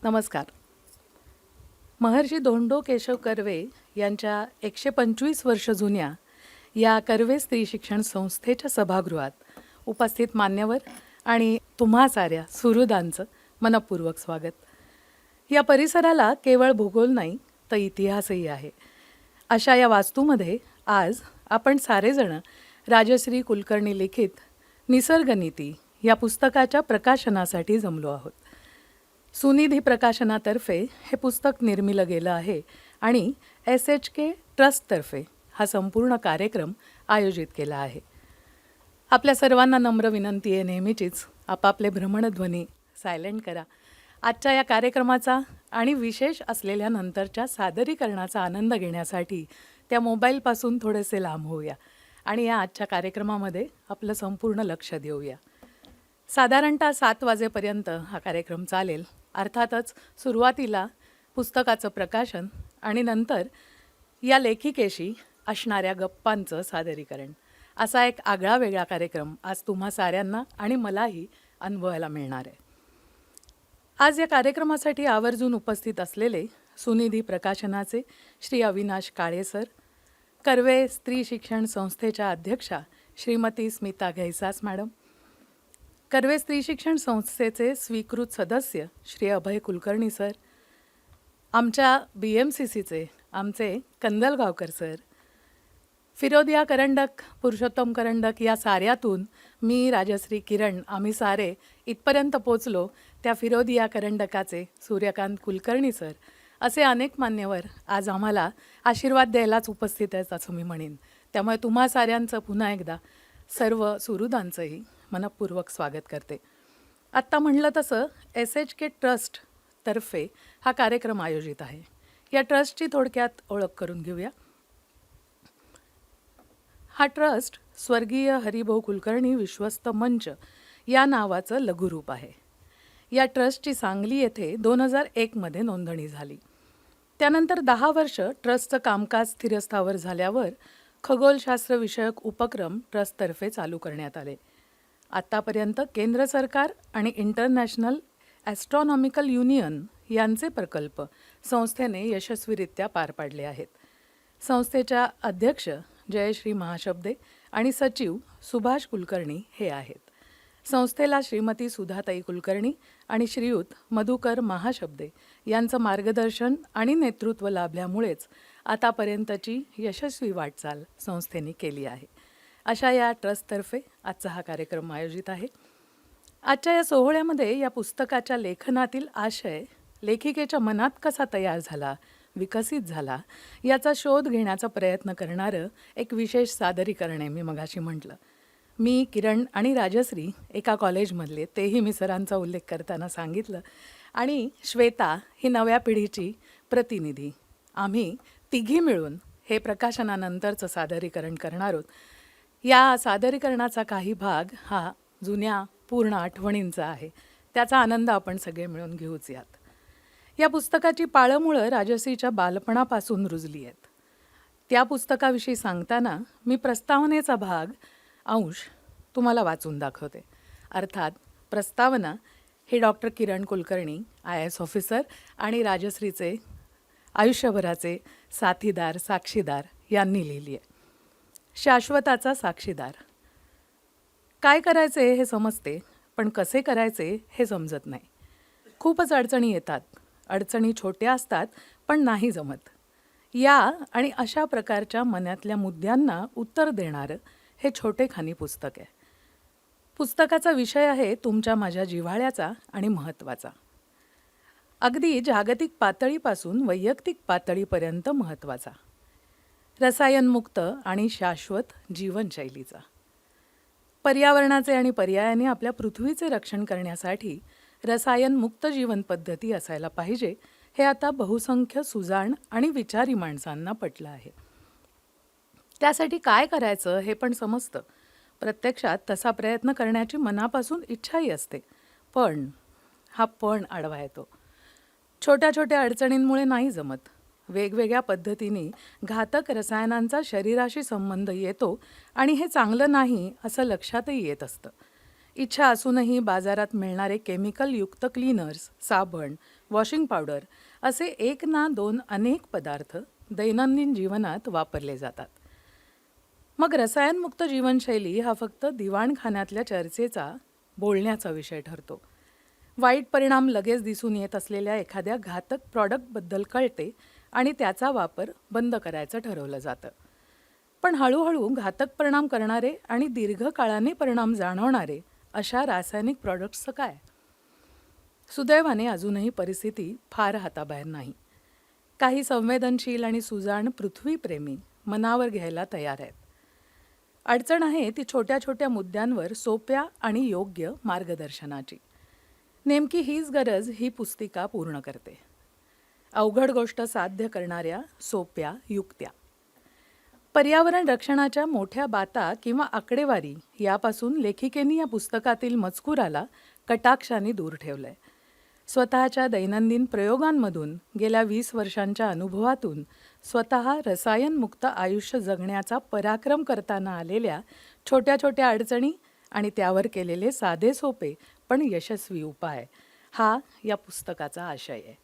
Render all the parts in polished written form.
नमस्कार. महर्षी धोंडो केशव कर्वे यांच्या 125 वर्ष जुन्या या कर्वे स्त्री शिक्षण संस्थेच्या सभागृहात उपस्थित मान्यवर आणि तुम्हा साऱ्या सुहृदांचं मनपूर्वक स्वागत. या परिसराला केवळ भूगोल नाही तर इतिहासही आहे. अशा या वास्तूमध्ये आज आपण सारेजण राजश्री कुलकर्णी लिखित निसर्गनीती या पुस्तकाच्या प्रकाशनासाठी जमलो आहोत. सुनिधी प्रकाशनातर्फे हे पुस्तक निर्मिलं गेलं आहे आणि SHK ट्रस्टतर्फे हा संपूर्ण कार्यक्रम आयोजित केला आहे. आपल्या सर्वांना नम्र विनंती आहे, नेहमीचीच आपापले भ्रमणध्वनी सायलेंट करा. आजच्या या कार्यक्रमाचा आणि विशेष असलेल्या नंतरच्या सादरीकरणाचा आनंद घेण्यासाठी त्या मोबाईलपासून थोडेसे लांब होऊया आणि या आजच्या कार्यक्रमामध्ये आपलं संपूर्ण लक्ष देऊया. साधारणतः 7 वाजेपर्यंत हा कार्यक्रम चालेल. अर्थातच सुरुवातीला पुस्तकाचं प्रकाशन आणि नंतर या लेखिकेशी असणाऱ्या गप्पांचं सादरीकरण, असा एक आगळा वेगळा कार्यक्रम आज तुम्हा साऱ्यांना आणि मलाही अनुभवायला मिळणार आहे. आज या कार्यक्रमासाठी आवर्जून उपस्थित असलेले सुनिधी प्रकाशनाचे श्री अविनाश काळे सर, कर्वे स्त्री शिक्षण संस्थेच्या अध्यक्षा श्रीमती स्मिता घैसास मॅडम, कर्वे स्त्री शिक्षण संस्थेचे स्वीकृत सदस्य श्री अभय कुलकर्णी सर, आमच्या BMCCचे आमचे कंदलगावकर सर, फिरोदिया करंडक, पुरुषोत्तम करंडक या साऱ्यातून मी राजश्री किरण आम्ही सारे इथपर्यंत पोचलो त्या फिरोदिया करंडकाचे सूर्यकांत कुलकर्णी सर, असे अनेक मान्यवर आज आम्हाला आशीर्वाद द्यायलाच उपस्थित आहेत असं मी म्हणेन. त्यामुळे तुम्हा साऱ्यांचं पुन्हा एकदा सर्व सुहृदांचंही मनपूर्वक स्वागत करते. आत्ता म्हणलं तसं SHK ट्रस्टतर्फे हा कार्यक्रम आयोजित आहे. या ट्रस्टची थोडक्यात ओळख करून घेऊया. हा ट्रस्ट स्वर्गीय हरिभाऊ कुलकर्णी विश्वस्त मंच या नावाचं लघुरूप आहे. या ट्रस्टची सांगली येथे 2001मध्ये नोंदणी झाली. त्यानंतर 10 वर्ष ट्रस्टचं कामकाज स्थिरस्थावर झाल्यावर खगोलशास्त्र विषयक उपक्रम ट्रस्टतर्फे चालू करण्यात आले. आत्तापर्यंत केंद्र सरकार आणि इंटरनॅशनल ॲस्ट्रॉनॉमिकल युनियन यांचे प्रकल्प संस्थेने यशस्वीरित्या पार पाडले आहेत. संस्थेच्या अध्यक्ष जयश्री महाशब्दे आणि सचिव सुभाष कुलकर्णी हे आहेत. संस्थेला श्रीमती सुधाताई कुलकर्णी आणि श्रीयुत मधुकर महाशब्दे यांचं मार्गदर्शन आणि नेतृत्व लाभल्यामुळेच आतापर्यंतची यशस्वी वाटचाल संस्थेने केली आहे. अशा या ट्रस्टतर्फे आजचा हा कार्यक्रम आयोजित आहे. आजच्या या सोहळ्यामध्ये या पुस्तकाच्या लेखनातील आशय लेखिकेच्या मनात कसा तयार झाला, विकसित झाला, याचा शोध घेण्याचा प्रयत्न करणारं एक विशेष सादरीकरण आहे. मी मगाशी म्हटलं, मी किरण आणि राजश्री एका कॉलेजमधले, तेही मी सरांचा उल्लेख करताना सांगितलं, आणि श्वेता ही नव्या पिढीची प्रतिनिधी. आम्ही तिघी मिळून हे प्रकाशनानंतरचं सादरीकरण करणार आहोत. या सादरीकरणाचा काही भाग हा जुन्या पूर्ण आठवणींचा आहे. त्याचा आनंद आपण सगळे मिळून घेऊच यात. या पुस्तकाची पाळंमुळं राजश्रीच्या बालपणापासून रुजली आहेत. त्या पुस्तकाविषयी सांगताना मी प्रस्तावनेचा भाग अंश तुम्हाला वाचून दाखवते. अर्थात प्रस्तावना ही doctor Kiran Kulkarni IAS officer आणि राजश्रीचे आयुष्यभराचे साथीदार, साक्षीदार यांनी लिहिली आहे. शाश्वताचा साक्षीदार. काय करायचे हे समजते, पण कसे करायचे हे समजत नाही. खूपच अडचणी येतात. अडचणी छोट्या असतात पण नाही जमत. या आणि अशा प्रकारच्या मनातल्या मुद्द्यांना उत्तर देणारं हे छोटेखानी पुस्तक आहे. पुस्तकाचा विषय आहे तुमच्या माझ्या जिव्हाळ्याचा आणि महत्त्वाचा. अगदी जागतिक पातळीपासून वैयक्तिक पातळीपर्यंत महत्त्वाचा. रसायनमुक्त आणि शाश्वत जीवनशैलीचा. पर्यावरणाचे आणि पर्यायाने आपल्या पृथ्वीचे रक्षण करण्यासाठी रसायनमुक्त जीवनपद्धती असायला पाहिजे, हे आता बहुसंख्य सुजाण आणि विचारी माणसांना पटलं आहे. त्यासाठी काय करायचं हे पण समजतं. प्रत्यक्षात तसा प्रयत्न करण्याची मनापासून इच्छाही असते. पण हा पण आडवा येतो. छोट्या छोट्या अडचणींमुळे नाही जमत. वेगवेगळ्या पद्धतीने घातक रसायनांचा शरीराशी संबंध येतो आणि हे चांगलं नाही असं लक्षातही येत असतं. इच्छा असूनही बाजारात मिळणारे केमिकलयुक्त क्लीनर्स, साबण, वॉशिंग पावडर असे एक ना दोन अनेक पदार्थ दैनंदिन जीवनात वापरले जातात. मग रसायनमुक्त जीवनशैली हा फक्त दिवाणखान्यातल्या चर्चेचा, बोलण्याचा विषय ठरतो. वाईट परिणाम लगेच दिसून येत असलेल्या एखाद्या घातक प्रॉडक्टबद्दल कळते आणि त्याचा वापर बंद करायचं ठरवलं जातं. पण हळूहळू घातक परिणाम करणारे आणि दीर्घकाळाने परिणाम जाणवणारे अशा रासायनिक प्रॉडक्ट्सचं काय? सुदैवाने अजूनही परिस्थिती फार हाताबाहेर नाही. काही संवेदनशील आणि सुजाण पृथ्वीप्रेमी मनावर घ्यायला तयार आहेत. अडचण आहे ती छोट्या छोट्या मुद्द्यांवर सोप्या आणि योग्य मार्गदर्शनाची. नेमकी हीच गरज ही पुस्तिका पूर्ण करते. अवघड गोष्ट साध्य करणाऱ्या सोप्या युक्त्या. पर्यावरण रक्षणाच्या मोठ्या बाता किंवा आकडेवारी यापासून लेखिकेने या पुस्तकातील मजकुराला कटाक्षाने दूर ठेवलंय. स्वतःच्या दैनंदिन प्रयोगांमधून गेल्या 20 वर्षांच्या अनुभवातून स्वतः रसायनमुक्त आयुष्य जगण्याचा पराक्रम करताना आलेल्या छोट्या छोट्या अडचणी आणि त्यावर केलेले साधे सोपे पण यशस्वी उपाय हा या पुस्तकाचा आशय आहे.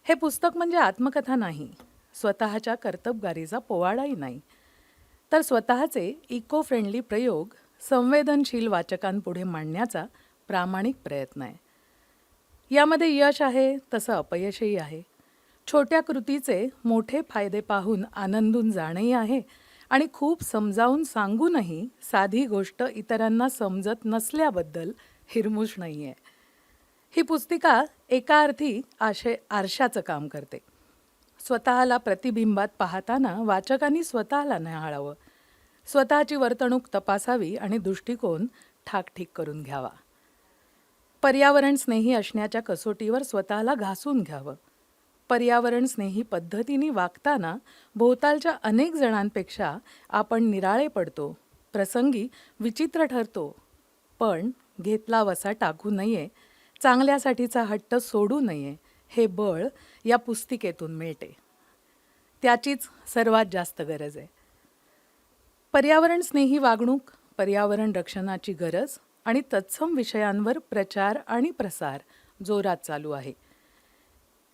हे पुस्तक म्हणजे आत्मकथा नाही, स्वतःच्या कर्तबगारीचा पोवाडाही नाही, तर स्वतःचे इको फ्रेंडली प्रयोग संवेदनशील वाचकांपुढे मांडण्याचा प्रामाणिक प्रयत्न आहे. यामध्ये यश आहे तसं अपयशही आहे. छोट्या कृतीचे मोठे फायदे पाहून आनंदून जाणंही आहे आणि खूप समजावून सांगूनही साधी गोष्ट इतरांना समजत नसल्याबद्दल हिरमूष नाही आहे. ही पुस्तिका एका अर्थी आरशाचं काम करते. स्वतःला प्रतिबिंबात पाहताना वाचकांनी स्वतःला न्याहाळावं, स्वतःची वर्तणूक तपासावी आणि दृष्टिकोन ठाकठीक करून घ्यावा. पर्यावरण स्नेही असण्याच्या कसोटीवर स्वतःला घासून घ्यावं. पर्यावरण स्नेही पद्धतीने वागताना भोवतालच्या अनेक जणांपेक्षा आपण निराळे पडतो, प्रसंगी विचित्र ठरतो, पण घेतला वसा टाकू नये, चांगल्यासाठीचा हट्ट सोडू नये हे बळ या पुस्तिकेतून मिळते. त्याचीच सर्वात जास्त गरज आहे. पर्यावरण स्नेही वागणूक, पर्यावरण रक्षणाची गरज आणि तत्सम विषयांवर प्रचार आणि प्रसार जोरात चालू आहे.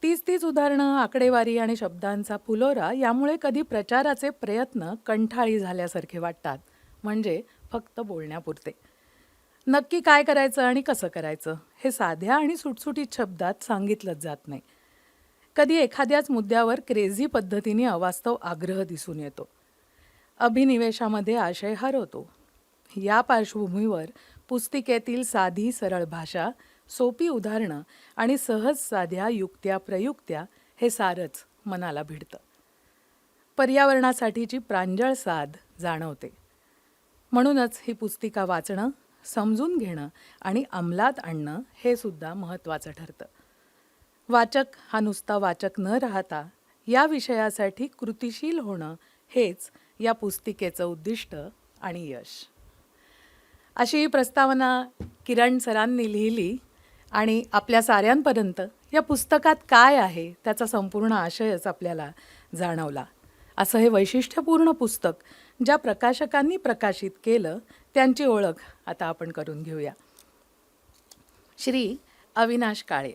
तीच उदाहरणं, आकडेवारी आणि शब्दांचा फुलोरा यामुळे कधी प्रचाराचे प्रयत्न कंठाळी झाल्यासारखे वाटतात, म्हणजे फक्त बोलण्यापुरते. नक्की काय करायचं आणि कसं करायचं हे साध्या आणि सुटसुटीत शब्दात सांगितलंच जात नाही. कधी एखाद्याच मुद्द्यावर क्रेझी पद्धतीने अवास्तव आग्रह दिसून येतो. अभिनिवेशामध्ये आशय हरवतो. या पार्श्वभूमीवर पुस्तिकेतील साधी सरळ भाषा, सोपी उदाहरणं आणि सहज साध्या युक्त्या प्रयुक्त्या हे सारंच मनाला भिडतं. पर्यावरणासाठीची प्रांजळ साध जाणवते. म्हणूनच ही पुस्तिका वाचणं, समजून घेणं आणि अंमलात आणणं हे सुद्धा महत्त्वाचं ठरतं. वाचक हा नुसता वाचक न राहता या विषयासाठी कृतिशील होणं हेच या पुस्तिकेचं उद्दिष्ट आणि यश. अशी ही प्रस्तावना किरण सरांनी लिहिली आणि आपल्या साऱ्यांपर्यंत या पुस्तकात काय आहे त्याचा संपूर्ण आशयच आपल्याला जाणवला. असं हे वैशिष्ट्यपूर्ण पुस्तक ज्या प्रकाशकांनी प्रकाशित केलं त्यांची ओळख आता आपण करून घेऊया. श्री अविनाश काळे.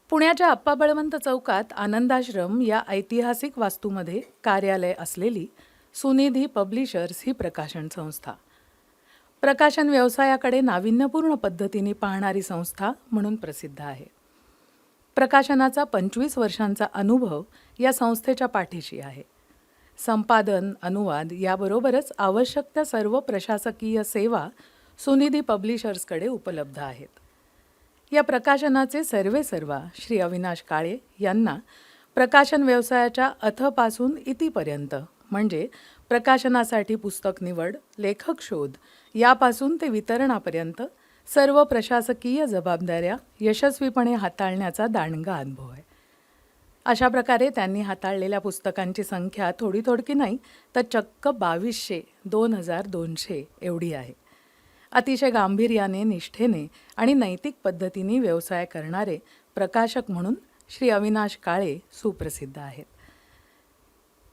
पुण्याच्या आप्पा बळवंत चौकात आनंदाश्रम या ऐतिहासिक वास्तूमध्ये कार्यालय असलेली सुनिधी पब्लिशर्स ही प्रकाशन संस्था. प्रकाशन व्यवसायाकडे नाविन्यपूर्ण पद्धतीने पाहणारी संस्था म्हणून प्रसिद्ध आहे. प्रकाशनाचा 25 वर्षांचा अनुभव या संस्थेच्या पाठीशी आहे. संपादन, अनुवाद याबरोबरच आवश्यक त्या सर्व प्रशासकीय सेवा सुनिधी पब्लिशर्सकडे उपलब्ध आहेत. या प्रकाशनाचे सर्वेसर्वा श्री अविनाश काळे यांना प्रकाशन व्यवसायाच्या अथपासून इतीपर्यंत म्हणजे प्रकाशनासाठी पुस्तक निवड, लेखक शोध यापासून ते वितरणापर्यंत सर्व प्रशासकीय जबाबदाऱ्या यशस्वीपणे हाताळण्याचा दांडगा अनुभव आहे. अशा प्रकारे त्यांनी हाताळलेल्या पुस्तकांची संख्या थोडी नाही तर चक्क 2200, 2200 एवढी आहे. अतिशय गांभीर्याने, निष्ठेने आणि नैतिक पद्धतीने व्यवसाय करणारे प्रकाशक म्हणून श्री अविनाश काळे सुप्रसिद्ध आहेत.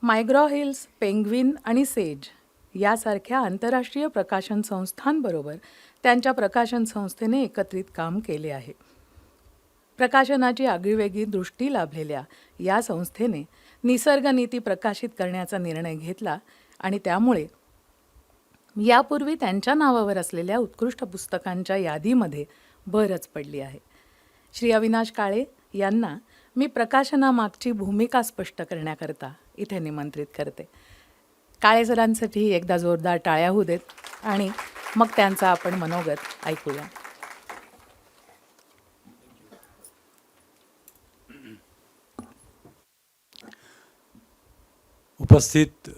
मायग्रॉ हिल्स, पेंग्विन आणि सेज यासारख्या आंतरराष्ट्रीय प्रकाशन संस्थांबरोबर त्यांच्या प्रकाशन संस्थेने एकत्रित काम केले आहे. प्रकाशनाची आगळीवेगळी दृष्टी लाभलेल्या या संस्थेने निसर्गनीती प्रकाशित करण्याचा निर्णय घेतला आणि त्यामुळे यापूर्वी त्यांच्या नावावर असलेल्या उत्कृष्ट पुस्तकांच्या यादीमध्ये भरच पडली आहे. श्री अविनाश काळे यांना मी प्रकाशनामागची भूमिका स्पष्ट करण्याकरता इथे निमंत्रित करते. काळे सरांसाठी एकदा जोरदार टाळ्या होऊ देत आणि मग त्यांचा आपण मनोगत ऐकूया. उपस्थित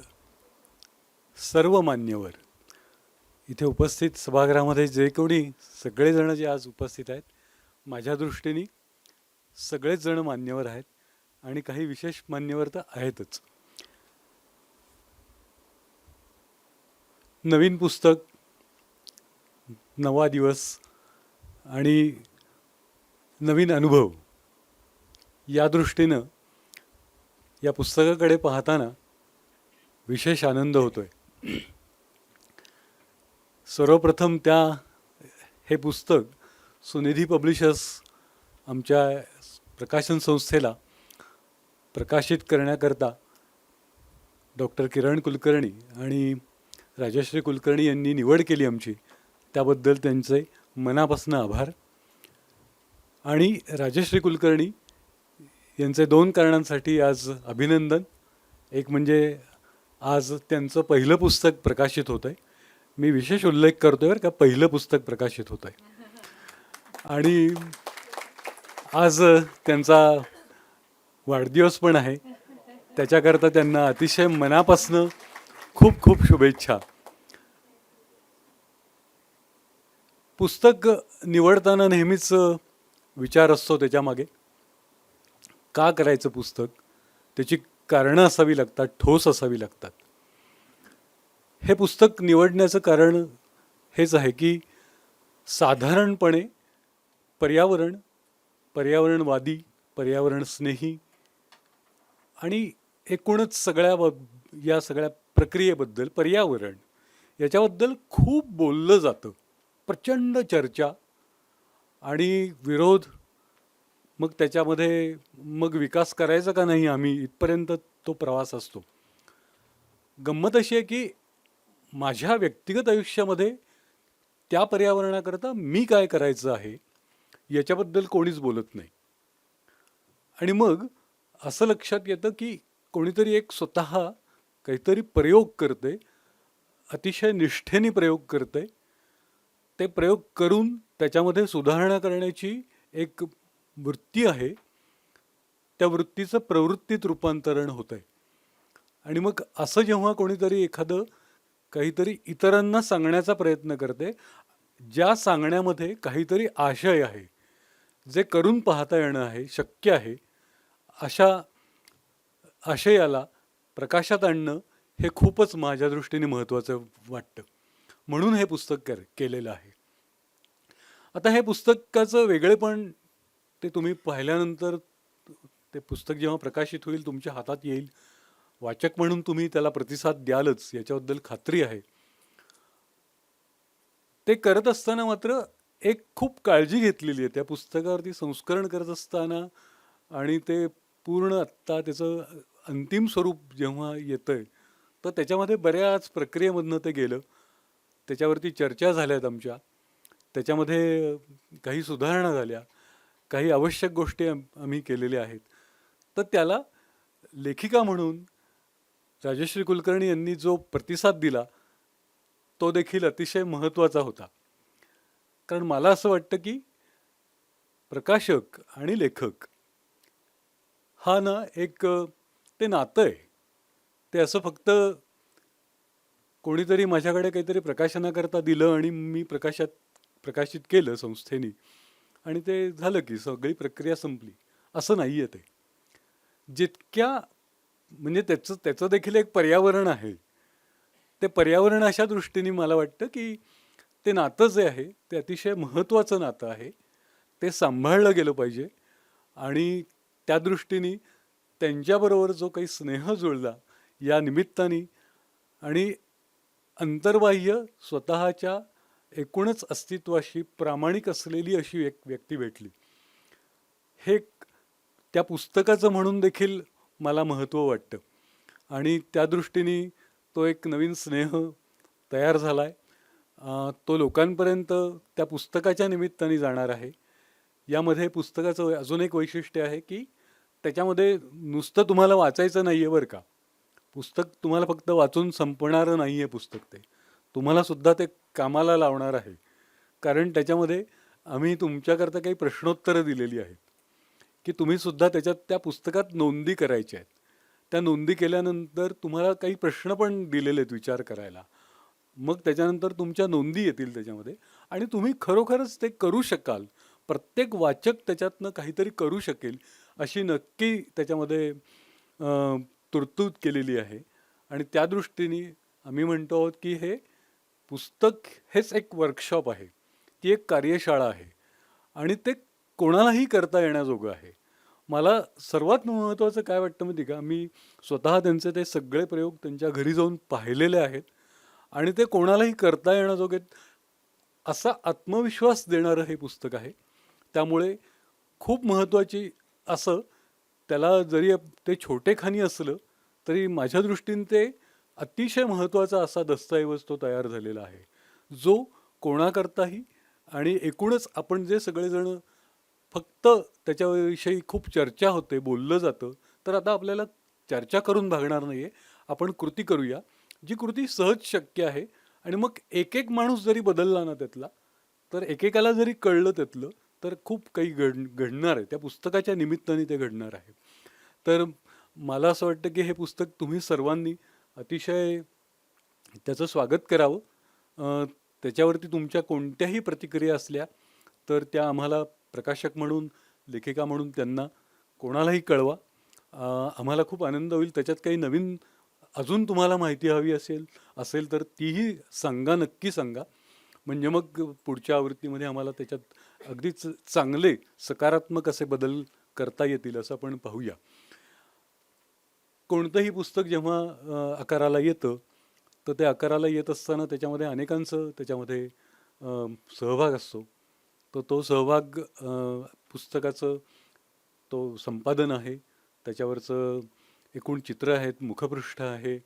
सर्व मान्यवर, इथे उपस्थित सभागृहामध्ये जे कोणी सगळेजण जे आज उपस्थित आहेत, माझ्या दृष्टीने सगळेच जण मान्यवर आहेत आणि काही विशेष मान्यवर तर आहेतच. नवीन पुस्तक, नवा दिवस आणि नवीन अनुभव या दृष्टीनं या पुस्तकाकडे पाहताना विशेष आनंद होतोय. सर्वप्रथम हे पुस्तक सुनिधी पब्लिशर्स आमच्या प्रकाशन संस्थेला प्रकाशित करण्याकरता डॉक्टर किरण कुलकर्णी आणि राजश्री कुलकर्णी यांनी निवड केली आमची, त्याबद्दल त्यांचे मनापासून आभार. आणि राजश्री कुलकर्णी यांचे 2 कारणांसाठी आज अभिनंदन. एक म्हणजे आज त्यांचं पहिलं पुस्तक प्रकाशित होतं आहे. मी विशेष उल्लेख करतोय बरं का, पहिलं पुस्तक प्रकाशित होतं आहे. आणि आज त्यांचा वाढदिवस पण आहे, त्याच्याकरता त्यांना अतिशय मनापासून खूप खूप शुभेच्छा. पुस्तक निवडताना नेहमीच विचार असतो त्याच्यामागे, का करायचं पुस्तक, त्याची कारणं असावी लागतात, ठोस असावी लागतात. हे पुस्तक निवडण्याचं कारण हेच आहे की साधारणपणे पर्यावरणवादी, पर्यावरण स्नेही आणि एकूणच या सगळ्या प्रक्रियेबद्दल, पर्यावरण याच्याबद्दल खूप बोललं जातं, प्रचंड चर्चा आणि विरोध. मग त्याच्यामध्ये मग विकास करायचा का नाही आम्ही, इथपर्यंत तो प्रवास असतो. गंमत अशी आहे की माझ्या व्यक्तिगत आयुष्यामध्ये त्या पर्यावरणाकरता मी काय करायचं आहे याच्याबद्दल कोणीच बोलत नाही. आणि मग असं लक्षात येतं की कोणीतरी एक स्वतः काहीतरी प्रयोग करते, अतिशय निष्ठेने प्रयोग करते. ते प्रयोग करून त्याच्यामध्ये सुधारणा करण्याची एक वृत्ती आहे, त्या वृत्तीचं प्रवृत्तीत रूपांतरण होतं आहे. आणि मग असं जेव्हा कोणीतरी एखादं काहीतरी इतरांना सांगण्याचा प्रयत्न करते, ज्या सांगण्यामध्ये काहीतरी आशय आहे, जे करून पाहता येणं आहे, शक्य आहे, अशा आशयाला प्रकाशात आणणं हे खूपच माझ्या दृष्टीने महत्त्वाचं वाटतं. म्हणून हे पुस्तक केलेलं आहे. आता हे पुस्तकाचं वेगळेपण ते तुम्ही पाहिल्यानंतर, ते पुस्तक जेव्हा प्रकाशित होईल, तुमच्या हातात येईल, वाचक म्हणून तुम्ही त्याला प्रतिसाद द्यालच याच्याबद्दल खात्री आहे. ते करत असताना मात्र एक खूप काळजी घेतलेली आहे त्या पुस्तकावरती. संस्करण करत असताना आणि ते पूर्ण आत्ता त्याचं अंतिम स्वरूप जेव्हा येतंय, तर त्याच्यामध्ये बऱ्याच प्रक्रियेमधनं ते गेलं. त्याच्यावरती चर्चा झाल्यात आमच्या, त्याच्यामध्ये काही सुधारणा झाल्या, काही आवश्यक गोष्टी आम्ही केलेल्या आहेत. तर त्याला लेखिका म्हणून राजश्री कुलकर्णी यांनी जो प्रतिसाद दिला तो देखील अतिशय महत्त्वाचा होता. कारण मला असं वाटतं की प्रकाशक आणि लेखक हा ना एक ते नातं आहे. ते असं फक्त कोणीतरी माझ्याकडे काहीतरी प्रकाशनाकरता दिलं आणि मी प्रकाशित केलं संस्थेने आणि ते झालं की सगळी प्रक्रिया संपली, असं नाही आहे. ते जितक्या म्हणजे त्याचं देखील एक पर्यावरण आहे. ते पर्यावरण अशा दृष्टीने मला वाटतं की ते नातं जे आहे ते अतिशय महत्त्वाचं नातं आहे. ते सांभाळलं गेलं पाहिजे आणि त्या दृष्टीने त्यांच्याबरोबर जो काही स्नेह जुळला या निमित्ताने आणि अंतर्बाह्य स्वतःच्या एकूणच अस्तित्वाशी प्रामाणिक असलेली अशी एक व्यक्ती भेटली, हे त्या पुस्तकाचं म्हणून देखील मला महत्त्व वाटतं आणि त्या दृष्टीने तो एक नवीन स्नेह तयार झाला आहे. तो लोकांपर्यंत त्या पुस्तकाच्या निमित्ताने जाणार आहे. यामध्ये पुस्तकाचं अजून एक वैशिष्ट्य आहे की त्याच्यामध्ये नुसतं तुम्हाला वाचायचं नाही आहे बरं का. पुस्तक तुम्हाला फक्त वाचून संपणारं नाही आहे पुस्तक ते. तुम्हाला सुद्धा ते कामाला लावणार आहे. कारण त्याच्यामध्ये आम्ही तुमच्याकरता काही प्रश्नोत्तरं दिलेली आहेत की तुम्ही सुद्धा त्याच्यात त्या पुस्तकात नोंदी करायच्या आहेत. त्या नोंदी केल्यानंतर तुम्हाला काही प्रश्न पण दिलेले आहेत विचार करायला. मग त्याच्यानंतर तुमच्या नोंदी येतील त्याच्यामध्ये आणि तुम्ही खरोखरच ते करू शकाल. प्रत्येक वाचक त्याच्यातनं काहीतरी करू शकेल अशी नक्की त्याच्यामध्ये तरतूद केलेली आहे. आणि त्या दृष्टीने आम्ही म्हणतो आहोत की हे पुस्तक हेच एक वर्कशॉप आहे, ती एक कार्यशाळा आहे आणि ते कोणालाही करता येण्याजोगं आहे. मला सर्वात महत्त्वाचं काय वाटतं माहिती का, मी स्वतः त्यांचे ते सगळे प्रयोग त्यांच्या घरी जाऊन पाहिलेले आहेत आणि ते कोणालाही करता येण्याजोगे असा आत्मविश्वास देणारं हे पुस्तक आहे. त्यामुळे खूप महत्त्वाची असं त्याला जरी ते छोटेखानी असलं तरी माझ्या दृष्टीने ते अतिशय महत्त्वाचा असा दस्तऐवज तो तयार झालेला आहे, जो कोणाकरताही आणि एकूणच आपण जे सगळेजण फक्त त्याच्याविषयी खूप चर्चा होते, बोललं जातं, तर आता आपल्याला चर्चा करून भागणार नाही आहे. आपण कृती करूया, जी कृती सहज शक्य आहे. आणि मग एक एक माणूस जरी बदलला ना त्यातला, तर एकेकाला जरी कळलं त्यातलं, तर खूप काही घडणार आहे. त्या पुस्तकाच्या निमित्ताने ते घडणार आहे. तर मला असं वाटतं की हे पुस्तक तुम्ही सर्वांनी अतिशय त्याचं स्वागत करावं. त्याच्यावरती तुमच्या कोणत्याही प्रतिक्रिया असल्या तर त्या आम्हाला प्रकाशक म्हणून, लेखिका म्हणून त्यांना कोणालाही कळवा. आम्हाला खूप आनंद होईल. त्याच्यात काही नवीन अजून तुम्हाला माहिती हवी असेल तर तीही सांगा, नक्की सांगा. म्हणजे मग पुढच्या आवृत्तीमध्ये आम्हाला त्याच्यात अगदीच चांगले सकारात्मक असे बदल करता येतील असं आपण पाहूया. कोणतंही पुस्तक जेव्हा आकाराला येतं तर ते आकाराला येत असताना त्याच्यामध्ये अनेकांचं त्याच्यामध्ये सहभाग असतो. तो सहभाग पुस्तकाचं तो संपादन आहे, त्याच्यावरचं एकूण चित्र आहेत, मुखपृष्ठ आहे,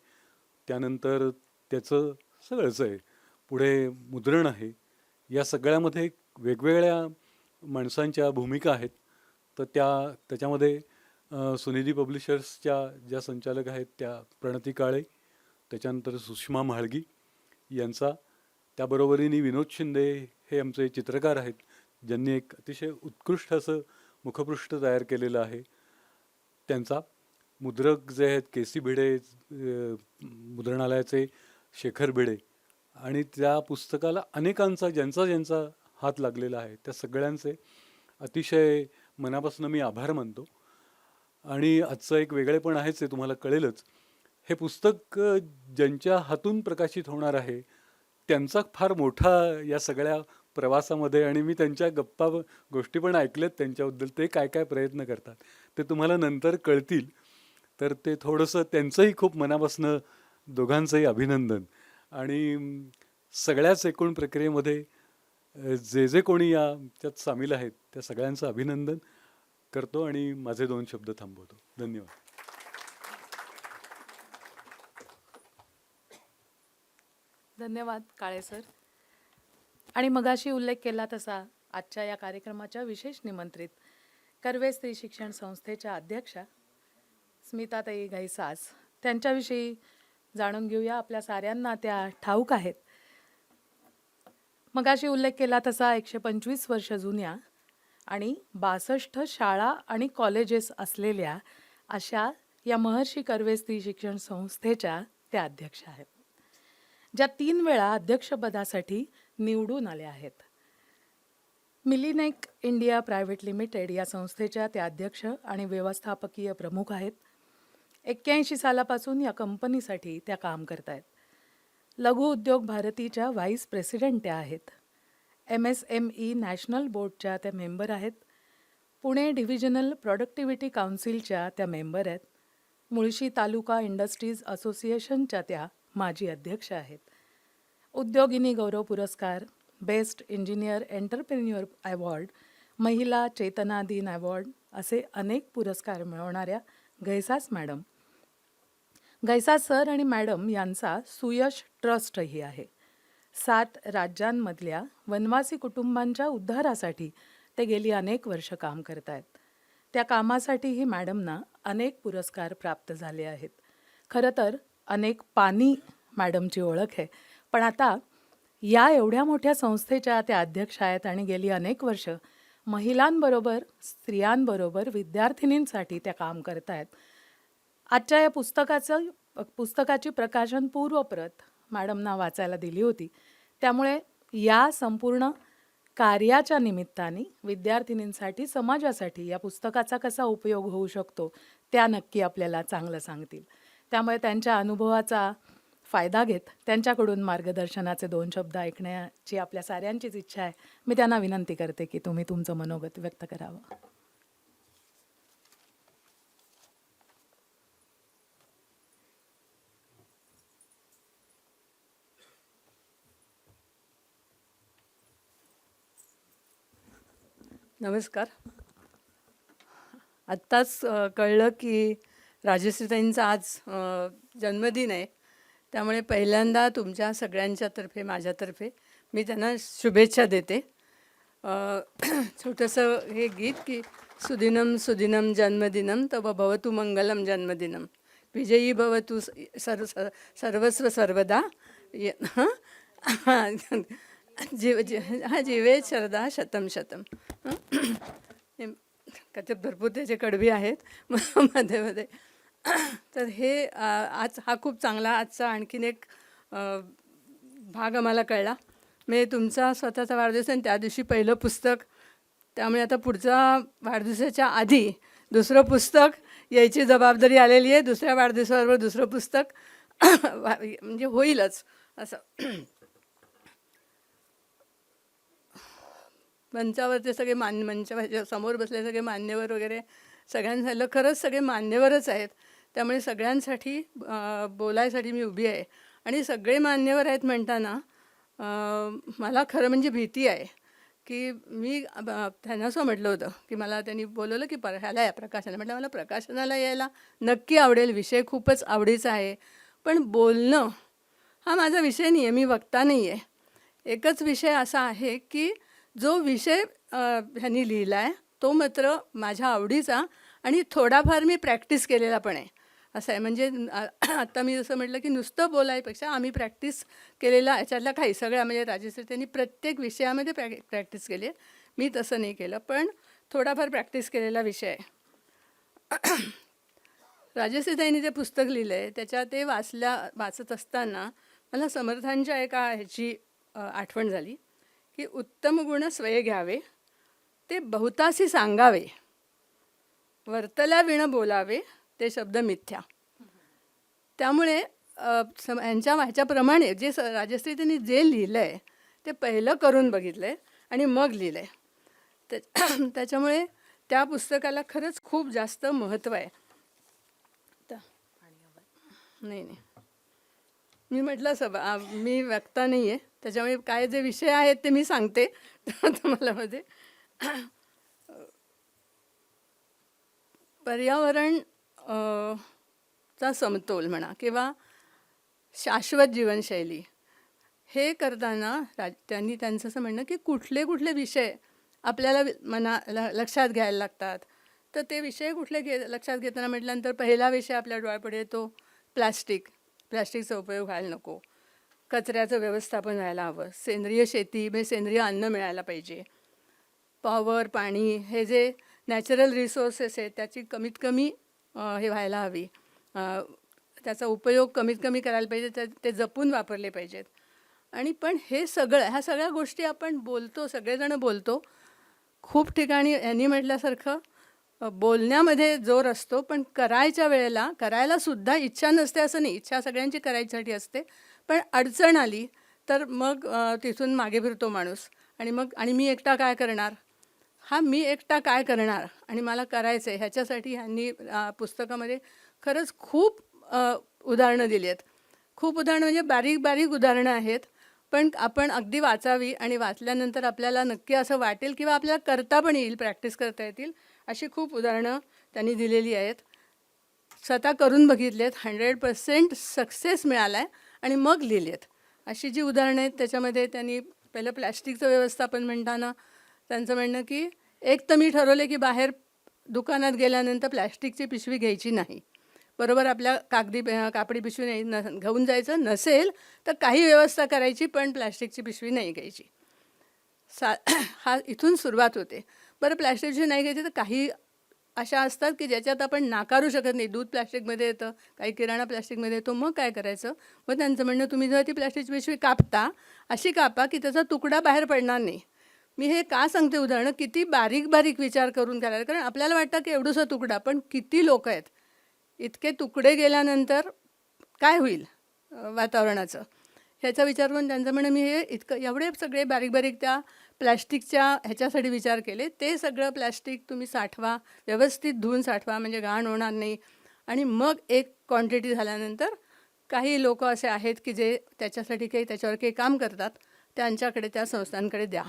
त्यानंतर त्याचं सगळंच आहे, पुढे मुद्रण आहे. या सगळ्यामध्ये वेगवेगळ्या माणसांच्या भूमिका आहेत. तर त्याच्यामध्ये सुनिधी पब्लिशर्सच्या ज्या संचालक आहेत त्या प्रणती काळे, त्याच्यानंतर सुषमा म्हाळगी यांचा, त्याबरोबरीने विनोद शिंदे हे आमचे चित्रकार आहेत, ज्यांनी एक अतिशय उत्कृष्ट असं मुखपृष्ठ तयार केलेलं आहे. त्यांचा मुद्रक जे आहेत के सी भिडे, मुद्रणालयाचे शेखर भिडे, आणि त्या पुस्तकाला अनेकांचा ज्यांचा हात लागलेला आहे त्या सगळ्यांचे अतिशय मनापासून मी आभार मानतो. आणि आजचं एक वेगळेपण आहेच, हे तुम्हाला कळेलच. हे पुस्तक ज्यांच्या हातून प्रकाशित होणार आहे त्यांचा फार मोठा या सगळ्या प्रवासामध्ये, आणि मी त्यांच्या गप्पा गोष्टी पण ऐकल्यात त्यांच्याबद्दल, ते काय काय प्रयत्न करतात ते तुम्हाला नंतर कळतील. तर ते थोडंसं त्यांचंही खूप मनापासून दोघांचंही अभिनंदन. आणि सगळ्याच एकूण प्रक्रियेमध्ये जे कोणी याच्यात सामील आहेत त्या सगळ्यांचं अभिनंदन करतो आणि माझे 2 शब्द थांबवतो. धन्यवाद. धन्यवाद काळे सर. आणि मगाशी उल्लेख केला तसा आजच्या या कार्यक्रमाच्या विशेष निमंत्रित कर्वे स्त्री शिक्षण संस्थेच्या अध्यक्षा स्मिताताई घाईसास, त्यांच्याविषयी जाणून घेऊया. आपल्या साऱ्यांना त्या ठाऊक आहेत. मगाशी उल्लेख केला तसा 125 वर्ष जुन्या आणि 62 शाळा आणि कॉलेजेस असलेल्या अशा या महर्षी कर्वे स्त्री शिक्षण संस्थेच्या त्या अध्यक्ष आहेत, ज्या 3 वेळा अध्यक्षपदासाठी निवडून आल्या आहेत. मिलीनेक इंडिया प्रायव्हेट लिमिटेड या संस्थेच्या त्या अध्यक्ष आणि व्यवस्थापकीय प्रमुख आहेत. 81 सालापासून या कंपनीसाठी त्या काम करत आहेत. लघु उद्योग भारतीच्या व्हाईस प्रेसिडेंट त्या आहेत. MSME नॅशनल बोर्डच्या त्या मेंबर आहेत. पुणे डिव्हिजनल प्रोडक्टिव्हिटी काउन्सिलच्या त्या मेंबर आहेत. मुळशी तालुका इंडस्ट्रीज असोसिएशनच्या त्या माजी अध्यक्ष आहेत. उद्योगिनी गौरव पुरस्कार, बेस्ट इंजिनियर एंटरप्रेन्युअर अवॉर्ड महिला चेतना दिन अवॉर्ड असे अनेक पुरस्कार मिळवणाऱ्या गैसास मॅडम. गैसास सर आणि मॅडम यांचा सुयश ट्रस्टही आहे. 7 राज्यांमधल्या वनवासी कुटुंबांच्या उद्धारासाठी ते गेली अनेक वर्ष काम करत आहेत. त्या कामासाठीही मॅडमना अनेक पुरस्कार प्राप्त झाले आहेत. खरं तर अनेक पानी मॅडमची ओळख आहे, पण आता या एवढ्या मोठ्या संस्थेच्या त्या अध्यक्ष आहेत आणि गेली अनेक वर्ष महिलांबरोबर, स्त्रियांबरोबर, विद्यार्थिनींसाठी त्या काम करत आहेत. आजच्या या पुस्तकाची प्रकाशन पूर्वप्रत मॅडमना वाचायला दिली होती. त्यामुळे या संपूर्ण कार्याच्या निमित्ताने विद्यार्थिनींसाठी, समाजासाठी या पुस्तकाचा कसा उपयोग होऊ शकतो त्या नक्की आपल्याला चांगलं सांगतील. त्यामुळे त्यांच्या अनुभवाचा फायदा घेत त्यांच्याकडून मार्गदर्शनाचे 2 शब्द ऐकण्याची आपल्या साऱ्यांचीच इच्छा आहे. मी त्यांना विनंती करते की तुम्ही तुमचं मनोगत व्यक्त करावं. नमस्कार. आत्ताच कळलं की राजश्रीताईंचा आज जन्मदिन आहे. त्यामुळे पहिल्यांदा तुमच्या सगळ्यांच्यातर्फे, माझ्यातर्फे मी त्यांना शुभेच्छा देते. छोटंसं हे गीत की सुदिनम सुदिनम जन्मदिनम तव भवतु मंगलम जन्मदिनम, विजयी भवतु सर्वस्व सर्वदा, जीवे शरदा शतम शतम. त्याच्यात भरपूर त्याचे कडवी आहेत मध्ये मध्ये. तर हे आज हा खूप चांगला आजचा आणखीन एक भाग आम्हाला कळला. म्हणजे तुमचा स्वतःचा वाढदिवस आणि त्या दिवशी पहिलं पुस्तक, त्यामुळे आता पुढचा वाढदिवसाच्या आधी दुसरं पुस्तक यायची जबाबदारी आलेली आहे. दुसऱ्या वाढदिवसाबरोबर दुसरं पुस्तक म्हणजे होईलच असं. मंचावरचे सगळे मंचाच्या समोर बसले सगळे मान्यवर वगैरे सगळ्यांना खरंच सगळे मान्यवरच आहेत. त्यामुळे सगळ्यांसाठी बोलायसाठी मी उभी आहे. आणि सगळे मान्यवर आहेत म्हणताना मला खरं म्हणजे भीती आहे की मी त्यांना असं म्हटलं होतं की मला त्यांनी बोलवलं की ह्याला या प्रकाशनाला. म्हटलं मला प्रकाशनाला यायला नक्की आवडेल, विषय खूपच आवडीचा आहे, पण बोलणं हा माझा विषय नाही आहे, मी वक्ता नाही आहे. एकच विषय असा आहे की जो विषय ह्यांनी लिहिला आहे तो मात्र माझ्या आवडीचा आणि थोडाफार मी प्रॅक्टिस केलेला पण आहे असं आहे. म्हणजे आत्ता मी जसं म्हटलं की नुसतं बोलायपेक्षा आम्ही प्रॅक्टिस केलेला याच्यातल्या काही सगळ्या, म्हणजे राजश्री त्यांनी प्रत्येक विषयामध्ये प्रॅक्टिस केली आहे. मी तसं नाही केलं, पण थोडाफार प्रॅक्टिस केलेला विषय आहे. राजश्री त्यांनी जे पुस्तक लिहिलं आहे त्याच्यात ते वाचत असताना मला समर्थांच्या एका ह्याची आठवण झाली की उत्तम गुण स्वये घ्यावे, ते बहुतासी सांगावे, वर्तल्या विण बोलावे, ते शब्द मिथ्या. त्यामुळे ह्याच्याप्रमाणे जे राजश्री त्यांनी जे लिहिलं आहे ते पहिलं करून बघितलं आहे आणि मग लिहिलं आहे. त्याच्यामुळे त्या पुस्तकाला खरंच खूप जास्त महत्त्व आहे. नाही मी म्हटलं मी वक्ता नाही आहे, त्याच्यामुळे काय जे विषय आहेत ते मी सांगते तुम्हाला. मध्ये पर्यावरण चा समतोल म्हणा किंवा शाश्वत जीवनशैली हे करताना त्यांनी त्यांचं असं म्हणणं की कुठले कुठले विषय आपल्याला लक्षात घ्यायला लागतात. तर ते विषय कुठले लक्षात घेताना म्हटल्यानंतर पहिला विषय आपल्या डोळ्यापुढे येतो प्लॅस्टिकचा उपयोग व्हायला नको, कचऱ्याचं व्यवस्थापन व्हायला हवं, सेंद्रिय शेती म्हणजे सेंद्रिय अन्न मिळायला पाहिजे, पॉवर, पाणी हे जे नॅचरल रिसोर्सेस आहेत त्याची कमीत कमी हे व्हायला हवी, त्याचा उपयोग कमीत कमी करायला पाहिजे, ते जपून वापरले पाहिजेत. आणि पण ह्या सगळ्या गोष्टी आपण बोलतो, सगळेजण बोलतो. खूप ठिकाणी यांनी म्हटल्यासारखं बोलण्यामध्ये जोर असतो, पण करायच्या वेळेला करायलासुद्धा इच्छा नसते असं नाही, इच्छा सगळ्यांची करायसाठी असते. पण अडचण आली तर मग तिथून मागे फिरतो माणूस आणि मी एकटा काय करणार, मी एकटा काय करणार आणि मला करायचं आहे. ह्याच्यासाठी ह्यांनी पुस्तकामध्ये खरंच खूप उदाहरणं दिली आहेत. खूप उदाहरणं म्हणजे बारीक बारीक उदाहरणं आहेत, पण आपण अगदी वाचावी आणि वाचल्यानंतर आपल्याला नक्की असं वाटेल किंवा आपल्याला करता पण येईल, प्रॅक्टिस करता येतील, अशी खूप उदाहरणं त्यांनी दिलेली आहेत. स्वतः करून बघितलेत, 100% सक्सेस मिळाला आहे आणि मग लिहिलेत. अशी जी उदाहरणं आहेत त्याच्यामध्ये त्यांनी पहिलं प्लॅस्टिकचं व्यवस्थापन म्हणताना त्यांचं म्हणणं की एक तर मी ठरवले की बाहेर दुकानात गेल्यानंतर प्लॅस्टिकची पिशवी घ्यायची नाही. बरोबर आपल्या कापडी पिशवी नाही घेऊन जायचं, नसेल तर काही व्यवस्था करायची पण प्लॅस्टिकची पिशवी नाही घ्यायची. हा इथून सुरुवात होते. बरं प्लॅस्टिकची नाही घ्यायची तर काही अशा असतात की ज्याच्यात आपण नाकारू शकत नाही. दूध प्लॅस्टिकमध्ये येतं, काही किराणा प्लॅस्टिकमध्ये येतो, मग काय करायचं? मग त्यांचं म्हणणं तुम्ही जेव्हा ती प्लॅस्टिकची पिशवी कापता अशी कापा की त्याचा तुकडा बाहेर पडणार नाही. मी हे का सांगते उदाहरणं, किती बारीक बारीक विचार करून करायला, कारण आपल्याला वाटतं की एवढंसं तुकडा, पण किती लोक आहेत, इतके तुकडे गेल्यानंतर काय होईल वातावरणाचं, ह्याचा विचार करून त्यांचं म्हणणं मी हे एवढे सगळे बारीक बारीक त्या प्लॅस्टिकच्या ह्याच्यासाठी विचार केले. ते सगळं प्लॅस्टिक तुम्ही साठवा, व्यवस्थित धुवून साठवा म्हणजे घाण होणार नाही. आणि मग एक क्वांटिटी झाल्यानंतर काही लोक असे आहेत की जे त्याच्यासाठी त्याच्यावर काही काम करतात, त्यांच्याकडे त्या संस्थांकडे द्या.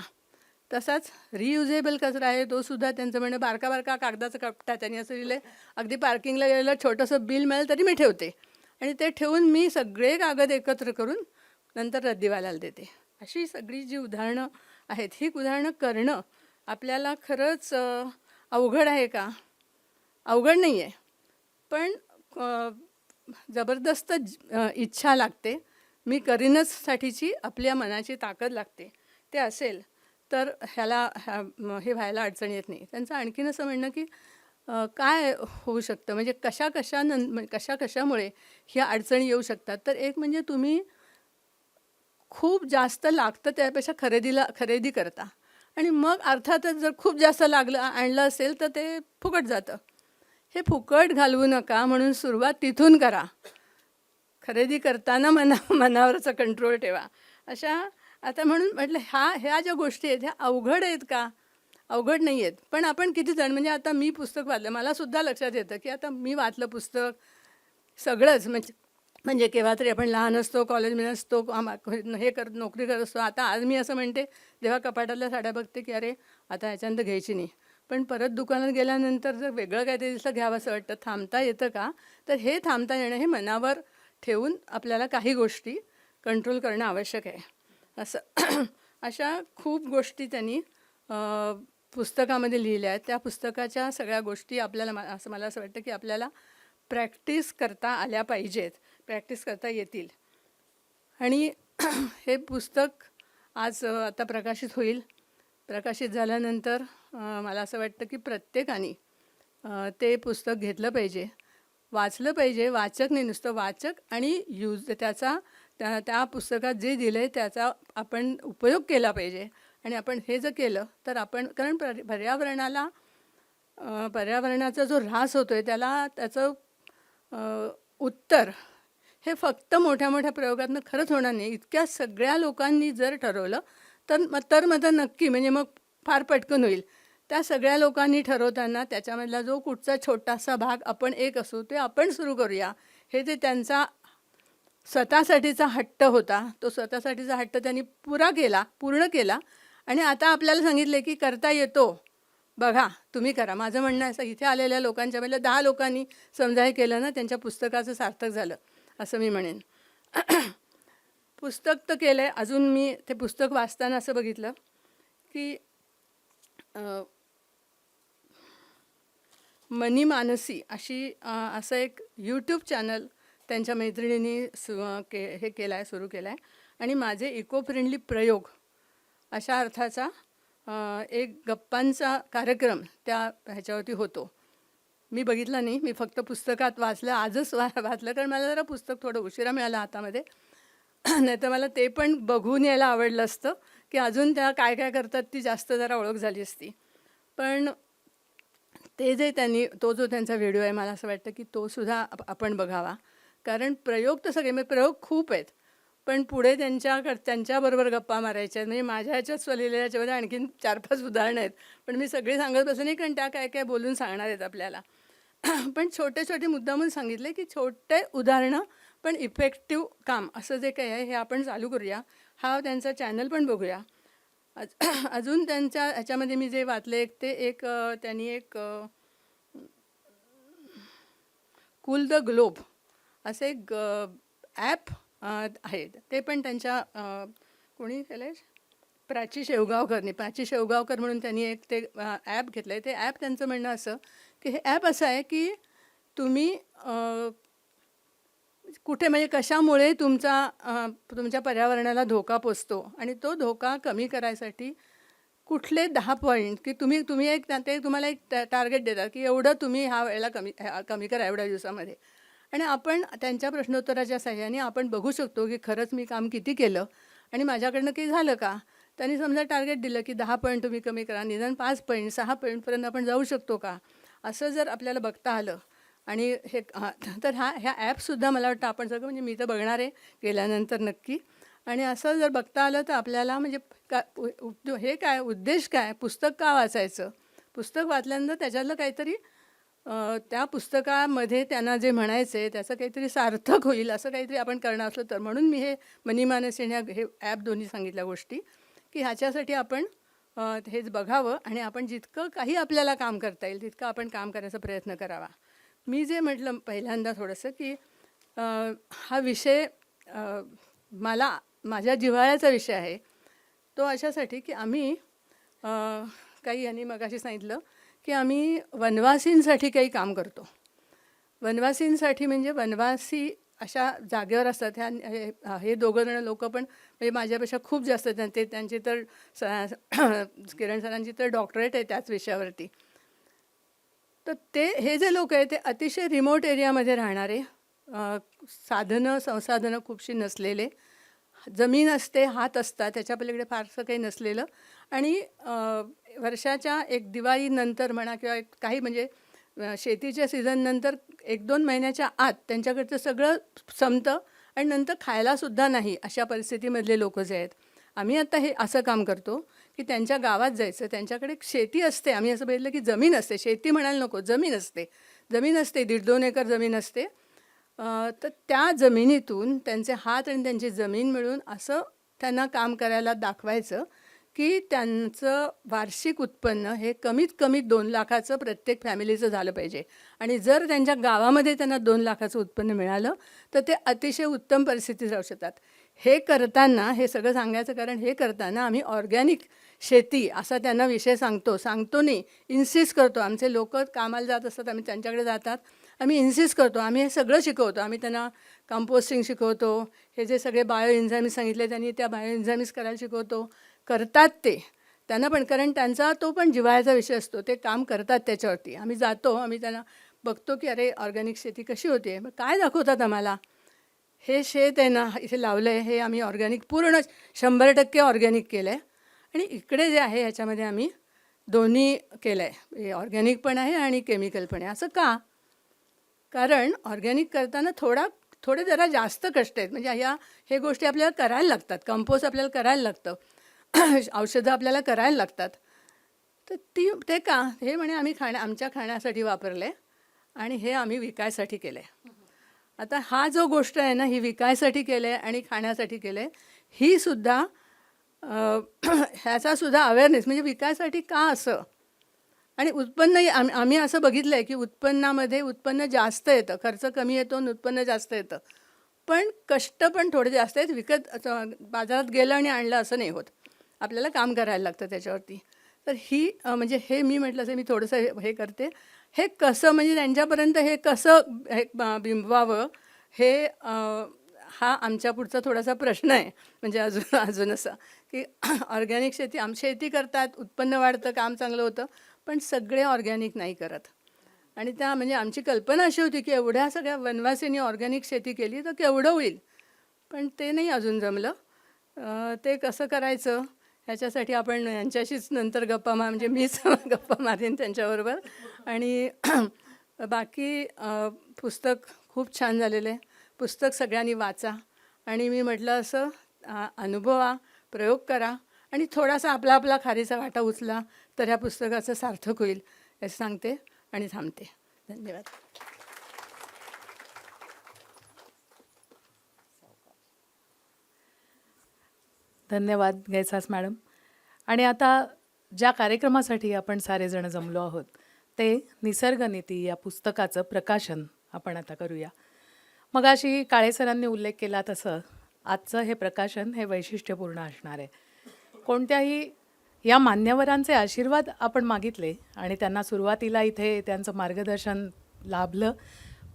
तसाच रियुजेबल कचरा आहे तोसुद्धा त्यांचं म्हणणं बारका बारका कागदाचा कपटा त्यांनी असं लिहिलं आहे, अगदी पार्किंगला गेलेलं छोटंसं बिल मिळेल तरी मी ठेवते आणि ते ठेवून मी सगळे कागद एकत्र करून नंतर रद्दीवाल्याला देते. अशी सगळी जी उदाहरणं आहेत, ही उदाहरणं करणं आपल्याला खरंच अवघड आहे का? अवघड नाही आहे, पण जबरदस्त इच्छा लागते, मी करीनच साठीची आपल्या मनाची ताकद लागते. ते असेल तर हे व्हायला अडचण येत नाही. त्यांचं आणखीन असं म्हणणं की काय होऊ शकतं, म्हणजे कशामुळे ह्या अडचणी येऊ शकतात. तर एक म्हणजे तुम्ही खूप जास्त लागतं त्यापेक्षा खरेदी करता आणि मग अर्थातच जर खूप जास्त आणलं असेल तर ते फुकट जातं. हे फुकट घालवू नका म्हणून सुरुवात तिथून करा. खरेदी करताना मनावरचा कंट्रोल ठेवा. आता म्हणून म्हटलं ह्या ज्या गोष्टी आहेत ह्या अवघड आहेत का? अवघड नाही आहेत. पण आपण किती जण, म्हणजे आता मी पुस्तक वाचलं, मलासुद्धा लक्षात येतं की आता मी वाचलं पुस्तक सगळंच, म्हणजे केव्हा तरी आपण लहान असतो, कॉलेजमध्ये असतो, नोकरी करत असतो. आता आज मी असं म्हणते, जेव्हा कपाटातल्या साड्या बघते की अरे आता ह्याच्यानंतर घ्यायची नाही, पण परत दुकानात गेल्यानंतर जर वेगळं काहीतरी दिसलं घ्यावं असं वाटतं. थांबता येतं का? तर हे थांबता येणं हे मनावर ठेवून आपल्याला काही गोष्टी कंट्रोल करणं आवश्यक आहे. अशा खूप गोष्टी त्यांनी पुस्तकामध्ये लिहिल्या आहेत. त्या पुस्तकाच्या सगळ्या गोष्टी आपल्याला मला असं वाटतं की आपल्याला प्रॅक्टिस करता आल्या पाहिजेत, प्रॅक्टिस करता येतील. आणि हे पुस्तक आता प्रकाशित होईल. प्रकाशित झाल्यानंतर मला असं वाटतं की प्रत्येकाने ते पुस्तक घेतलं पाहिजे, वाचलं पाहिजे. वाचक नाही, नुसतं वाचक, आणि त्या पुस्तकात जे दिलं आहे त्याचा आपण उपयोग केला पाहिजे. आणि आपण हे जर केलं तर कारण पर्यावरणाचा जो ऱ्हास होतो आहे त्याचं उत्तर हे फक्त मोठ्या मोठ्या प्रयोगातनं खरंच होणार नाही. इतक्या सगळ्या लोकांनी जर ठरवलं तर नक्की, म्हणजे मग फार पटकन होईल. त्या सगळ्या लोकांनी ठरवताना त्याच्यामधला जो कुठचा छोटासा भाग आपण असू ते आपण सुरू करूया. हे जे त्यांचा स्वतःसाठीचा हट्ट होता, तो स्वतःसाठीचा हट्ट त्यांनी पूर्ण केला आणि आता आपल्याला सांगितले की करता येतो, बघा तुम्ही करा. माझं म्हणणं असं, इथे आलेल्या लोकांच्यामधल्या 10 लोकांनी समजा केलं ना, त्यांच्या पुस्तकाचं सार्थक झालं असं मी म्हणेन. पुस्तक तर केलं आहे. अजून मी ते पुस्तक वाचताना असं बघितलं की मनी मानसी असं एक यूट्यूब चॅनल त्यांच्या मैत्रिणींनी सुरू केला आहे आणि माझे इको फ्रेंडली प्रयोग अशा अर्थाचा एक गप्पांचा कार्यक्रम ह्याच्यावरती होतो. मी बघितला नाही, मी फक्त पुस्तकात वाचलं, आजच वाचलं, कारण मला जरा पुस्तक थोडं उशिरा मिळालं हातामध्ये. नाही तर मला ते पण बघून यायला आवडलं असतं की अजून त्या काय काय करतात ती जास्त जरा ओळख झाली असती. पण ते जे तो जो त्यांचा व्हिडिओ आहे, मला असं वाटतं की तोसुद्धा आपण बघावा. कारण प्रयोग तर सगळे, प्रयोग खूप आहेत, पण पुढे त्यांच्याबरोबर गप्पा मारायच्या आहेत. म्हणजे माझ्या ह्याच्यात स्वलिहिलेल्या ह्याच्यामध्ये आणखीन 4-5 उदाहरणं आहेत, पण मी सगळी सांगत बसले नाही, कारण त्या काय काय बोलून सांगणार आहेत आपल्याला. पण छोटे छोटे मुद्दामून सांगितले की छोटे उदाहरणं पण इफेक्टिव्ह काम, असं जे काही आहे हे आपण चालू करूया हा त्यांचा चॅनल पण बघूया. अजून त्यांच्या ह्याच्यामध्ये मी जे वाचले त्यांनी एक कूल द ग्लोब असे एक ॲप आहे. ते पण त्यांच्या कोणी केलं आहे, प्राची शेवगावकर म्हणून त्यांनी एक ते ॲप घेतलं आहे. ते ॲप त्यांचं म्हणणं असं की हे ॲप असं आहे की तुम्ही कुठे म्हणजे कशामुळे तुमच्या पर्यावरणाला धोका पोचतो आणि तो धोका कमी करायसाठी कुठले 10 पॉईंट की तुम्ही एक ते तुम्हाला एक टार्गेट देतात की एवढं तुम्ही ह्या वेळेला कमी करा एवढ्या दिवसामध्ये. आणि आपण त्यांच्या प्रश्नोत्तराच्या साहाय्याने आपण बघू शकतो की खरंच मी काम किती केलं आणि माझ्याकडनं काही झालं का. त्यांनी समजा टार्गेट दिलं की 10 पॉईंट तुम्ही कमी करा, निदान 5 पॉईंट 6 पॉईंटपर्यंत आपण जाऊ शकतो का, असं जर आपल्याला बघता आलं. आणि हे तर ह्या ॲपसुद्धा मला वाटतं आपण सगळं म्हणजे मी तर बघणार आहे गेल्यानंतर नक्की. आणि असं जर बघता आलं तर आपल्याला म्हणजे हे काय उद्देश काय, पुस्तक का वाचायचं, पुस्तक वाचल्यानंतर त्याच्यातलं काहीतरी त्या पुस्तकामध्ये त्यांना जे म्हणायचं आहे त्याचं काहीतरी सार्थक होईल असं काहीतरी आपण करणार असलं तर. म्हणून मी हे मनी मानस हे ॲप दोन्ही सांगितल्या गोष्टी की ह्याच्यासाठी आपण हेच बघावं आणि आपण जितकं काही आपल्याला काम करता येईल तितकं आपण काम करण्याचा प्रयत्न करावा. मी जे म्हटलं पहिल्यांदा थोडंसं की हा विषय माझ्या जिव्हाळ्याचा विषय आहे. तो अशासाठी की आम्ही काही यांनी मगाशी सांगितलं की आम्ही वनवासींसाठी काही काम करतो. वनवासींसाठी म्हणजे वनवासी अशा जागेवर असतात. हे दोघं जण लोक पण म्हणजे माझ्यापेक्षा खूप जास्त त्यांची तर किरण सरांची तर डॉक्टरेट आहे त्याच विषयावरती. तर हे जे लोक आहेत ते अतिशय रिमोट एरियामध्ये राहणारे, संसाधनं खूपशी नसलेले, जमीन असते, हात असतात, त्याच्या पलीकडे फारसं काही नसलेलं आणि वर्षाच्या एक दिवाळीनंतर म्हणा किंवा काही म्हणजे शेतीच्या सीझननंतर 1-2 महिन्याच्या आत त्यांच्याकडचं सगळं संपतं आणि नंतर खायलासुद्धा नाही अशा परिस्थितीमधले लोक जे आहेत. आम्ही आता हे असं काम करतो की त्यांच्या गावात जायचं, त्यांच्याकडे शेती असते. आम्ही असं बघितलं की जमीन असते, शेती म्हणायला नको, जमीन असते 1.5-2 एकर जमीन असते. तर त्या जमिनीतून त्यांचे हात आणि त्यांची जमीन मिळून असं त्यांना काम करायला दाखवायचं की त्यांचं वार्षिक उत्पन्न हे कमीत कमी 2 लाखाचं प्रत्येक फॅमिलीचं झालं पाहिजे. आणि जर त्यांच्या गावामध्ये त्यांना 2 लाखाचं उत्पन्न मिळालं तर ते अतिशय उत्तम परिस्थितीत राहू शकतात. हे करताना हे सगळं सांगायचं कारण हे करताना आम्ही ऑर्गॅनिक शेती असा त्यांना विषय सांगतो नाही, इन्सिस्ट करतो. आमचे लोक कामाला जात असतात, आम्ही त्यांच्याकडे जातात, आम्ही इन्सिस्ट करतो, आम्ही हे सगळं शिकवतो. आम्ही त्यांना कंपोस्टिंग शिकवतो, हे जे सगळे बायो एन्झायमिस सांगितले त्यांनी त्या बायो एन्झायमिस करायला शिकवतो. करतात ते त्यांना पण, कारण त्यांचा तो पण जिव्हाळ्याचा विषय असतो, ते काम करतात त्याच्यावरती. आम्ही जातो, आम्ही त्यांना बघतो की अरे ऑर्गॅनिक शेती कशी होते, मग काय दाखवतात आम्हाला. हे शेत आहे ना इथे लावलं आहे, हे आम्ही ऑर्गॅनिक पूर्ण 100% ऑर्गॅनिक केलं आहे. आणि इकडे जे आहे ह्याच्यामध्ये आम्ही दोन्ही केलं आहे, ऑर्गॅनिक पण आहे आणि केमिकल पण आहे. असं का, कारण ऑर्गॅनिक करताना थोडे जरा जास्त कष्ट आहेत. म्हणजे हे गोष्टी आपल्याला करायला लागतात, कंपोस्ट आपल्याला करायला लागतं, औषधं आपल्याला करायला लागतात. तर ते का हे म्हणे आम्ही आमच्या खाण्यासाठी वापरलं आहे आणि हे आम्ही विकायसाठी केलं आहे. आता हा जो गोष्ट आहे ना ही विकायसाठी केलं आहे आणि खाण्यासाठी केलं आहे, ही सुद्धा ह्याचासुद्धा अवेअरनेस म्हणजे विकायसाठी का असं. आणि उत्पन्न आम्ही असं बघितलं आहे की उत्पन्न जास्त येतं, खर्च कमी येतो आणि उत्पन्न जास्त येतं, पण कष्ट पण थोडे जास्त आहेत. विकत बाजारात गेलं आणि आणलं असं नाही होत, आपल्याला काम करायला लागतं त्याच्यावरती. तर ही म्हणजे हे मी म्हटलं असं मी थोडंसं हे करते. हे कसं म्हणजे त्यांच्यापर्यंत हे कसं बिंबवावं हे हा आमच्या पुढचा थोडासा प्रश्न आहे. म्हणजे अजून असं की ऑर्गॅनिक शेती करतात, उत्पन्न वाढतं, काम चांगलं होतं, पण सगळे ऑर्गॅनिक नाही करत. आणि म्हणजे आमची कल्पना अशी होती की एवढ्या सगळ्या वनवासींनी ऑर्गॅनिक शेती केली तर केवढं होईल, पण ते नाही अजून जमलं. ते कसं करायचं ह्याच्यासाठी आपण यांच्याशीच नंतर म्हणजे मीच गप्पा मारेन त्यांच्याबरोबर. आणि बाकी पुस्तक खूप छान झालेलं आहे. पुस्तक सगळ्यांनी वाचा आणि मी म्हटलं असं अनुभवा, प्रयोग करा आणि थोडासा आपला खारीचा वाटा उचला तर ह्या पुस्तकाचं सार्थक होईल हे सांगते आणि थांबते. धन्यवाद. धन्यवाद गैसास मॅडम. आणि आता ज्या कार्यक्रमासाठी आपण सारेजण जमलो आहोत ते निसर्गनीती या पुस्तकाचं प्रकाशन आपण आता करूया. मगाशी काळे सरांनी उल्लेख केला तसं आजचं हे प्रकाशन हे वैशिष्ट्यपूर्ण असणार आहे. कोणत्याही या मान्यवरांचे आशीर्वाद आपण मागितले आणि त्यांना सुरुवातीला इथे त्यांचं मार्गदर्शन लाभलं,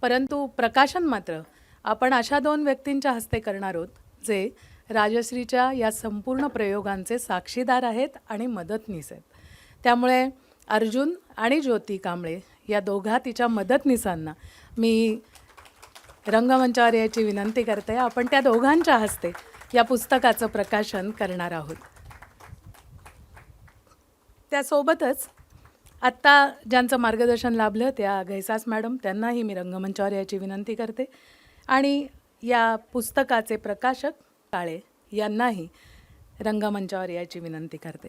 परंतु प्रकाशन मात्र आपण अशा 2 व्यक्तींच्या हस्ते करणार आहोत जे राजश्रीच्या या संपूर्ण प्रयोगांचे साक्षीदार आहेत आणि मदतनीस आहेत. त्यामुळे अर्जुन आणि ज्योती कांबळे या दोघा तिच्या मदतनीसांना मी रंगमंचावर यायची विनंती करते. आपण त्या दोघांच्या हस्ते या पुस्तकाचं प्रकाशन करणार आहोत. त्यासोबतच आत्ता ज्यांचं मार्गदर्शन लाभलं त्या घैसास मॅडम, त्यांनाही मी रंगमंचावर यायची विनंती करते. आणि या पुस्तकाचे प्रकाशक काळे यांनाही रंगमंचावर यायची विनंती करते.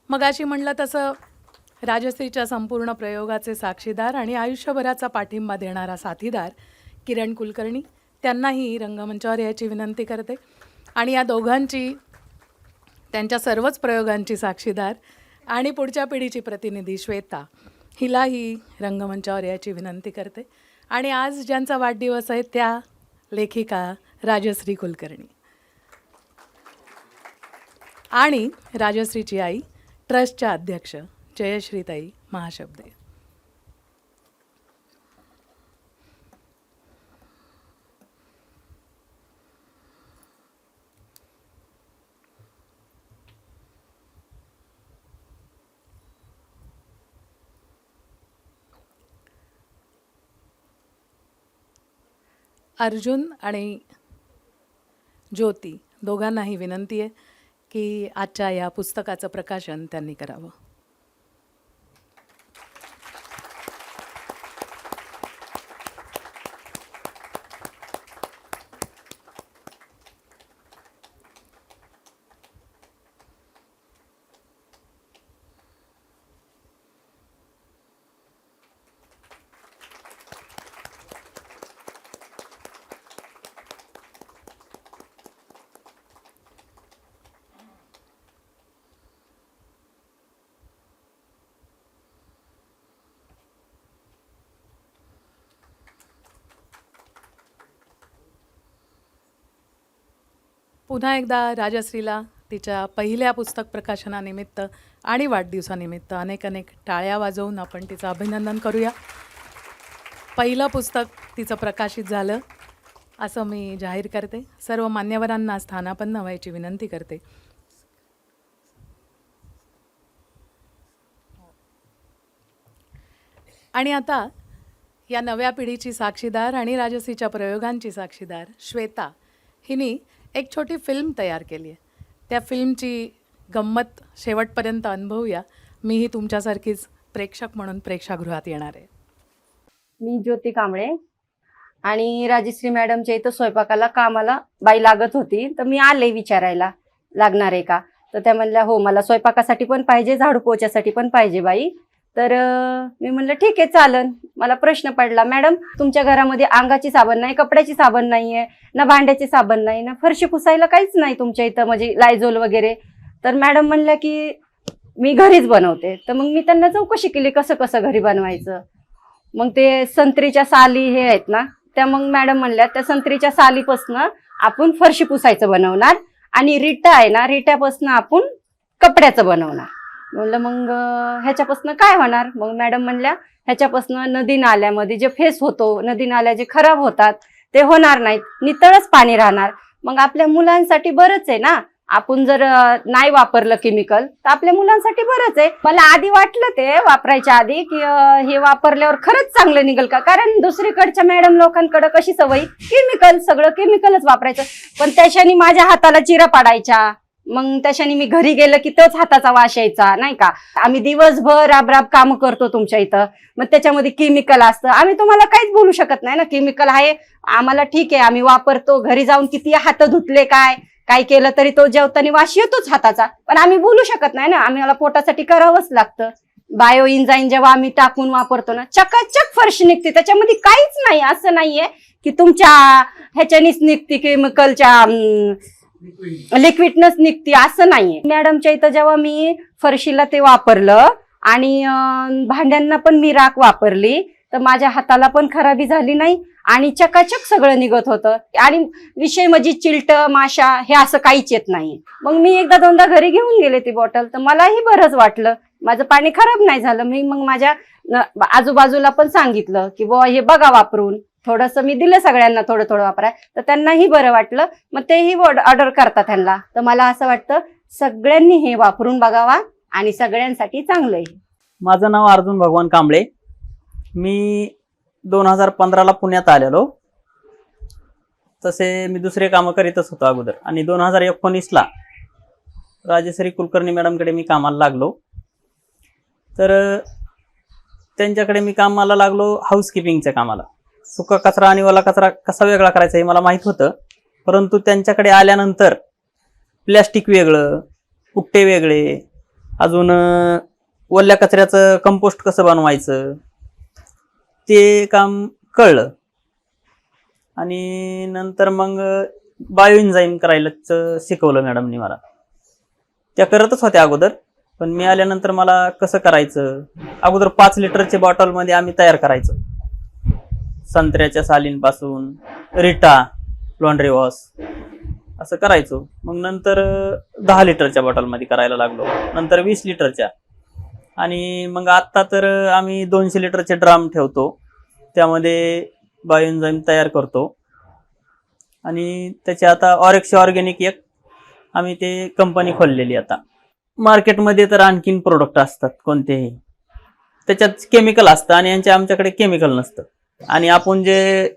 मगाशी म्हणलं तसं राजश्रीच्या संपूर्ण प्रयोगाचे साक्षीदार आणि आयुष्यभराचा पाठिंबा देणारा साथीदार किरण कुलकर्णी, त्यांनाही रंगमंचावर यायची विनंती करते. आणि या दोघांची, त्यांच्या सर्वच प्रयोगांची साक्षीदार आणि पुढच्या पिढीची प्रतिनिधी श्वेता, हिलाही रंगमंचावर यायची विनंती करते. आणि आज ज्यांचा वाढदिवस आहे त्या लेखिका राजश्री कुलकर्णी आणि राजश्रीची आई ट्रस्टच्या अध्यक्ष जयश्रीताई महाशब्दे. अर्जुन आणि ज्योती दोघांनाही विनंती आहे की आजच्या या पुस्तकाचं प्रकाशन त्यांनी करावं. पुन्हा एकदा राजश्रीला तिच्या पहिल्या पुस्तक प्रकाशनानिमित्त आणि वाढदिवसानिमित्त अनेक टाळ्या वाजवून आपण तिचं अभिनंदन करूया. पहिलं पुस्तक तिचं प्रकाशित झालं असं मी जाहीर करते. सर्व मान्यवरांना स्थानापन्न व्हायची विनंती करते. आणि आता या नव्या पिढीची साक्षीदार आणि राजश्रीच्या प्रयोगांची साक्षीदार श्वेता हिने एक छोटी फिल्म तयार केली आहे. त्या फिल्मची गंमत शेवटपर्यंत अनुभवूया. मीही तुमच्यासारखीच प्रेक्षक म्हणून प्रेक्षागृहात येणार आहे. मी ज्योती कांबळे आणि राजश्री मॅडमच्या इथं स्वयंपाकाला कामाला बाई लागत होती, तर मी आले विचारायला लागणार आहे का, तर त्या म्हणल्या हो मला स्वयंपाकासाठी पण पाहिजे, झाडू पोछ्यासाठी पण पाहिजे बाई. तर मी म्हणलं ठीक आहे चालन. मला प्रश्न पडला, मॅडम तुमच्या घरामध्ये अंगाची साबण नाही, कपड्याची साबण नाहीये, ना भांड्याची साबण नाही, ना फरशी पुसायला काहीच नाही तुमच्या इथं, म्हणजे लायझोल वगैरे. तर मॅडम म्हणल्या की मी घरीच बनवते. तर मग मी त्यांना चौकशी केली कसं कसं घरी बनवायचं. मग ते संत्रीच्या साली हे आहेत ना, त्या मग मॅडम म्हणल्या त्या संत्रीच्या सालीपासनं आपण फरशी पुसायचं बनवणार आणि रिटा आहे ना, रिट्यापासनं आपण कपड्याचं बनवणार. म्हणलं मग ह्याच्यापासनं काय होणार. मग मॅडम म्हणल्या ह्याच्यापासनं नदी नाल्यामध्ये जे फेस होतो, नदी नाल्या जे खराब होतात ते होणार नाहीत, नितळच पाणी राहणार. मग आपल्या मुलांसाठी बरंच आहे ना, आपण जर नाही वापरलं केमिकल तर आपल्या मुलांसाठी बरंच आहे. मला आधी वाटलं ते वापरायच्या आधी की हे वापरल्यावर खरंच चांगलं निघेल का, कारण दुसरीकडच्या मॅडम लोकांकडे कशी सवय केमिकल, सगळं केमिकलच वापरायचं. पण त्याच्यानी माझ्या हाताला चिरा पाडायच्या, मग त्याच्यानी मी घरी गेलं की तोच हाताचा वास यायचा नाही का. आम्ही दिवसभर राबराब काम करतो तुमच्या इथं, मग त्याच्यामध्ये केमिकल असतं, आम्ही तुम्हाला काहीच बोलू शकत नाही ना. केमिकल आहे आम्हाला ठीक आहे, आम्ही वापरतो, घरी जाऊन किती हात धुतले काय केलं तरी तो जेवताना वास येतोच हाताचा, पण आम्ही बोलू शकत नाही ना, आम्हाला पोटासाठी करावंच लागतं. बायो इन्झाईन जेव्हा आम्ही टाकून वापरतो ना, चकाचक फरशी निघते, त्याच्यामध्ये काहीच नाही. असं नाहीये की तुमच्या ह्याच्यानीच निघते केमिकलच्या लिक्विडनस निघते असं नाहीये. मॅडमच्या इथं जेव्हा मी फरशीला ते वापरलं आणि भांड्यांना पण मी राख वापरली तर माझ्या हाताला पण खराबी झाली नाही आणि चकाचक सगळं निघत होतं. आणि विषय म्हणजे चिलट माशा हे असं काहीच येत नाही. मग मी एकदा दोनदा घरी घेऊन गेले ती बॉटल तर मलाही बरंच वाटलं, माझं पाणी खराब नाही झालं. मी मग माझ्या आजूबाजूला पण सांगितलं की बुवा हे बघा वापरून, थोडंसं मी दिलं सगळ्यांना थोडं थोडं वापराय तर त्यांनाही बरं वाटलं. मग तेही ऑर्डर करतात त्यांना. तर मला असं वाटतं सगळ्यांनी हे वापरून बघावा आणि सगळ्यांसाठी चांगलं आहे. माझं नाव अर्जुन भगवान कांबळे. मी 2015ला पुण्यात आलेलो. तसे मी दुसरे कामं करीतच होतो अगोदर आणि 2019ला राजश्री कुलकर्णी मॅडमकडे मी कामाला लागलो. तर त्यांच्याकडे मी कामाला लागलो हाऊसकीपिंगच्या कामाला. सुका कचरा आणि ओला कचरा कसा वेगळा करायचा हे मला माहीत होतं, परंतु त्यांच्याकडे आल्यानंतर प्लॅस्टिक वेगळं, पुट्टे वेगळे, अजून ओल्या कचऱ्याचं कंपोस्ट कसं बनवायचं ते काम कळलं. आणि नंतर मग बायो एन्झाईम करायलाच शिकवलं मॅडमनी मला. त्या करतच होत्या अगोदर, पण मी आल्यानंतर मला कसं करायचं, अगोदर 5 लिटरच्या बॉटलमध्ये आम्ही तयार करायचो. संत्र्याच्या सालींपासून रिटा, लॉन्ड्री वॉश असं करायचो. मग नंतर 10 लिटरच्या बॉटलमध्ये करायला लागलो, नंतर 20 लिटरच्या, आणि मग आत्ता तर आम्ही 200 लिटरचे ड्रम ठेवतो, त्यामध्ये बायो एन्झाईम तयार करतो. आणि त्याचे आता ऑरेक्स ऑर्गॅनिक एक आम्ही ते कंपनी खोललेली. आता मार्केटमध्ये तर आणखीन प्रोडक्ट असतात कोणतेही, त्याच्यात केमिकल असतं आणि आमच्याकडे केमिकल नसतं. आणि आपण जे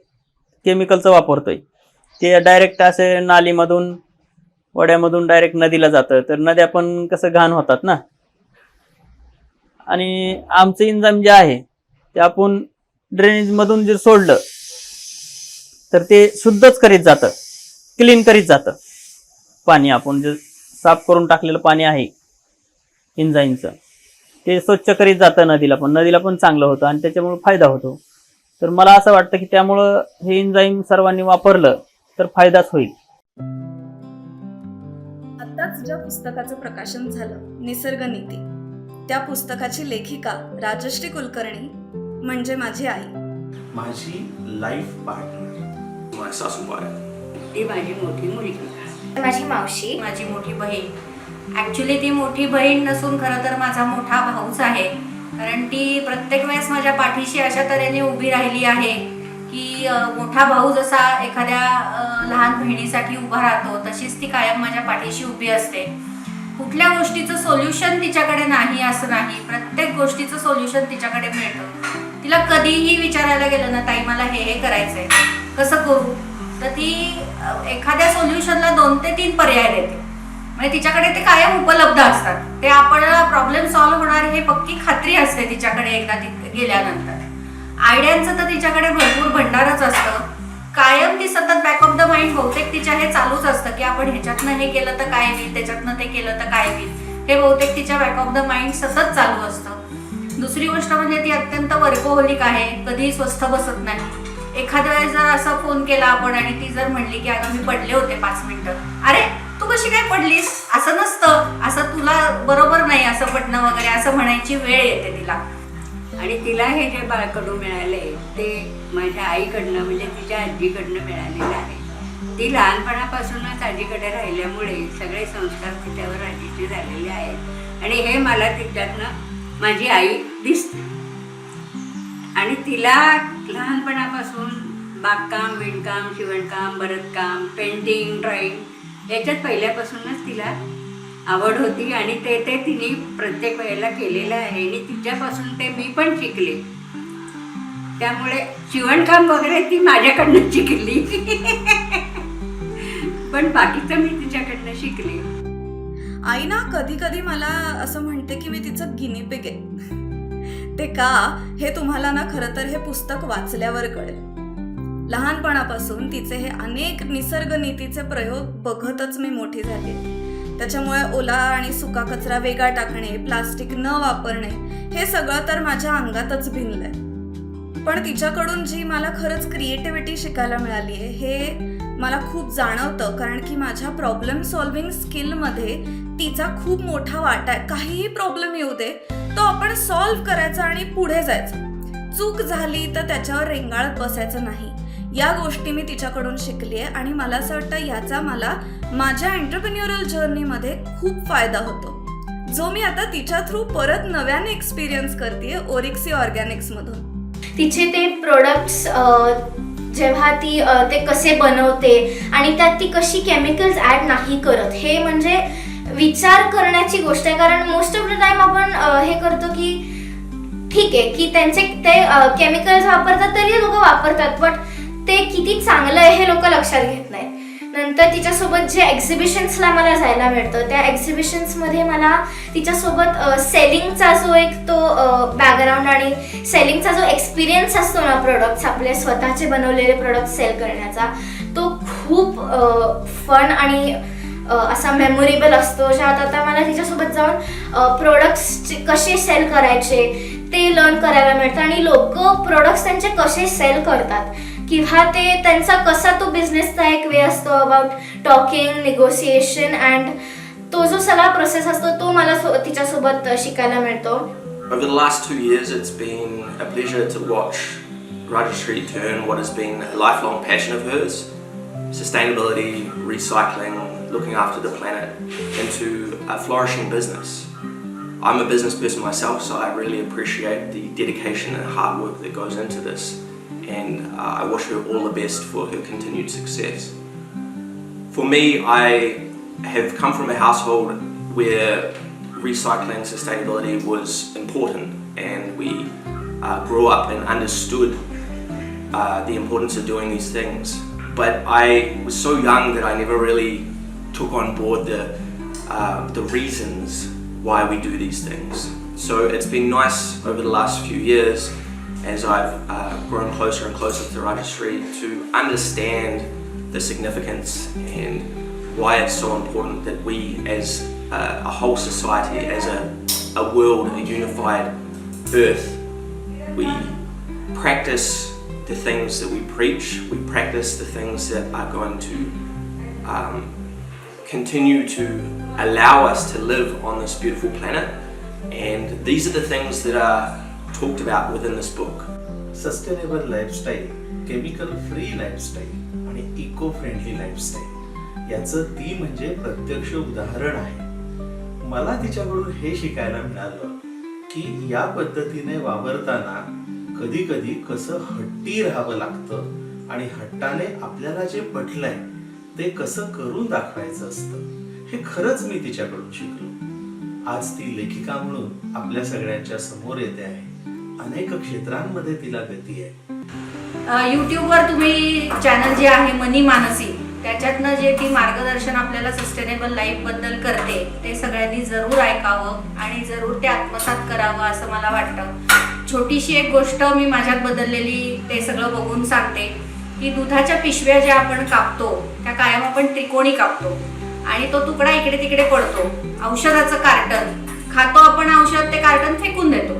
केमिकलचं वापरतोय ते डायरेक्ट असे नालीमधून वड्यामधून डायरेक्ट नदीला जातं, तर नद्या पण कसं घाण होतात ना. आणि आमचं एन्झाईम जे आहे ते आपण ड्रेनेजमधून जर सोडलं तर ते शुद्धच करीत जातं, क्लीन करीत जातं पाणी. आपण जे साफ करून टाकलेलं पाणी आहे एन्झाईमचं ते स्वच्छ करीत जातं नदीला पण चांगलं होतं आणि त्याच्यामुळे फायदा होतो. तर मला असं वाटतं की त्यामुळं हे एन्झाईम सर्वांनी वापरलं तर फायदाच होईल. आताच ज्या पुस्तकाचं प्रकाशन झालं निसर्ग नीती, त्या पुस्तकाची लेखिका राजश्री कुलकर्णी म्हणजे माझी आई. माझी लाईफ पार्टनर माझी सासूबाई, ती माझी मोठी मुलगी, माझी मावशी, माझी मोठी बहीण. ॲक्च्युली ती मोठी बहीण नसून खरं तर माझा मोठा भाऊच आहे, कारण ती प्रत्येक वेळेस माझ्या पाठीशी अशा तऱ्हेने उभी राहिली आहे की मोठा भाऊ जसा एखाद्या लहान बहिणीसाठी उभा राहतो तशीच ती कायम माझ्या पाठीशी उभी असते. कुठल्या गोष्टीचं सोल्युशन तिच्याकडे नाही असं नाही, प्रत्येक गोष्टीचं सोल्युशन तिच्याकडे मिळतं. तिला कधीही विचारायला गेलं ना, ताई मला हे करायचंय कसं करू, तर ती एखाद्या सोल्युशनला 2 ते 3 पर्याय देते. म्हणजे तिच्याकडे ते कायम उपलब्ध असतात. ते आपल्याला प्रॉब्लेम सॉल्व्ह होणार हे पक्की खात्री असते तिच्याकडे एकदा गेल्यानंतर. आयडियांचं तर तिच्याकडे भरपूर भंडारच असतं. कायम ती सतत बॅक ऑफ द माइंड बहुतेक तिच्या हे चालूच असतं की आपण ह्याच्यातनं हे केलं तर काय होईल, त्याच्यातनं ते केलं तर काय होईल, हे बहुतेक तिच्या बॅक ऑफ द माइंड सतत चालू असतं. दुसरी गोष्ट म्हणजे ती अत्यंत वर्कोहोलिक आहे, कधीही स्वस्थ बसत नाही. एखाद्या वेळेस जर असा फोन केला आपण आणि ती जर म्हणली की अगं मी पडले होते 5 मिनिटं, अरे तू कशी काय पडलीस, असं नसतं, असं तुला बरोबर नाही असं पडणं वगैरे असं म्हणायची वेळ येते तिला. आणि तिला हे जे बाळकडू मिळाले ते माझ्या आईकडनं म्हणजे तिच्या आजीकडनं मिळालेलं आहे. ती लहानपणापासूनच आजीकडे राहिल्यामुळे सगळे संस्कार तिच्यावर आजीचे झालेले आहेत आणि हे मला तिच्यातनं माझी आई दिसते. आणि तिला लहानपणापासून बागकाम, विणकाम, शिवणकाम, भरतकाम, पेंटिंग, ड्रॉइंग याच्यात पहिल्यापासूनच तिला आवड होती आणि ते तिने प्रत्येक वेळेला केलेलं आहे आणि तिच्यापासून ते मी पण शिकले. त्यामुळे शिवणकाम वगैरे ती माझ्याकडनं शिकली पण बाकीचं मी तिच्याकडनं शिकले. आई ना कधी कधी मला असं म्हणते की मी तिचं गिनीपिग आहे. ते का हे तुम्हाला ना खरं तर हे पुस्तक वाचल्यावर कळेल. लहानपणापासून तिचे हे अनेक निसर्ग नीतीचे प्रयोग बघतच मी मोठी झाले. त्याच्यामुळे ओला आणि सुका कचरा वेगळा टाकणे, प्लास्टिक न वापरणे हे सगळं तर माझ्या अंगातच भिनलंय. पण तिच्याकडून जी मला खरंच क्रिएटिव्हिटी शिकायला मिळाली आहे हे मला खूप जाणवतं, कारण की माझ्या प्रॉब्लेम सॉल्व्हिंग स्किलमध्ये तिचा खूप मोठा वाटा आहे. काहीही प्रॉब्लेम येऊ दे, तो आपण सॉल्व्ह करायचा आणि पुढे जायचं. चूक झाली तर त्याच्यावर रेंगाळत बसायचं नाही. या गोष्टी मी तिच्याकडून शिकली आहे आणि मला असं वाटतं याचा मला माझ्या एंटरप्रेन्युअरल जर्नीमध्ये खूप फायदा होतो, जो मी आता तिच्या थ्रू परत नव्याने एक्सपिरियन्स करते ओरिक्सी ऑर्गॅनिक्समधून. तिचे ते प्रोडक्ट्स जेव्हा ती ते कसे बनवते आणि त्यात ती कशी केमिकल्स ॲड नाही करत, हे म्हणजे विचार करण्याची गोष्ट आहे. कारण मोस्ट ऑफ द टाइम आपण हे करतो की ठीक आहे की त्यांचे ते केमिकल्स वापरतात तरी लोक वापरतात, बट ते किती चांगलं आहे हे लोक लक्षात घेत नाहीत. नंतर तिच्यासोबत जे एक्झिबिशन्सला मला जायला मिळतं, त्या एक्झिबिशन्समध्ये मला तिच्यासोबत सेलिंगचा जो एक तो बॅकग्राऊंड आणि सेलिंगचा जो एक्सपिरियन्स असतो ना, प्रोडक्ट्स आपले स्वतःचे बनवलेले प्रोडक्ट सेल करण्याचा, तो खूप फन आणि असा मेमोरेबल असतो. ज्यात आता मला तिच्यासोबत जाऊन प्रोडक्ट्स कसे सेल करायचे ते लर्न करायला मिळतं आणि लोक प्रोडक्ट्स त्यांचे कसे सेल करतात किंवा ते त्यांचा कसा तो बिझनेसचा एक वे असतो अबाउट टॉकिंग, निगोसिएशन अँड तो जो सगळा प्रोसेस असतो तो मला तिच्यासोबत शिकायला मिळतो. Over the last 2 years, it's been a pleasure to watch Rajashree turn what has been a lifelong passion of hers, sustainability, recycling, looking after the planet, into a flourishing business. I'm a business person myself, so I really appreciate the dedication and hard work that goes into this. And I wish her all the best for her continued success. For me, I have come from a household where recycling, sustainability was important, and we grew up and understood the importance of doing these things. But I was so young that I never really took on board the reasons why we do these things. So it's been nice over the last few years, as I've grown closer and closer to Rajashree, to understand the significance and why it's so important that we as a whole society, as a world, a unified earth, we practice the things that we preach, we practice the things that are going to continue to allow us to live on this beautiful planet. And these are the things that are talked about within this book. Sustainable lifestyle, chemical free lifestyle आणि eco friendly lifestyle याचं ती म्हणजे प्रत्यक्ष उदाहरण आहे. मला तिच्याकडून हे शिकायला मिळालं की या पद्धतीने वावरताना कधी कधी कसं हट्टी राहावं लागतं आणि हट्टाने आपल्याला जे पटलंय ते कसं करून दाखवायचं असतं. हे खरंच मी तिच्याकडून शिकलो. आज ती लेखिका म्हणून आपल्या सगळ्यांच्या समोर येते आहे. अनेक क्षेत्रांमध्ये तिला गती आहे. यूट्यूबवर तुम्ही चॅनल जे आहे मनी मानसी, त्याच्यातनं जे ती मार्गदर्शन आपल्याला सस्टेनेबल लाईफ बद्दल करते ते सगळ्यांनी जरूर ऐकावं आणि जरूर ते आत्मसात करावं असं मला वाटतं. छोटीशी एक गोष्ट मी माझ्यात बदललेली ते सगळं बघून सांगते की दुधाच्या पिशव्या ज्या आपण कापतो त्या कायम आपण त्रिकोणी कापतो आणि तो तुकडा इकडे तिकडे पडतो. औषधाचं कार्टन खातो आपण, औषध ते कार्टन फेकून देतो.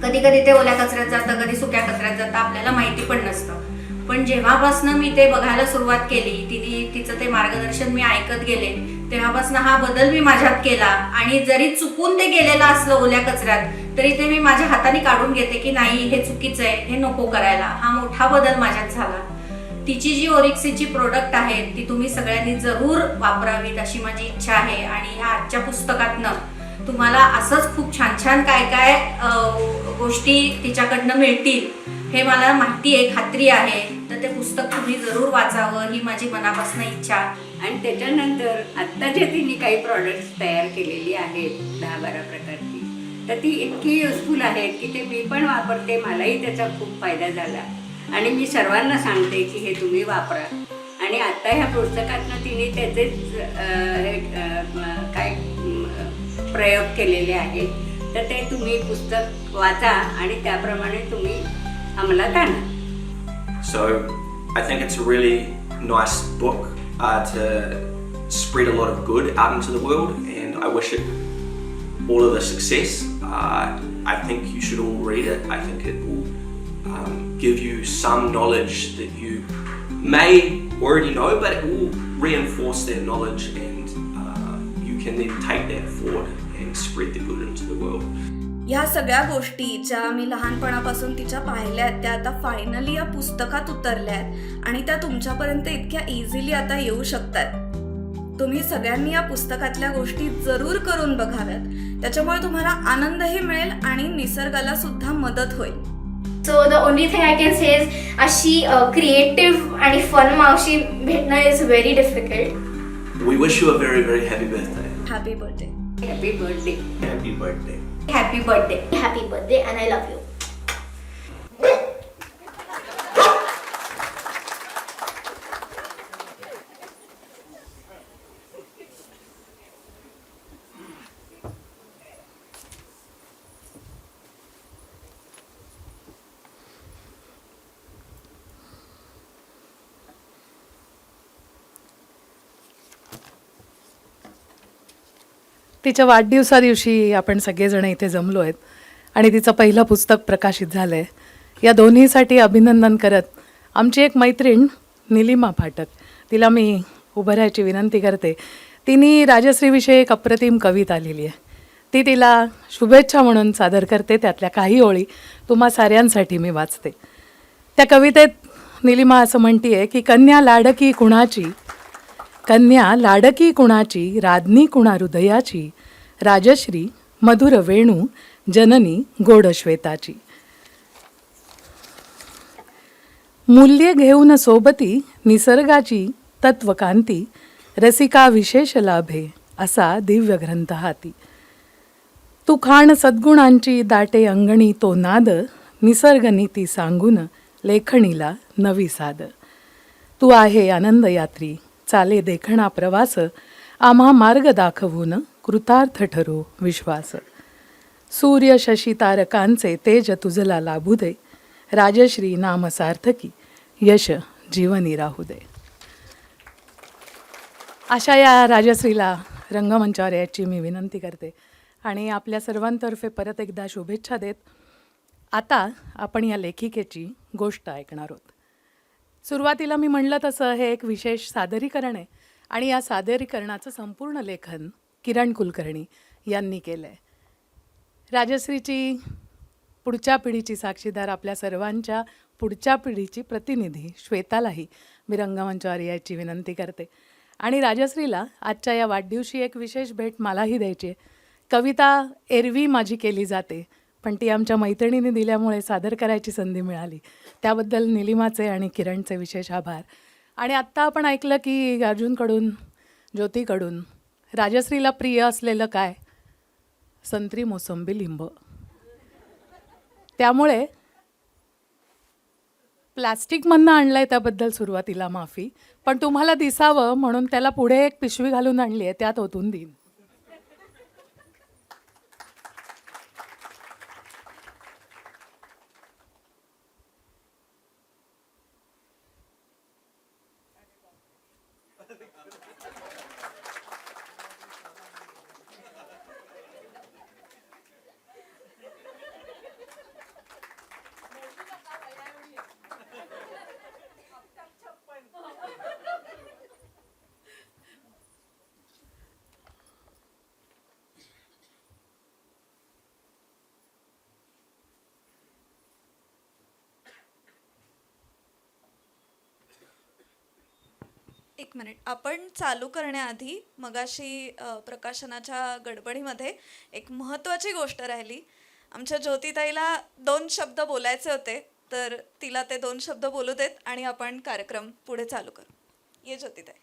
कधी कधी ते ओल्या कचऱ्यात जातं, कधी सुक्या कचऱ्यात जातं, आपल्याला माहिती पण नसतं. पण जेव्हापासनं मी ते बघायला सुरुवात केली, तिचं ते मार्गदर्शन मी ऐकत गेले, तेव्हापासनं हा बदल मी माझ्यात केला. आणि जरी चुकून ते गेलेलं असलं ओल्या कचऱ्यात तरी ते मी माझ्या हाताने काढून घेते की नाही हे चुकीचं आहे, हे नको करायला. हा मोठा बदल माझ्यात झाला. तिची जी ओरिक्सीची प्रोडक्ट आहेत ती तुम्ही सगळ्यांनी जरूर वापरावीत अशी माझी इच्छा आहे. आणि ह्या आजच्या पुस्तकातनं तुम्हाला असंच खूप छान छान काय काय गोष्टी तिच्याकडनं मिळतील हे मला माहिती आहे, खात्री आहे. तर ते पुस्तक तुम्ही जरूर वाचावं ही माझी मनापासून इच्छा. आणि त्याच्यानंतर आत्ता जे तिने काही प्रॉडक्ट्स तयार केलेली आहेत 10-12 प्रकारची, तर ती इतकी युजफुल आहेत की ते मी पण वापरते. मलाही त्याचा खूप फायदा झाला आणि मी सर्वांना सांगते की हे तुम्ही वापरा. आणि आत्ता ह्या पुस्तकातनं तिने त्याचेच काय प्रयोग केलेले आहेत, तर ते तुम्ही पुस्तक वाचा आणि त्याप्रमाणे तुम्ही अंमलात आणा. So I think it's a really nice book to spread a lot of good out into the world, and I wish it all of the success. I think you should all read it. I think it will give you some knowledge that you may already know, but it will reinforce their knowledge, and you can then take that forward and spread the good into the world. ह्या सगळ्या गोष्टी ज्या मी लहानपणापासून तिच्या पाहिल्यात त्या आता finally या पुस्तकात उतरल्यात आणि त्या तुमच्यापर्यंत इतक्या इझिली आता येऊ शकतात. तुम्ही सगळ्यांनी या पुस्तकातल्या गोष्टी जरूर करून बघाव्यात. त्याच्यामुळे तुम्हाला आनंदही मिळेल आणि निसर्गाला सुद्धा मदत होईल. So the only thing I can say is अशी क्रिएटिव्ह आणि फन मावशी भेटणं is very difficult. We wish you a very, very happy birthday. Happy birthday. Happy birthday. Happy birthday. Happy birthday. Happy birthday and I love you. तिच्या वाढदिवसादिवशी आपण सगळेजण इथे जमलो आहेत आणि तिचं पहिलं पुस्तक प्रकाशित झालं आहे. या दोन्हीसाठी अभिनंदन करत आमची एक मैत्रीण निलिमा फाटक, तिला मी उभं राहायची विनंती करते. तिने राजश्रीविषयी एक अप्रतिम कविता लिहिली आहे. ती तिला शुभेच्छा म्हणून सादर करते. त्यातल्या काही ओळी तुम्हा साऱ्यांसाठी मी वाचते. त्या कवितेत निलिमा असं म्हणतीये की कन्या लाडकी कुणाची राधनी कुणा हृदयाची, राजश्री मधुर वेणू जननी गोड श्वेताची. मूल्ये घेऊन सोबती निसर्गाची तत्वकांती, रसिका विशेष लाभे असा दिव्य ग्रंथ हाती. तू खाण सद्गुणांची दाटे अंगणी तो नाद, निसर्ग नीती सांगून लेखणीला नवी साद. तू आहे आनंद यात्री चाले देखणा प्रवास, आम्हा मार्ग दाखवून कृतार्थ ठरो विश्वास. सूर्य शशी तारकांचे तेज तुझला लाभू दे, राजश्री नाम सार्थकी यश जीवनी राहू दे. अशा या राजश्रीला रंगमंचावर यायची मी विनंती करते आणि आपल्या सर्वांतर्फे परत एकदा शुभेच्छा देत आता आपण या लेखिकेची गोष्ट ऐकणार आहोत. सुरुवातीला मी म्हणलं तसं हे एक विशेष सादरीकरण आहे आणि या सादरीकरणाचं संपूर्ण लेखन किरण कुलकर्णी यांनी केलं आहे. राजश्रीची पुढच्या पिढीची साक्षीदार, आपल्या सर्वांच्या पुढच्या पिढीची प्रतिनिधी श्वेतालाही मी रंगमंचावर यायची विनंती करते. आणि राजश्रीला आजच्या या वाढदिवशी एक विशेष भेट मलाही द्यायची आहे. कविता एरवी माझी केली जाते, पण ती आमच्या मैत्रिणीने दिल्यामुळे सादर करायची संधी मिळाली. त्याबद्दल निलिमाचे आणि किरणचे विशेष आभार. आणि आत्ता आपण ऐकलं की अर्जुनकडून, ज्योतीकडून राजश्रीला प्रिय असलेलं काय, संत्री मोसंबी लिंब. त्यामुळे प्लॅस्टिकमधनं आणलं आहे त्याबद्दल सुरुवातीला माफी, पण तुम्हाला दिसावं म्हणून त्याला पुढे एक पिशवी घालून आणली आहे, त्यात ओतून देईन. एक मिनिट, आपण चालू करण्याआधी मगाशी प्रकाशनाच्या गडबडीमध्ये एक महत्त्वाची गोष्ट राहिली. आमच्या ज्योतिताईला 2 शब्द बोलायचे होते, तर तिला ते 2 शब्द बोलू देत आणि आपण कार्यक्रम पुढे चालू करू. ये ज्योतिताई.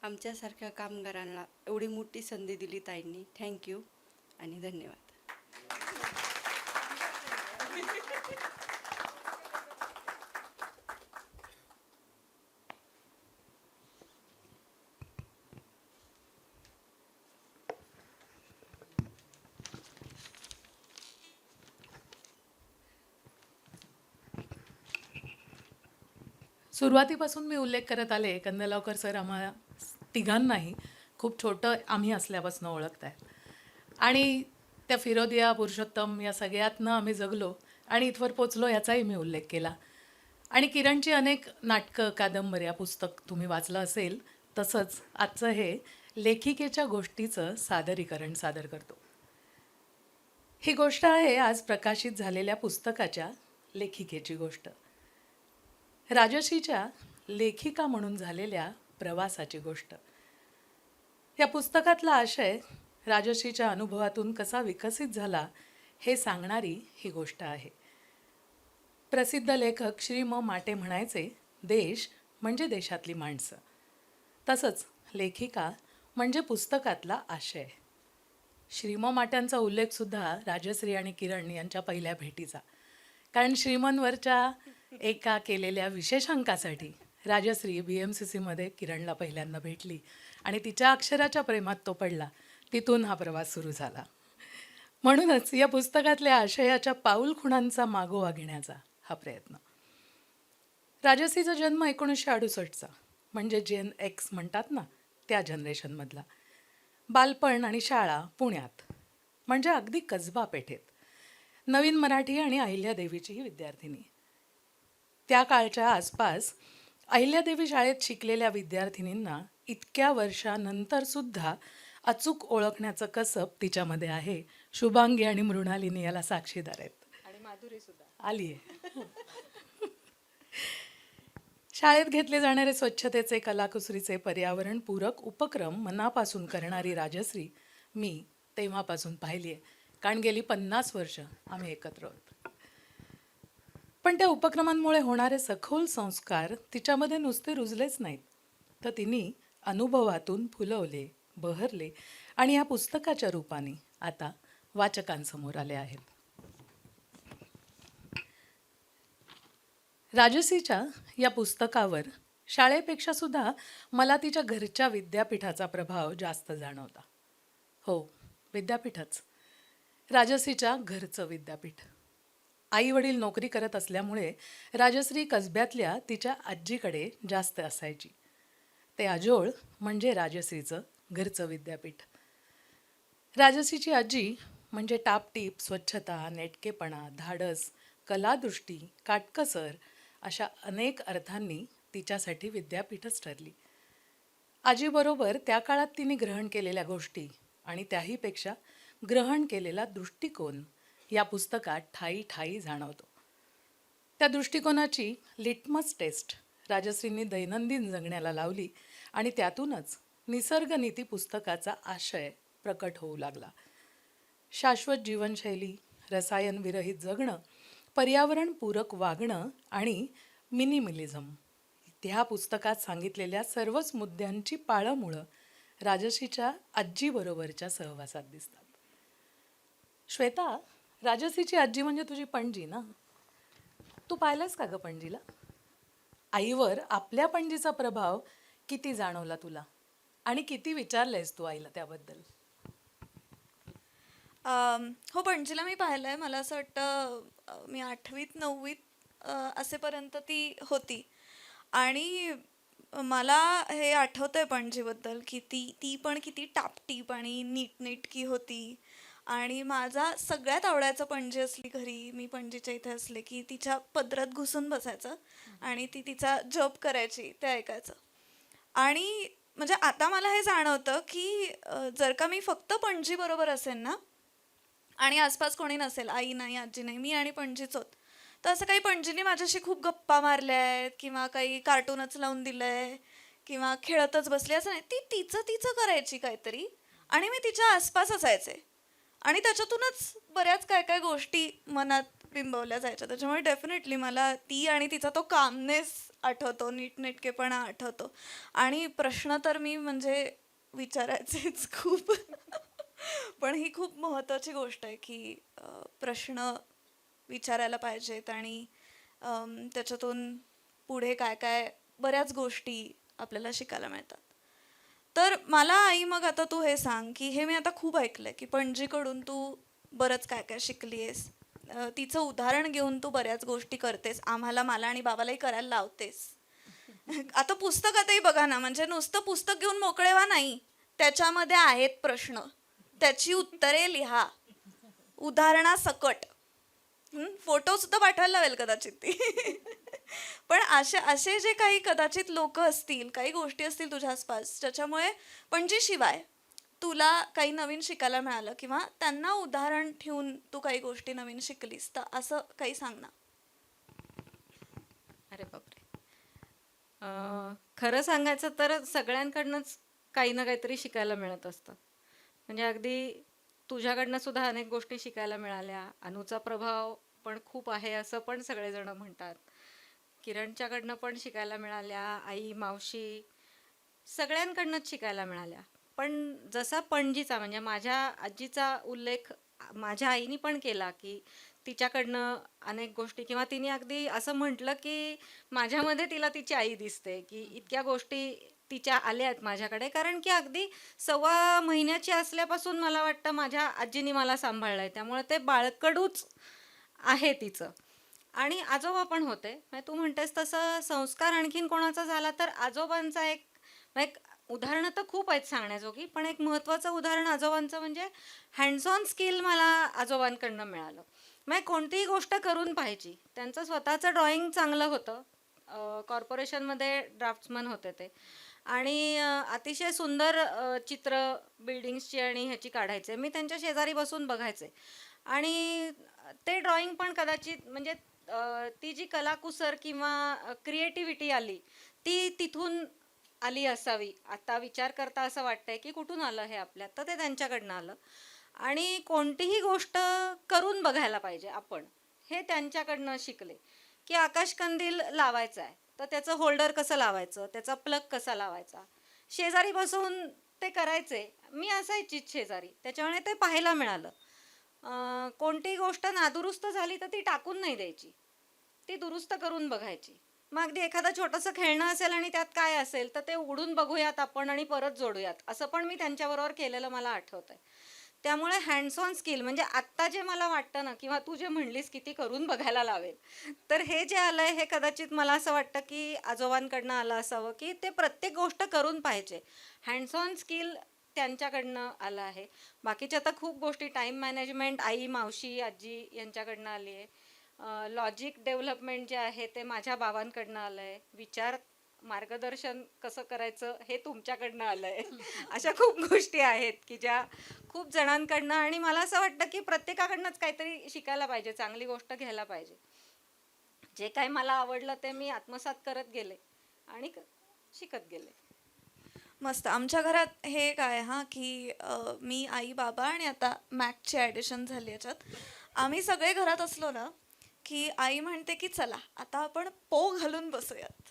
आमच्यासारख्या कामगारांना एवढी मोठी संधी दिली ताईंनी. थँक्यू आणि धन्यवाद. सुरुवातीपासून मी उल्लेख करत आले कंदलावकर सर आम्हाला तिघांनाही खूप छोटं आम्ही असल्यापासून ओळखत आहेत आणि त्या फिरोदिया पुरुषोत्तम या सगळ्यातनं आम्ही जगलो आणि इथवर पोचलो याचाही मी उल्लेख केला. आणि किरणची अनेक नाटकं, कादंबऱ्या, पुस्तक तुम्ही वाचलं असेल. तसंच आजचं हे लेखिकेच्या गोष्टीचं सादरीकरण सादर करतो. ही गोष्ट आहे आज प्रकाशित झालेल्या पुस्तकाच्या लेखिकेची गोष्ट, राजश्रीच्या लेखिका म्हणून झालेल्या प्रवासाची गोष्ट. या पुस्तकातला आशय राजश्रीच्या अनुभवातून कसा विकसित झाला हे सांगणारी ही गोष्ट आहे. प्रसिद्ध लेखक श्री म माटे म्हणायचे, देश म्हणजे देशातली माणसं. तसंच लेखिका म्हणजे पुस्तकातला आशय. श्री म माट्यांचा उल्लेखसुद्धा राजश्री आणि किरण यांच्या पहिल्या भेटीचा. कारण श्रीमनवरच्या एका केलेल्या विशेषांकासाठी राजश्री BMCCमध्ये किरणला पहिल्यांदा भेटली आणि तिच्या अक्षराच्या प्रेमात तो पडला. तिथून हा प्रवास सुरू झाला. म्हणूनच या पुस्तकातल्या आशयाच्या पाऊलखुणांचा मागोवा घेण्याचा हा प्रयत्न. राजश्रीचा जन्म 1968चा, म्हणजे जेन एक्स म्हणतात ना, त्या जनरेशनमधला. बालपण आणि शाळा पुण्यात, म्हणजे अगदी कसबा पेठेत. नवीन मराठी आणि अहिल्यादेवीचीही विद्यार्थिनी. त्या काळच्या आसपास अहिल्यादेवी शाळेत शिकलेल्या विद्यार्थिनींना इतक्या वर्षानंतरसुद्धा अचूक ओळखण्याचं कसब तिच्यामध्ये आहे. शुभांगी आणि मृणालिनी याला साक्षीदार आहेत. आणि माधुरी सुद्धा आली आहे. शाळेत घेतले जाणारे स्वच्छतेचे, कलाकुसरीचे, पर्यावरणपूरक उपक्रम मनापासून करणारी राजश्री मी तेव्हापासून पाहिली आहे. कारण गेली 50 वर्ष आम्ही एकत्र आहोत. पण त्या उपक्रमांमुळे होणारे सखोल संस्कार तिच्यामध्ये नुसते रुजलेच नाहीत, तर तिने अनुभवातून फुलवले, बहरले आणि या पुस्तकाच्या रूपाने आता वाचकांसमोर आले आहेत. राजश्रीच्या या पुस्तकावर शाळेपेक्षा सुद्धा मला तिच्या घरच्या विद्यापीठाचा प्रभाव जास्त जाणवता. हो, विद्यापीठच. राजश्रीच्या घरचं विद्यापीठ. आई वडील नोकरी करत असल्यामुळे राजश्री कसब्यातल्या तिच्या आजीकडे जास्त असायची. ते आजोळ म्हणजे राजश्रीचं घरचं विद्यापीठ. राजश्रीची आजी म्हणजे टापटीप, स्वच्छता, नेटकेपणा, धाडस, कलादृष्टी, काटकसर अशा अनेक अर्थांनी तिच्यासाठी विद्यापीठच ठरली. आजीबरोबर त्या काळात तिने ग्रहण केलेल्या गोष्टी आणि त्याहीपेक्षा ग्रहण केलेला दृष्टिकोन या पुस्तकात ठायी ठायी जाणवतो. त्या दृष्टिकोनाची लिटमस टेस्ट राजश्रींनी दैनंदिन जगण्याला लावली आणि त्यातूनच निसर्गनीती पुस्तकाचा आशय प्रकट होऊ लागला. शाश्वत जीवनशैली, रसायनविरहित जगणं, पर्यावरणपूरक वागणं आणि मिनिमलिझम ह्या पुस्तकात सांगितलेल्या सर्वच मुद्द्यांची पाळंमुळं राजश्रीच्या आजीबरोबरच्या सहवासात दिसतात. श्वेता, राजश्रीची आजी म्हणजे तुझी पणजी ना? तू पाहिलंस का गं पणजीला? आईवर आपल्या पणजीचा प्रभाव किती जाणवला तुला आणि किती विचारलंयस तू आईला त्याबद्दल? हो, पणजीला मी पाहिलं आहे. मला असं वाटतं मी 8वीत 9वीत असेपर्यंत ती होती. आणि मला हे आठवतं आहे पणजीबद्दल की ती पण किती टापटीप आणि नीटनेटकी होती. आणि माझा सगळ्यात आवडायचं पणजी असली घरी, मी पणजीच्या इथे असले की तिच्या पदरात घुसून बसायचं आणि ती तिचा जप करायची ते ऐकायचं. आणि म्हणजे आता मला हे जाणवतं की जर का मी फक्त पणजीबरोबर असेल ना आणि आसपास कोणी नसेल, आई नाही, आजी नाही, मी आणि पणजीच होत, तर असं काही पणजीने माझ्याशी खूप गप्पा मारल्या आहेत किंवा काही कार्टूनच लावून दिलं आहे किंवा खेळतच बसली असं नाही. ती तिचं करायची काहीतरी आणि मी तिच्या आसपास असायचे आणि त्याच्यातूनच बऱ्याच काय गोष्टी मनात बिंबवल्या जायच्या. त्याच्यामुळे डेफिनेटली मला ती आणि तिचा तो कामनेस आठवतो, नीटनेटकेपणा आठवतो. आणि प्रश्न तर मी म्हणजे विचारायचेच खूप. पण ही खूप महत्त्वाची गोष्ट आहे की प्रश्न विचारायला पाहिजेत आणि त्याच्यातून पुढे काय बऱ्याच गोष्टी आपल्याला शिकायला मिळतात. तर मला आई, मग आता तू हे सांग की हे मी आता खूप ऐकलंय की पणजीकडून तू बरंच काय शिकली आहेस, तिचं उदाहरण घेऊन तू बऱ्याच गोष्टी करतेस, मला आणि बाबालाही करायला लावतेस. आता पुस्तकातही बघा ना, म्हणजे नुसतं पुस्तक घेऊन मोकळे व्हा नाही, त्याच्यामध्ये आहेत प्रश्न, त्याची उत्तरे लिहा उदाहरणासकट. फोटो सुद्धा पाठवायला लावेल कदाचित ती. पण असे जे काही कदाचित लोक असतील, काही गोष्टी असतील तुझ्या आसपास, ज्याच्यामुळे पणजीशिवाय तुला काही नवीन शिकायला मिळालं किंवा त्यांना उदाहरण ठेवून तू काही गोष्टी नवीन शिकलीस, तर असं काही सांग ना. अरे बापरे. खरं सांगायचं तर सगळ्यांकडनंच काही ना काहीतरी शिकायला मिळत असतं. म्हणजे अगदी तुझ्याकडनं सुद्धा अनेक गोष्टी शिकायला मिळाल्या. अनुचा प्रभाव पण खूप आहे असं पण सगळेजण म्हणतात. किरणच्याकडनं पण शिकायला मिळाल्या, आई मावशी सगळ्यांकडनंच शिकायला मिळाल्या. पण जसा पणजीचा म्हणजे माझ्या आजीचा उल्लेख माझ्या आईनी पण केला की तिच्याकडनं अनेक गोष्टी, किंवा तिने अगदी असं म्हटलं की माझ्यामध्ये तिला तिची आई दिसते, की इतक्या गोष्टी तिच्या आल्या आहेत माझ्याकडे. कारण की अगदी 1.25 महिन्याची असल्यापासून मला वाटतं माझ्या आजीनी मला सांभाळलं आहे. त्यामुळे ते बाळकडूच आहे तिचं. आणि आजोबा पण होते. म्हणजे तू म्हणतेस तसं संस्कार आणखीन कोणाचा झाला तर आजोबांचा एक उदाहरणं तर खूप आहेत सांगण्याजोगी, पण एक महत्त्वाचं उदाहरण आजोबांचं म्हणजे हँड्स ऑन स्किल मला आजोबांकडनं मिळालं. म्हणजे कोणतीही गोष्ट करून पाहायची. त्यांचं स्वतःचं ड्रॉइंग चांगलं होतं. कॉर्पोरेशनमध्ये ड्राफ्ट्समन होते ते, आणि अतिशय सुंदर चित्र बिल्डिंग्सची आणि ह्याची काढायचे. मी त्यांच्या शेजारी बसून बघायचे, आणि ते ड्रॉइंग पण कदाचित म्हणजे ती जी कलाकुसर किंवा क्रिएटिव्हिटी आली ती तिथून आली असावी. आता विचार करता असं वाटतंय की कुठून आलं हे आपल्यात, तर ते त्यांच्याकडनं आलं. आणि कोणतीही गोष्ट करून बघायला पाहिजे आपण, हे त्यांच्याकडनं शिकले. की आकाशकंदील लावायचा आहे तर त्याचं होल्डर कसं लावायचं, त्याचा प्लग कसा लावायचा, शेजारी बसून ते करायचे. मी असायचीच शेजारी, त्याच्यामुळे ते पाहायला मिळालं. कोणतीही गोष्ट नादुरुस्त झाली तर ती टाकून नाही द्यायची, ती दुरुस्त करून बघायची. मग अगदी एखादं छोटंसं खेळणं असेल आणि त्यात काय असेल तर ते उघडून बघूयात आपण आणि परत जोडूयात, असं पण मी त्यांच्याबरोबर केलेलं मला आठवतंय. त्यामुळे हँड्स ऑन स्किल म्हणजे आत्ता जे मला वाटतं ना, किंवा तू जे म्हणलीस की ती करून बघायला लावेल, तर हे जे आलं आहे हे कदाचित मला असं वाटतं की आजोबांकडनं आलं असावं, की ते प्रत्येक गोष्ट करून पाहिजे. हँड्स ऑन स्किल त्यांच्याकडनं आलं आहे. बाकीच्या आता खूप गोष्टी, टाईम मॅनेजमेंट आई मावशी आजी यांच्याकडनं आली आहे. लॉजिक डेव्हलपमेंट जे आहे ते माझ्या बाबांकडनं आलं आहे. विचार मार्गदर्शन कसं करायचं हे तुमच्याकडनं आलं आहे. अशा खूप गोष्टी आहेत की ज्या खूप जणांकडनं, आणि मला असं वाटतं की प्रत्येकाकडनंच काहीतरी शिकायला पाहिजे, चांगली गोष्ट घ्यायला पाहिजे. जे काही मला आवडलं ते मी आत्मसात करत गेले आणि शिकत गेले. मस्त. आमच्या घरात हे काय की मी आई बाबा आणि आता मॅकची ॲडिशन झाली याच्यात. आम्ही सगळे घरात असलो ना की आई म्हणते की चला आता आपण पो घालून बसूयात.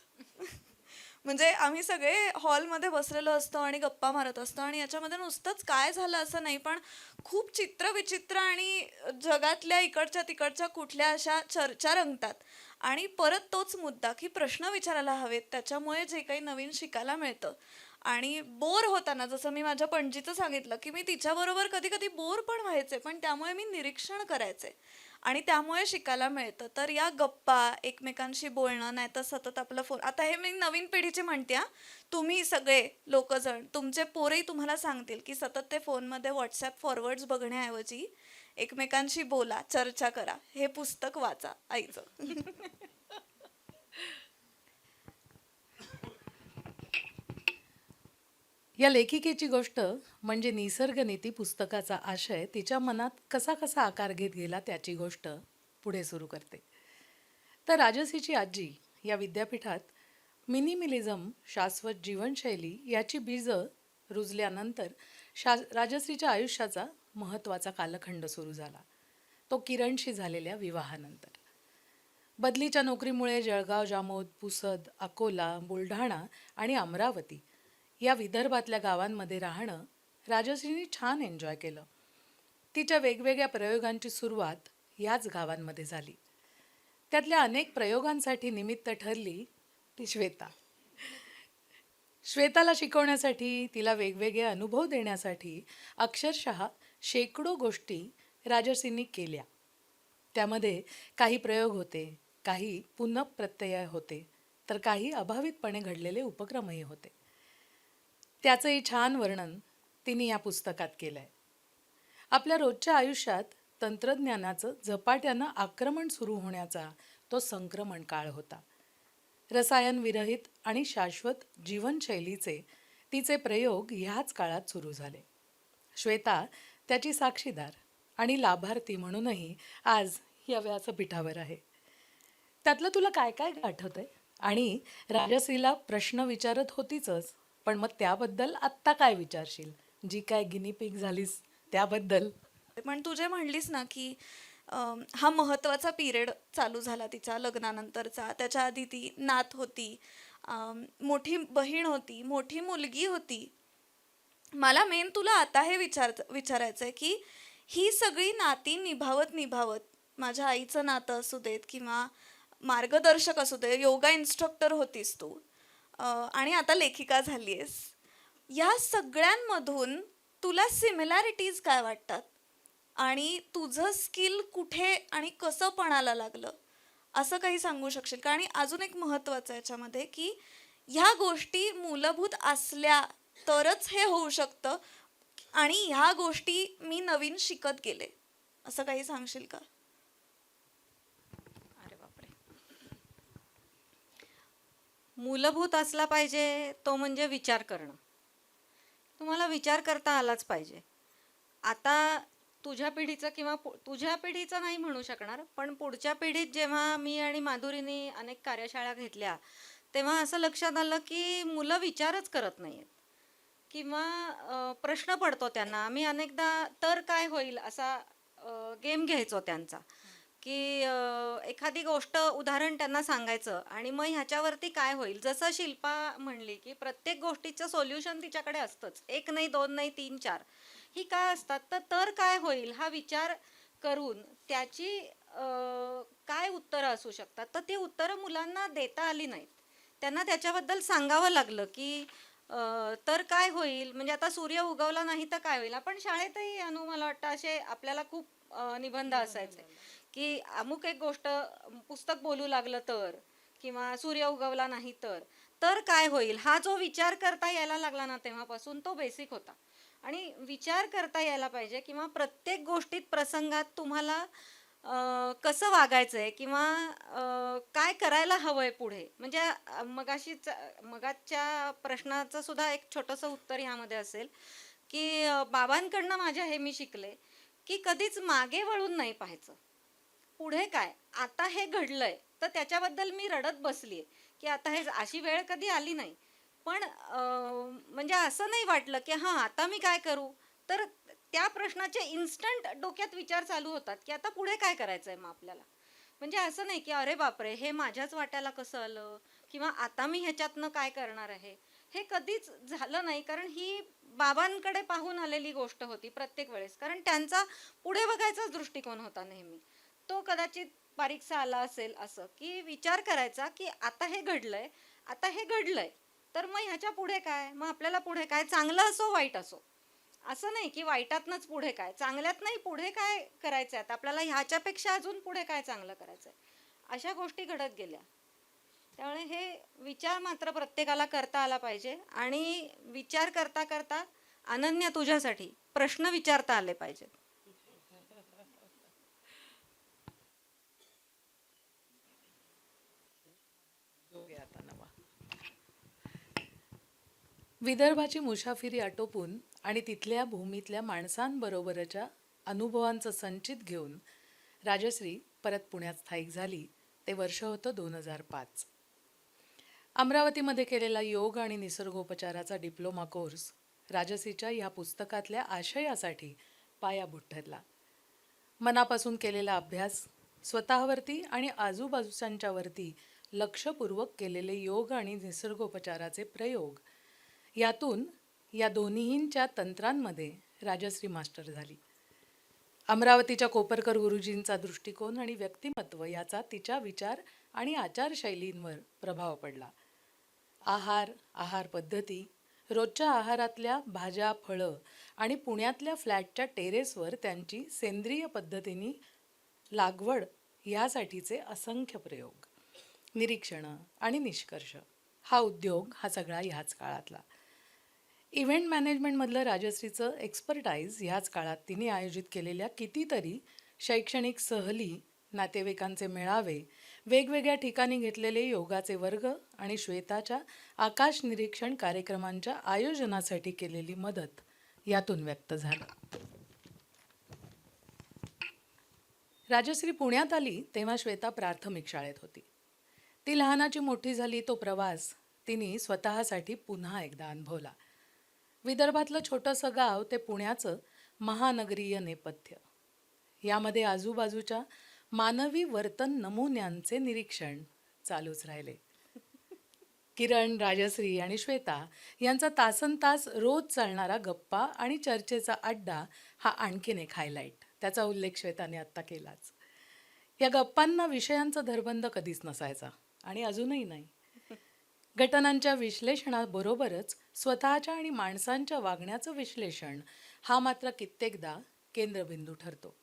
म्हणजे आम्ही सगळे हॉलमध्ये बसलेलो असतो आणि गप्पा मारत असतो, आणि याच्यामध्ये नुसतंच काय झालं असं नाही, पण खूप चित्रविचित्र आणि जगातल्या इकडच्या तिकडच्या कुठल्या अशा चर्चा रंगतात. आणि परत तोच मुद्दा की प्रश्न विचारायला हवेत, त्याच्यामुळे जे काही नवीन शिकायला मिळतं. आणि बोर होताना, जसं मी माझ्या पणजीचं सांगितलं की मी तिच्याबरोबर कधी कधी बोर पण व्हायचे, पण त्यामुळे मी निरीक्षण करायचे आणि त्यामुळे शिकायला मिळतं. तर या गप्पा, एकमेकांशी बोलणं, नाही तर सतत आपला फोन. आता हे मी नवीन पिढीचे म्हणते, तुम्ही सगळे लोकजण, तुमचे पोरही तुम्हाला सांगतील की सतत ते फोनमध्ये व्हॉट्सॲप फॉरवर्ड्स बघण्याऐवजी एकमेकांशी बोला, चर्चा करा, हे पुस्तक वाचा आईचं. या लेखिकेची गोष्ट म्हणजे निसर्गनीती पुस्तकाचा आशय तिच्या मनात कसा कसा आकार घेत गेला त्याची गोष्ट पुढे सुरू करते. तर राजसीची आजी या विद्यापीठात मिनिमिलिझम, शाश्वत जीवनशैली याची बीजं रुजल्यानंतर राजश्रीच्या आयुष्याचा महत्त्वाचा कालखंड सुरू झाला. तो किरणशी झालेल्या विवाहानंतर. बदलीच्या नोकरीमुळे जळगाव, जामोद, पुसद, अकोला, बुलढाणा आणि अमरावती या विदर्भातल्या गावांमध्ये राहणं राजश्रीनी छान एन्जॉय केलं. तिच्या वेगवेगळ्या प्रयोगांची सुरुवात याच गावांमध्ये झाली. त्यातल्या अनेक प्रयोगांसाठी निमित्त ठरली ती श्वेता. श्वेताला शिकवण्यासाठी, तिला वेगवेगळे अनुभव देण्यासाठी अक्षरशः शेकडो गोष्टी राजश्रींनी केल्या. त्यामध्ये काही प्रयोग होते, काही पुनःप्रत्यय होते, तर काही अभावितपणे घडलेले उपक्रमही होते. त्याचंही छान वर्णन तिने या पुस्तकात केलं आहे. आपल्या रोजच्या आयुष्यात तंत्रज्ञानाचं झपाट्यानं आक्रमण सुरू होण्याचा तो संक्रमण काळ होता. रसायनविरहित आणि शाश्वत जीवनशैलीचे तिचे प्रयोग ह्याच काळात सुरू झाले. श्वेता त्याची साक्षीदार आणि लाभार्थी म्हणूनही आज या व्यासपीठावर आहे. त्यातलं तुला काय काय आठवतंय? आणि राजश्रीला प्रश्न विचारत होतीचच, पण मग त्याबद्दल आत्ता काय विचारशील? जी काय गिनीपिग झालीस त्याबद्दल? पण तू जे म्हणलीस ना की हा महत्त्वाचा पिरियड चालू झाला तिच्या लग्नानंतरचा. त्याच्या आधी ती नात होती, मोठी बहीण होती, मोठी मुलगी होती. मला मेन तुला आता हे विचारायचं आहे की ही सगळी नाती निभावत माझ्या आईचं नातं असू देत किंवा मार्गदर्शक असू दे, योगा इन्स्ट्रक्टर होतीस तू आणि आता लेखिका झाली आहेस, या सगळ्यांमधून तुला सिमिलॅरिटीज काय वाटतात आणि तुझं स्किल कुठे आणि कसं पणाला लागलं असं काही सांगू शकशील का? आणि अजून एक महत्त्वाचं याच्यामध्ये की ह्या गोष्टी मूलभूत असल्या तरच हे होऊ शकतं आणि ह्या गोष्टी मी नवीन शिकत गेले, असं काही सांगशील का? अरे बापरे. मूलभूत असला पाहिजे तो म्हणजे विचार करणं. तुम्हाला विचार करता आलाच पाहिजे. आता तुझ्या पिढीचं किंवा तुझ्या पिढीचं नाही म्हणू शकणार, पण पुढच्या पिढीत जेव्हा मी आणि माधुरीने अनेक कार्यशाळा घेतल्या तेव्हा असं लक्षात आलं की मुलं विचारच करत नाहीत किंवा प्रश्न पडतो त्यांना. आम्ही अनेकदा तर काय होईल असा गेम घ्यायचो त्यांचा, की एखादी गोष्ट उदाहरण त्यांना सांगायचं आणि मग ह्याच्यावरती काय होईल. जसं शिल्पा म्हणली की प्रत्येक गोष्टीचं सोल्युशन तिच्याकडे असतंच, एक नाही, दोन नाही, 3, 4 ही काय असतात. तर काय होईल हा विचार करून त्याची काय उत्तरं असू शकतात, तर ती उत्तरं मुलांना देता आली नाहीत. त्यांना त्याच्याबद्दल सांगावं लागलं की तर काय होईल, म्हणजे आता सूर्य उगवला नाही तर काय होईल. आपण शाळेतही अनु मला वाटतं असे आपल्याला खूप निबंध असायचे की अमुक एक गोष्ट पुस्तक बोलू लागलं तर, किंवा सूर्य उगवला नाही तर काय होईल. हा जो विचार करता यायला लागला ना तेव्हापासून तो बेसिक होता. आणि विचार करता यायला पाहिजे किंवा प्रत्येक गोष्टीत प्रसंगात तुम्हाला कसं वागायचं आहे किंवा काय करायला हवं आहे पुढे. म्हणजे मगाच्या प्रश्नाचं सुद्धा एक छोटंसं उत्तर ह्यामध्ये असेल की बाबांकडनं माझ्या हे मी शिकले की कधीच मागे वळून नाही पाहायचं. पुढे काय, आता हे घडलंय तर त्याच्याबद्दल मी रडत बसलीये की आता हे अशी वेळ कधी आली नाही, पण म्हणजे असं नाही वाटलं की हां आता मी काय करू. तर त्या प्रश्नाचे इन्स्टंट डोक्यात विचार चालू होतात की आता पुढे काय करायचं आहे मग आपल्याला. म्हणजे असं नाही की अरे बापरे हे माझ्याच वाट्याला कसं आलं किंवा आता मी ह्याच्यातनं काय करणार आहे, हे कधीच झालं नाही. कारण ही बाबांकडे पाहून आलेली गोष्ट होती प्रत्येक वेळेस, कारण त्यांचा पुढे बघायचाच दृष्टिकोन होता नेहमी. तो कदाचित बारीकसा आला असेल असं की विचार करायचा की आता हे घडलंय, आता हे घडलंय तर मग ह्याच्या पुढे काय, मग आपल्याला पुढे काय, चांगलं असो वाईट असो. असं नाही की वाईटातनंच पुढे काय, चांगल्यात नाही पुढे काय करायचं आहे आपल्याला, ह्याच्यापेक्षा अजून पुढे काय चांगलं करायचं आहे, अशा गोष्टी घडत गेल्या. त्यामुळे हे विचार मात्र प्रत्येकाला करता आला पाहिजे आणि विचार करता करता अनन्या तुझ्यासाठी प्रश्न विचारता आले पाहिजेत. विदर्भाची मुसाफिरी आटोपून आणि तिथल्या भूमीतल्या माणसांबरोबरच्या अनुभवांचं संचित घेऊन राजश्री परत पुण्यात स्थायिक झाली. ते वर्ष होतं 2005. अमरावतीमध्ये केलेला योग आणि निसर्गोपचाराचा डिप्लोमा कोर्स राजश्रीच्या ह्या पुस्तकातल्या आशयासाठी पायाभूत ठरला. मनापासून केलेला अभ्यास, स्वतःवरती आणि आजूबाजूच्यांच्यावरती लक्षपूर्वक केलेले योग आणि निसर्गोपचाराचे प्रयोग, यातून या दोन्हींच्या तंत्रांमध्ये राजश्री मास्टर झाली. अमरावतीच्या कोपरकर गुरुजींचा दृष्टिकोन आणि व्यक्तिमत्व याचा तिच्या विचार आणि आचारशैलींवर प्रभाव पडला. आहार पद्धती, रोजच्या आहारातल्या भाज्या, फळं आणि पुण्यातल्या फ्लॅटच्या टेरेसवर त्यांची सेंद्रिय पद्धतीने लागवड यासाठीचे असंख्य प्रयोग. निरीक्षणं आणि निष्कर्ष हा उद्योग हा सगळा ह्याच काळातला. इव्हेंट मॅनेजमेंटमधलं राजश्रीचं एक्सपर्टाईज ह्याच काळात तिने आयोजित केलेल्या कितीतरी शैक्षणिक सहली, नातेवाईकांचे मेळावे, वेगवेगळ्या ठिकाणी घेतलेले योगाचे वर्ग आणि श्वेताच्या आकाश निरीक्षण कार्यक्रमांच्या आयोजनासाठी केलेली मदत यातून व्यक्त झालं. राजश्री पुण्यात आली तेव्हा श्वेता प्राथमिक शाळेत होती. ती लहानाची मोठी झाली तो प्रवास तिने स्वतःसाठी पुन्हा एकदा अनुभवला. विदर्भातलं छोटंसं गाव ते पुण्याचं महानगरीय नेपथ्य, यामध्ये आजूबाजूच्या मानवी वर्तन नमुन्यांचे निरीक्षण चालूच राहिले. किरण, राजश्री आणि श्वेता यांचा तासनतास रोज चालणारा गप्पा आणि चर्चेचा अड्डा हा आणखीन एक हायलाईट. त्याचा उल्लेख श्वेताने आत्ता केलाच. या गप्पांना विषयांचा धरबंध कधीच नसायचा आणि अजूनही नाही. घटनांच्या विश्लेषणाबरोबरच स्वतःच्या आणि माणसांच्या वागण्याचं विश्लेषण हा मात्र कित्येकदा केंद्रबिंदू ठरतो.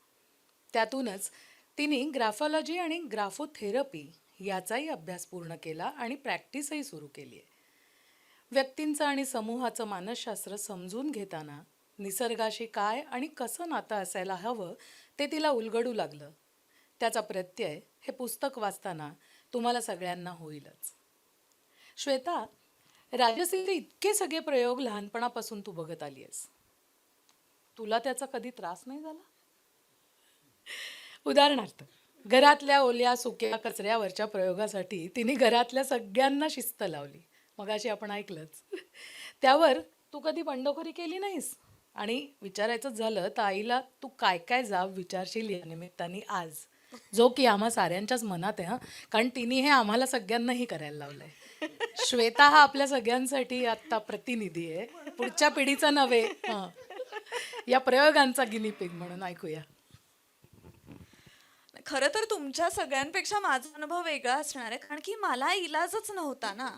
त्यातूनच तिने ग्राफॉलॉजी आणि ग्राफोथेरपी याचाही अभ्यास पूर्ण केला आणि प्रॅक्टिसही सुरू केली आहे. व्यक्तींचं आणि समूहाचं मानसशास्त्र समजून घेताना निसर्गाशी काय आणि कसं नातं असायला हवं ते तिला उलगडू लागलं. त्याचा प्रत्यय हे पुस्तक वाचताना तुम्हाला सगळ्यांना होईलच. श्वेता, राजश्रीचे इतके सगळे प्रयोग लहानपणापासून तू बघत आली आहेस, तुला त्याचा कधी त्रास नाही झाला? उदाहरणार्थ, घरातल्या ओल्या सुक्या कचऱ्यावरच्या प्रयोगासाठी तिने घरातल्या सगळ्यांना शिस्त लावली. मगाशी आपण ऐकलंच. त्यावर तू कधी बंडखोरी केली नाहीस. आणि विचारायचं झालं तर आईला तू काय काय जाब विचारशील या निमित्ताने आज, जो की आम्हा साऱ्यांच्याच मनात आहे. कारण तिने हे आम्हाला सगळ्यांनाही करायला लावलंय. श्वेता हा आपल्या सगळ्यांसाठी आत्ता प्रतिनिधी आहे, पुढच्या पिढीचा नव्हे, या प्रयोगांचा गिनीपिग म्हणून. ऐकूया. खरं तर तुमच्या सगळ्यांपेक्षा माझा अनुभव वेगळा असणार आहे, कारण की मला इलाजच नव्हता ना.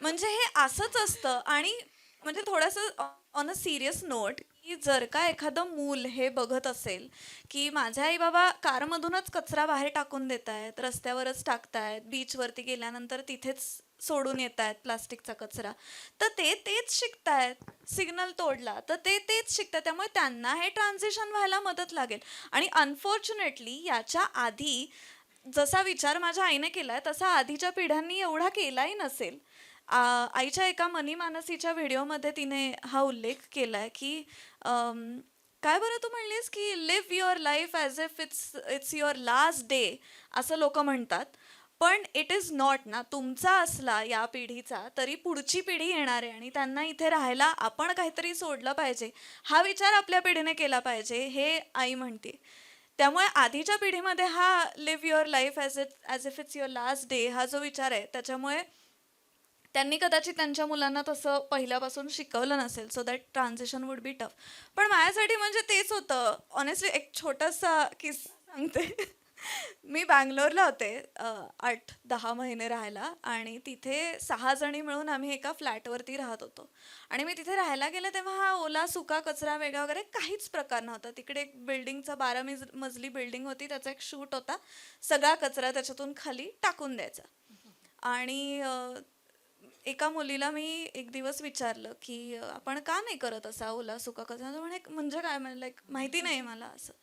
म्हणजे हे असंच असतं. आणि म्हणजे थोडंसं ऑन अ सिरियस नोट, की जर का एखादं मूल हे बघत असेल की माझे आई बाबा कारमधूनच कचरा बाहेर टाकून देत आहेत, रस्त्यावरच टाकतायत, बीचवरती गेल्यानंतर तिथेच सोडून येत आहेत प्लास्टिकचा कचरा, तर ते तेच शिकतायत. सिग्नल तोडला तर ते तेच शिकतात. त्यामुळे त्यांना हे ट्रान्झिशन व्हायला मदत लागेल. आणि अनफॉर्च्युनेटली याच्या आधी जसा विचार माझ्या आईने केलाय तसा आधीच्या पिढ्यांनी एवढा केलाही नसेल. आईच्या एका मनी मानसीच्या व्हिडिओमध्ये तिने हा उल्लेख केलाय की काय बरं तू म्हणलीस की live your life as if it's your last day, असं लोक म्हणतात. पण इट इज नॉट ना. तुमचा असला या पिढीचा तरी पुढची पिढी येणार आहे आणि त्यांना इथे राहायला आपण काहीतरी सोडलं पाहिजे, हा विचार आपल्या पिढीने केला पाहिजे, हे आई म्हणते. त्यामुळे आधीच्या पिढीमध्ये हा live your life as if it's your last day हा जो विचार आहे, त्याच्यामुळे त्यांनी कदाचित त्यांच्या मुलांना तसं पहिल्यापासून शिकवलं नसेल, so that transition would be tough. पण माझ्यासाठी म्हणजे तेच होतं. ऑनेस्टली एक छोटासा किस्सा सांगते. मी बँगलोरला होते 8-10 महिने राहायला आणि तिथे 6 जणी मिळून आम्ही एका फ्लॅटवरती राहत होतो. आणि मी तिथे राहायला गेले तेव्हा हा ओला सुका कचरा वेगळा वगैरे काहीच प्रकार नव्हता. तिकडे एक बिल्डिंगचा 12 मजली बिल्डिंग होती, त्याचा एक शूट होता, सगळा कचरा त्याच्यातून खाली टाकून द्यायचा. आणि एका मुलीला मी एक दिवस विचारलं की आपण का नाही करत असा ओला सुका कचरा. म्हणजे काय, लाईक माहिती नाही मला असं.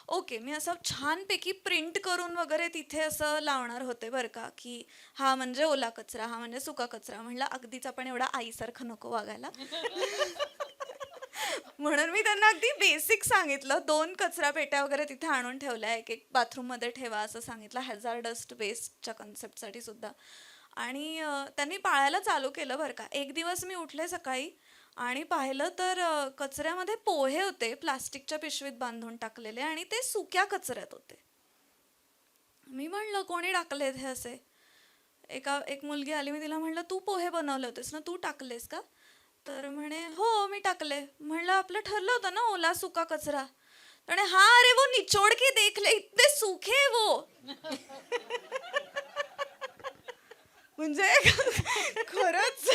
ओके, मी असं छानपैकी प्रिंट करून वगैरे तिथे असं लावणार होते बरं का, की हा म्हणजे ओला कचरा, हा म्हणजे सुका कचरा. म्हणलं अगदीच आपण एवढा आईसारखं नको वागायला. म्हणून मी त्यांना अगदी बेसिक सांगितलं. 2 कचरा पेट्या वगैरे तिथे आणून ठेवल्या, एक बाथरूममध्ये ठेवा असं सांगितलं, हॅझार्डस वेस्टच्या कन्सेप्टसाठी सुद्धा. आणि त्यांनी पाळायला चालू केलं बरं का. एक दिवस मी उठले सकाळी आणि पाहिलं तर कचऱ्यामध्ये पोहे होते, प्लास्टिकच्या पिशवीत बांधून टाकलेले, आणि ते सुक्या कचऱ्यात होते. मी म्हणलं कोणी टाकलेत हे असे. एक मुलगी आली, मी तिला म्हणलं तू पोहे बनवले होतेस ना, तू टाकलेस का? तर म्हणे हो मी टाकले. म्हणलं आपलं ठरलं होतं ना ओला सुका कचरा. म्हणे हा अरे वो निचोड के देख ले इतने सूखे वो. म्हणजे खरंच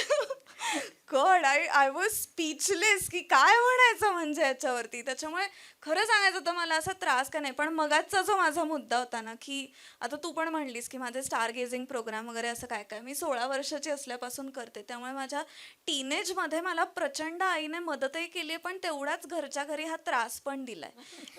गॉड, आय वॉज स्पीचलेस की काय म्हणायचं म्हणजे याच्यावरती. त्याच्यामुळे खरं सांगायचं तर मला असा त्रास का नाही. पण मगाचा जो माझा मुद्दा होता ना, की आता तू पण म्हणलीस की माझे स्टार गेझिंग प्रोग्राम वगैरे असं काय काय मी 16 वर्षाची असल्यापासून करते. त्यामुळे माझ्या टीनेजमध्ये मला प्रचंड आईने मदतही केली आहे, पण तेवढाच घरच्या घरी हा त्रास पण दिलाय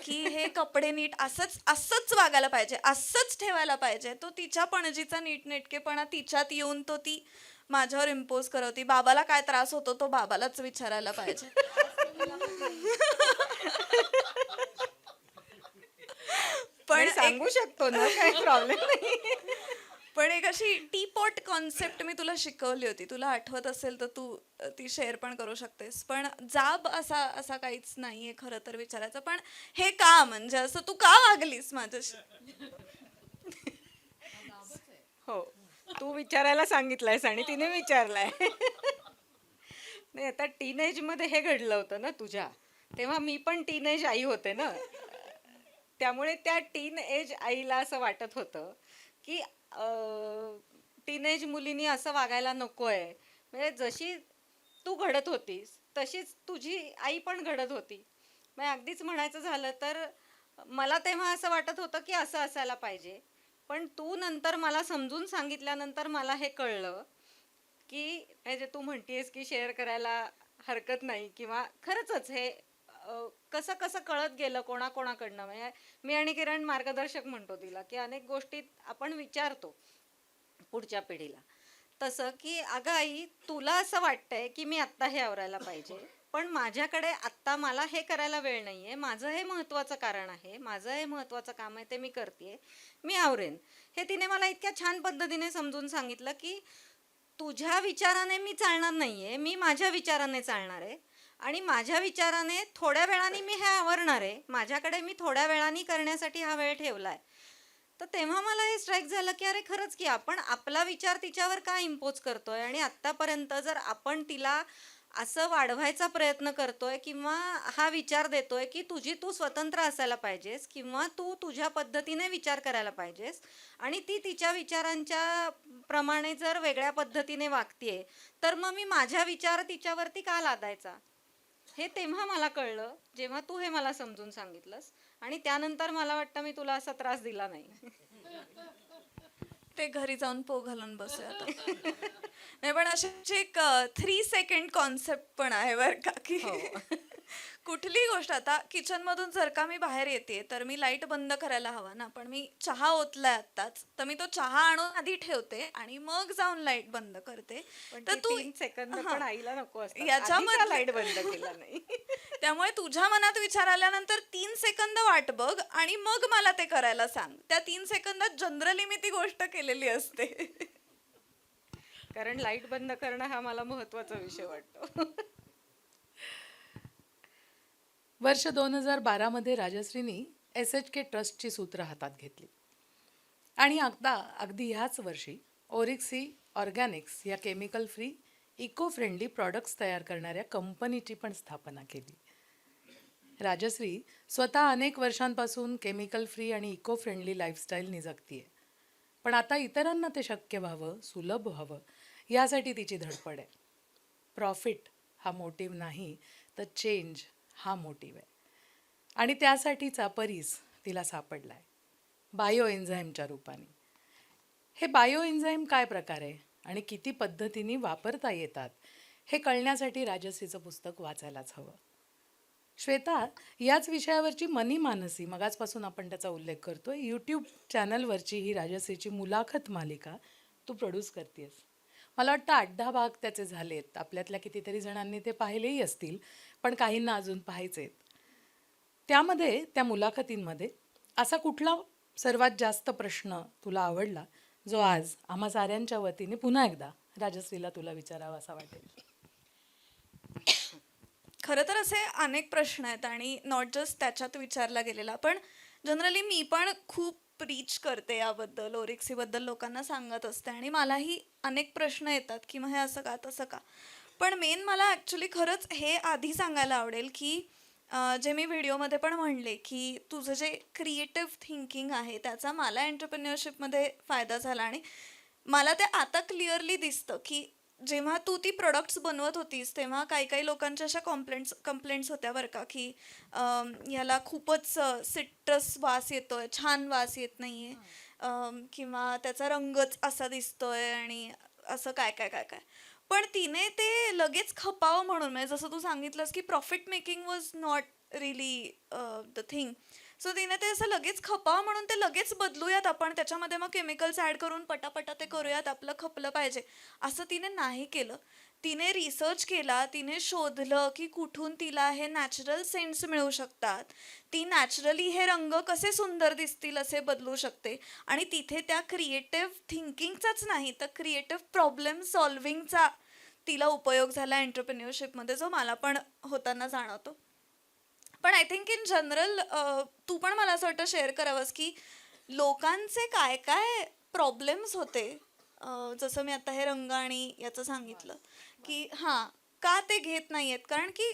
की हे कपडे नीट असंच वागायला पाहिजे, असंच ठेवायला पाहिजे. तो तिच्या पणजीचा नीटनेटकेपणा तिच्यात येऊन तो ती माझ्यावर इम्पोज करवती. बाबाला काय त्रास होतो तो बाबालाच विचारायला पाहिजे. पण सांगू शकतो ना, काही प्रॉब्लेम नाही. पण एक अशी टीपॉट कॉन्सेप्ट मी तुला शिकवली होती, तुला आठवत असेल तर तू ती शेअर पण करू शकतेस. पण जाब असा काहीच नाहीये खरं तर विचारायचं. पण हे का म्हणजे असं तू का वागलीस माझ्याशी? हो, तू विचारायला सांगितलंयस आणि तिने विचारलाय. नाही, आता टीनेजमध्ये हे घडलं होतं ना तुझ्या, तेव्हा मी पण टीनेज आई होते ना. त्यामुळे त्या टीन एज आईला असं वाटत होतं की टीनेज मुलींनी असं वागायला नको आहे. म्हणजे जशी तू घडत होतीस तशीच तुझी आई पण घडत होती. म्हणजे अगदीच म्हणायचं झालं तर मला तेव्हा असं वाटत होतं की असं असायला पाहिजे. पण तू नंतर मला समजून सांगितल्यानंतर मला हे कळलं की हे जे तू म्हणतेस की शेअर करायला हरकत नाही, किंवा खरंच हे कसं कसं कळत गेलं कोणाकोणाकडनं. म्हणजे मी आणि किरण मार्गदर्शक म्हणतो तिला, की अनेक गोष्टी आपण विचारतो पुढच्या पिढीला. तसं की अगं आई, तुला असं वाटतंय की मी आत्ता हे आवरायला पाहिजे, पण माझ्याकडे आत्ता मला हे करायला वेळ नाहीये, माझं हे महत्त्वाचं कारण आहे, माझं हे महत्त्वाचं काम आहे, ते मी करतेय, मी आवरेन. हे तिने मला इतक्या छान पद्धतीने समजून सांगितलं की तुझ्या विचाराने मी चालणार नाहीये, मी माझ्या विचाराने चालणार आहे. आणि माझ्या विचाराने थोड्या वेळाने मी हे आवरणार आहे, माझ्याकडे मी थोड्या वेळाने करण्यासाठी हा वेळ ठेवलाय. तर तेव्हा मला हे स्ट्राईक झालं की अरे खरंच की आपण आपला विचार तिच्यावर का इम्पोज करतोय. आणि आत्तापर्यंत जर आपण तिला असं वाढवायचा प्रयत्न करतोय किंवा हा विचार देतोय की तू स्वतंत्र असायला पाहिजेस, किंवा तू तुझ्या पद्धतीने विचार करायला पाहिजेस, आणि ती तिच्या विचारांच्या प्रमाणे जर वेगळ्या पद्धतीने वागतेय, तर मग मी माझ्या विचार तिच्यावरती का लादायचा. हे तेव्हा मला कळलं जेव्हा तू हे मला समजून सांगितलंस. आणि त्यानंतर मला वाटतं मी तुला असा त्रास दिला नाही. ते घरी जाऊन पो घालून बसूया आता. नाही, पण अशी एक 3 सेकंड कॉन्सेप्ट पण आहे बरं का, की कुठली गोष्ट आता किचनमधून जर का मी बाहेर येते तर मी लाईट बंद करायला हवा ना. पण मी चहा ओतलाय आत्ताच, तर मी तो चहा आणून आधी ठेवते आणि मग जाऊन लाईट बंद करते. तर तू 3 सेकंद पण आईला नको असतात. याच्यामध्ये आधी का लाईट बंद केला नाही. त्यामुळे तुझ्या मनात विचार आल्यानंतर 3 सेकंद वाट बघ आणि मग मला ते करायला सांग. त्या 3 सेकंदात जनरली मी ती गोष्ट केलेली असते. कारण लाईट बंद करणं हा मला महत्वाचा विषय वाटतो. वर्ष 2012 राजश्रीनी SHK ट्रस्टची सूत्र हातात घेतली आणि अगदी ह्याच वर्षी ओरिक्सी ऑर्गॅनिक्स या chemical free eco friendly products तयार करणाऱ्या कंपनीची पण स्थापना केली. राजश्री स्वतः अनेक वर्षांपासून केमिकल फ्री आणि इको फ्रेंडली लाईफस्टाईलनी जगतीये. पण आता इतरांना ते शक्य व्हावं, सुलभ व्हावं, यासाठी तिची धडपड आहे. प्रॉफिट हा मोटिव्ह नाही, तर चेंज हा मोटिव्ह आहे. आणि त्यासाठीचा परीस तिला सापडला आहे, बायो एन्झाईमच्या रूपाने. हे बायो एन्झाईम काय प्रकार आहे आणि किती पद्धतीने वापरता येतात हे कळण्यासाठी राजश्रीचं पुस्तक वाचायलाच हवं. श्वेता, याच विषयावरची मनी मानसी, मगाचपासून आपण त्याचा उल्लेख करतोय, यूट्यूब चॅनलवरची ही राजश्रीची मुलाखत मालिका तू प्रोड्यूस करतेस. मला वाटतं 8-10 भाग त्याचे झालेत. आपल्यातल्या कितीतरी जणांनी ते पाहिलेही असतील, पण काहींना अजून पाहायचेत. त्यामध्ये, त्या मुलाखतींमध्ये असा कुठला सर्वात जास्त प्रश्न तुला आवडला जो आज आम्हा साऱ्यांच्या वतीने पुन्हा एकदा राजश्रीला तुला विचारावा असा वाटेल? खरं तर असे अनेक प्रश्न आहेत आणि नॉट जस्ट त्याच्यात विचारला गेलेला. पण जनरली मी पण खूप प्रीच करते याबद्दल, ओरिक्सीबद्दल लोकांना सांगत असते आणि मलाही अनेक प्रश्न येतात की मग हे असं का तसं का. पण मेन मला ॲक्च्युली खरंच हे आधी सांगायला आवडेल की जे मी व्हिडिओमध्ये पण म्हणले की तुझं जे क्रिएटिव्ह थिंकिंग आहे त्याचा मला एंटरप्रेन्युअरशिपमध्ये फायदा झाला. आणि मला ते आता क्लिअरली दिसतं की जेव्हा तू ती प्रोडक्ट्स बनवत होतीस तेव्हा काही लोकांच्या अशा कंप्लेंट्स होत्या बरं का, की याला खूपच सिट्रस वास येतोय, छान वास येत नाहीये, किंवा त्याचा रंगच असा दिसतोय आणि असं काय काय काय काय. पण तिने ते लगेच खपावं म्हणून, म्हणजे जसं तू सांगितलंस की profit making was not relief the thing, so तिने ते असं लगेच खपावं म्हणून ते लगेच बदलूयात आपण, त्याच्यामध्ये मग केमिकल्स ॲड करून पटापटा ते करूयात, आपलं खपलं पाहिजे, असं तिने नाही केलं. तिने रिसर्च केला, तिने शोधलं की कुठून तिला हे नॅचरल सेंट्स मिळू शकतात, ती नॅचरली हे रंग कसे सुंदर दिसतील असे बदलू शकते, आणि तिथे त्या क्रिएटिव्ह थिंकिंगचाच नाही तर क्रिएटिव्ह प्रॉब्लेम सॉल्विंगचा तिला उपयोग झाला एंटरप्रेन्युअरशिपमध्ये, जो मला पण होताना जाणवतो. पण आय थिंक इन जनरल तू पण मला असं वाटतं शेअर करावंस की लोकांचे काय काय प्रॉब्लेम्स होते, जसं मी आता हे रंग आणि याचं सांगितलं की हां का ते घेत नाही आहेत. कारण की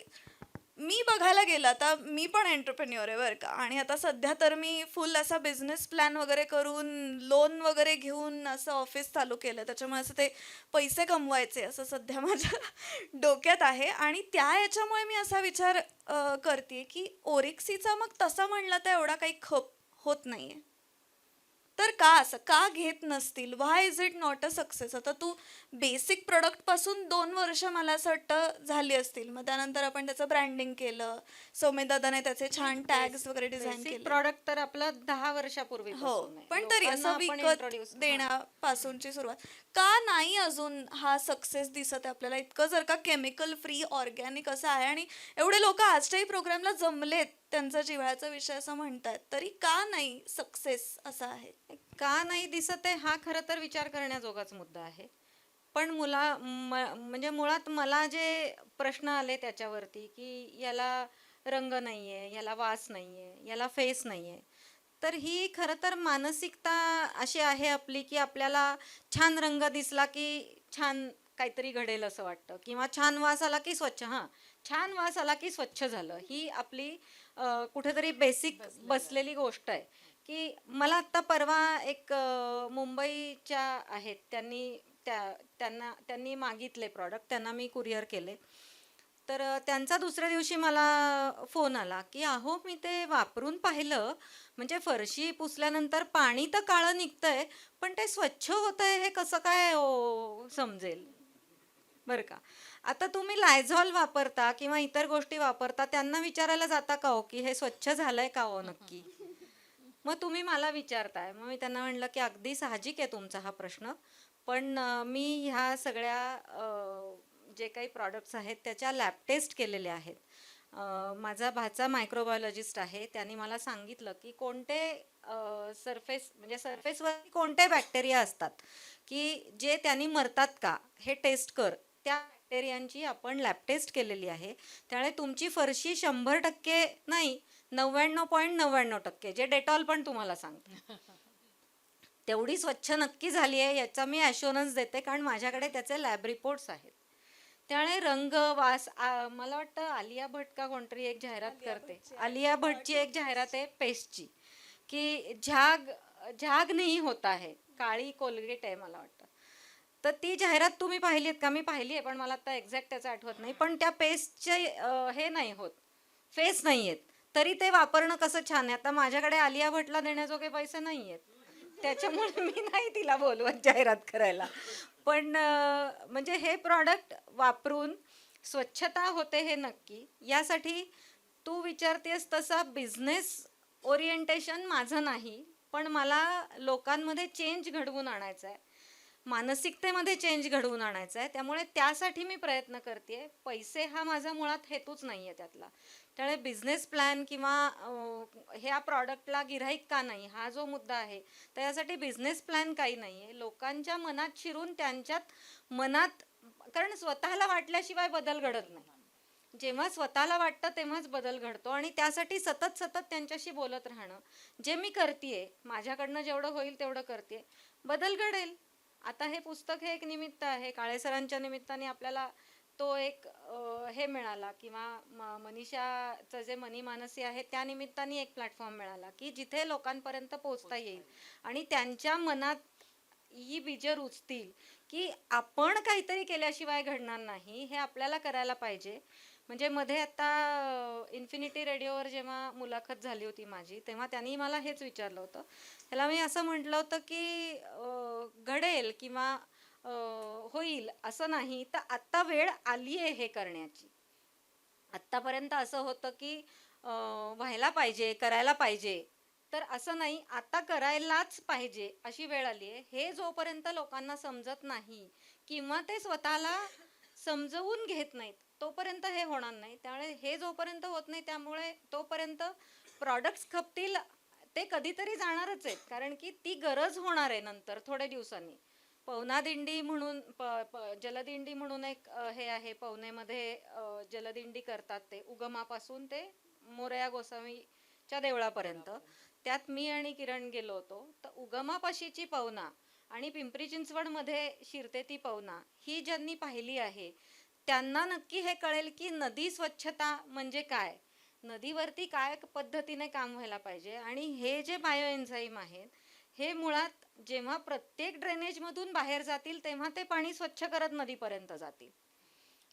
मी बघायला गेलं, आता मी पण एंटरप्रेन्युअर आहे बरं का, आणि आता सध्या तर मी फुल असा बिझनेस प्लॅन वगैरे करून लोन वगैरे घेऊन असं ऑफिस चालू केलं, त्याच्यामुळे असं ते पैसे कमवायचे असं सध्या माझ्या डोक्यात आहे. आणि त्या याच्यामुळे मी असा विचार करते की ओरिक्सीचा मग तसं म्हणलं तर एवढा काही खप होत नाही आहे, तर का असं का घेत नसतील, why is it not a success. आता तू बेसिक प्रोडक्टपासून 2 वर्ष मला असं वाटतं झाली असतील, मग त्यानंतर आपण त्याचं ब्रँडिंग केलं, सौम्यदादाने त्याचे छान टॅग्स वगैरे डिझाईन केले. प्रॉडक्ट तर आपलं 10 वर्षापूर्वी हो, पण तरी असं विकत देण्यापासूनची सुरुवात का नाही अजून हा सक्सेस दिसत आहे आपल्याला. इतकं जर का केमिकल फ्री ऑर्गॅनिक असं आहे आणि एवढे लोक आजच्याही प्रोग्रामला जमलेत, त्यांचा जिव्हाळ्याचा विषय असं म्हणतात, तरी का नाही सक्सेस असा आहे. का नाही दिसत आहे हा खरं तर विचार करण्याजोगाच मुद्दा आहे. पण म्हणजे मुळात मला जे प्रश्न आले त्याच्यावरती की याला रंग नाहीये, याला वास नाहीये, याला फेस नाहीये, तर ही खरं तर मानसिकता अशी आहे आपली की आपल्याला छान रंग दिसला की छान काहीतरी घडेल असं वाटतं, किंवा छान वास आला की स्वच्छ, छान वास आला की स्वच्छ झालं, ही आपली कुठेतरी बेसिक बसलेली गोष्ट आहे. की मला आत्ता परवा एक मुंबईच्या आहेत, त्यांनी मागितले प्रॉडक्ट, त्यांना मी कुरिअर केले, तर त्यांचा दुसऱ्या दिवशी मला फोन आला की अहो मी ते वापरून पाहिलं, म्हणजे फरशी पुसल्यानंतर पाणी तर काळं निघतंय पण ते स्वच्छ होतंय हे कसं काय समजेल. बरं का, आता तुम्ही लायझॉल वापरता किंवा इतर गोष्टी वापरता, त्यांना विचारायला जाता का हो की हे स्वच्छ झालंय का हो नक्की. मग तुम्ही मला विचारताय, मग मी त्यांना म्हणलं की अगदी साहजिक आहे तुमचा हा प्रश्न, पण मी ह्या सगळ्या जे काही प्रॉडक्ट्स आहेत त्याच्या लॅब टेस्ट केलेल्या आहेत. माझा भाचा मायक्रोबायोलॉजिस्ट आहे, त्यांनी मला सांगितलं की कोणते सरफेसवर कोणते बॅक्टेरिया असतात की जे त्यांनी मरतात का हे टेस्ट कर. त्या बॅक्टेरियांची आपण लॅब टेस्ट केलेली आहे, त्यामुळे तुमची फरशी 100% नाही 99.99%, जे डेटॉल पण तुम्हाला सांगते, तेवढी स्वच्छ नक्की झाली आहे याचा मी ॲश्युरन्स देते, कारण माझ्याकडे त्याचे लॅब रिपोर्ट्स आहेत. त्यामुळे रंग वास मला वाटतं आलिया भट का कोणतरी एक जाहिरात करते, आलिया भटची एक जाहिरात आहे पेस्टची की झाग नाही होता है, काळी कोलगेट आहे मला वाटतं. तर ती जाहिरात तुम्ही पाहिली आहेत का? मी पाहिली आहे, पण मला आता एक्झॅक्ट त्याचं आठवत नाही. पण त्या पेस्टचे हे नाही होत, फेस नाही आहेत, तरी ते वापरणं कसं छान आहे. आता माझ्याकडे आलिया भटला देण्याजोगे पैसे नाही आहेत, त्याच्यामुळे मी नाही तिला बोलवत जाहिरात करायला. पण म्हणजे हे प्रॉडक्ट वापरून स्वच्छता होते हे नक्की. यासाठी तू विचारतेस तसा बिझनेस ओरिएंटेशन माझं नाही, पण मला लोकांमध्ये चेंज घडवून आणायचा आहे, मानसिकतेमध्ये चेंज घडवून आणायचा आहे. त्यामुळे त्यासाठी मी प्रयत्न करते. पैसे हा माझा मुळात हेतूच नाही आहे त्यातला. त्यामुळे बिझनेस प्लॅन किंवा ह्या प्रॉडक्टला गिऱ्हाईक का नाही हा जो मुद्दा आहे, तर यासाठी बिझनेस प्लॅन काही नाही आहे. लोकांच्या मनात शिरून त्यांच्यात मनात, कारण स्वतःला वाटल्याशिवाय बदल घडत नाही. जेव्हा स्वतःला वाटतं तेव्हाच बदल घडतो, आणि त्यासाठी सतत त्यांच्याशी बोलत राहणं, जे मी करते माझ्याकडनं जेवढं होईल तेवढं करते, बदल घडेल. आता हे पुस्तक हे एक निमित्त आहे, काळे सरांच्या निमित्ताने आपल्याला तो एक हे मिळाला, किंवा मनीषाचं जे मनी मानसी आहे त्या निमित्ताने एक प्लॅटफॉर्म मिळाला की जिथे लोकांपर्यंत पोहोचता येईल आणि त्यांच्या मनात ही बीजं रुजतील की आपण काहीतरी केल्याशिवाय घडणार नाही, हे आपल्याला करायला पाहिजे. म्हणजे मध्ये आता इन्फिनिटी रेडिओवर जेव्हा मुलाखत झाली होती माझी, तेव्हा त्यांनी मला हेच विचारलं होतं. त्याला मी असं म्हटलं होतं की घडेल किंवा होईल असं नाही, तर आत्ता वेळ आली आहे हे करण्याची. आत्तापर्यंत असं होतं की व्हायला पाहिजे, करायला पाहिजे, तर असं नाही, आता करायलाच पाहिजे अशी वेळ आली आहे. हे जोपर्यंत लोकांना समजत नाही किंवा ते स्वतःला समजवून घेत नाहीत, तोपर्यंत हे होणार नाही. त्यामुळे हे जोपर्यंत होत नाही, त्यामुळे तोपर्यंत प्रॉडक्ट्स खपतील ते कधीतरी जाणारच आहेत, कारण की ती गरज होणार आहे नंतर थोड्या दिवसांनी. पवना दिंडी म्हणून जलदिंडी म्हणून एक हे आहे, पवनेमध्ये जलदिंडी करतात ते उगमापासून ते मोरया गोसावीच्या देवळापर्यंत. त्यात मी आणि किरण गेलो होतो. तर उगमापाशीची पवना आणि पिंपरी चिंचवडमध्ये शिरते ती पवना ही ज्यांनी पाहिली आहे त्यांना नक्की हे कळेल की नदी स्वच्छता म्हणजे काय, नदीवरती काय पद्धतीने काम व्हायला पाहिजे. आणि हे जे बायो एन्झाईम आहेत हे मुळात जेव्हा प्रत्येक ड्रेनेजमधून बाहेर जातील तेव्हा ते पाणी स्वच्छ करत नदीपर्यंत जातील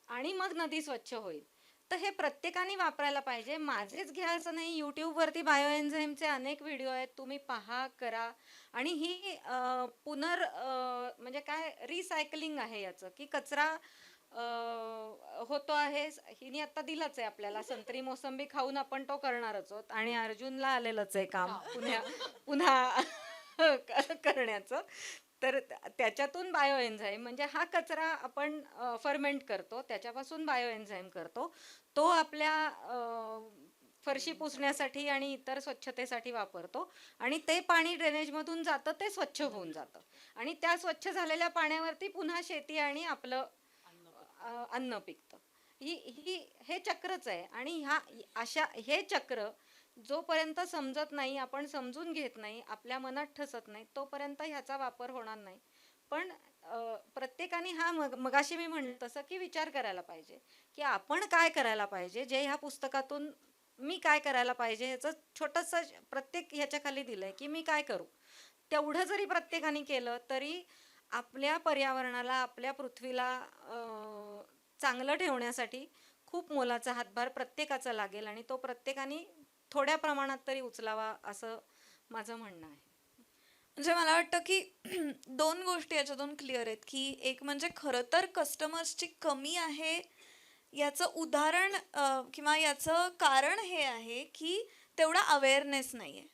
आणि मग नदी स्वच्छ होईल. तर हे प्रत्येकाने वापरायला पाहिजे. माझेच घ्या असं नाही, यूट्यूबवरती बायो एन्झाईमचे अनेक व्हिडिओ आहेत, तुम्ही पहा, करा. आणि ही म्हणजे काय रिसायकलिंग आहे याचं, की कचरा होतो आहे. हिने आता दिलंच आहे आपल्याला, संत्री मोसंबी खाऊन आपण तो करणारच आहोत आणि अर्जुनला आलेलंच आहे काम पुन्हा करण्याचं. तर त्याच्यातून बायो एन्झाईम म्हणजे हा कचरा आपण फर्मेंट करतो, त्याच्यापासून बायो एन्झाईम करतो, तो आपल्या फरशी पुसण्यासाठी आणि इतर स्वच्छतेसाठी वापरतो आणि ते पाणी ड्रेनेजमधून जातं, ते स्वच्छ होऊन जातं आणि त्या स्वच्छ झालेल्या पाण्यावरती पुन्हा शेती आणि आपलं अन्न पिकतं. हे चक्रच आहे. आणि हे चक्र जोपर्यंत समजत नाही, आपण समजून घेत नाही, आपल्या मनात ठसत नाही, तोपर्यंत ह्याचा वापर होणार नाही. पण प्रत्येकाने मगाशी मी म्हणलं तसं की विचार करायला पाहिजे की आपण काय करायला पाहिजे. जे ह्या पुस्तकातून मी काय करायला पाहिजे ह्याचं छोटंसं प्रत्येक ह्याच्या खाली दिलंय की मी काय करू. तेवढं जरी प्रत्येकाने केलं तरी आपल्या पर्यावरणाला, आपल्या पृथ्वीला चांगलं ठेवण्यासाठी खूप मोलाचा हातभार प्रत्येकाचा लागेल आणि तो प्रत्येकाने थोड्या प्रमाणात तरी उचलावा असं माझं म्हणणं आहे. म्हणजे मला वाटतं की 2 गोष्टी याच्यातून क्लिअर आहेत, की एक म्हणजे खरं तर कस्टमर्सची कमी आहे याचं उदाहरण किंवा याचं कारण हे आहे की तेवढा अवेअरनेस नाही आहे.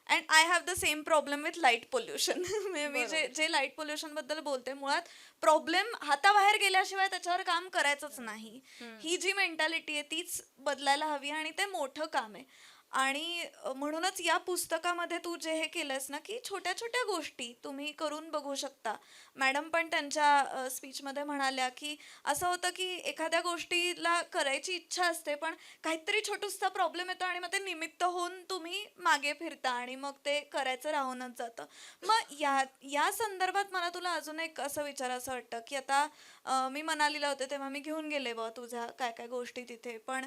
And I have the same problem with light pollution. मी जे लाईट पोल्युशनबद्दल बोलते, मुळात प्रॉब्लेम हाताबाहेर गेल्याशिवाय त्याच्यावर काम करायचंच नाही, ही जी मेंटॅलिटी आहे तीच बदलायला हवी आणि ते मोठं काम आहे. आणि म्हणूनच या पुस्तकामध्ये तू जे हे केलंस ना, की छोट्या छोट्या गोष्टी तुम्ही करून बघू शकता. मॅडम पण त्यांच्या स्पीचमध्ये म्हणाल्या की असं होतं की एखाद्या गोष्टीला करायची इच्छा असते, पण काहीतरी छोटूसा प्रॉब्लेम येतो आणि मग ते निमित्त होऊन तुम्ही मागे फिरता आणि मग ते करायचं राहूनच जातं. मग या संदर्भात मला तुला अजून एक असं विचारायचं वाटतं की आता मी मनालीला होते तेव्हा मी घेऊन गेले बा तुझ्या काय काय गोष्टी तिथे. पण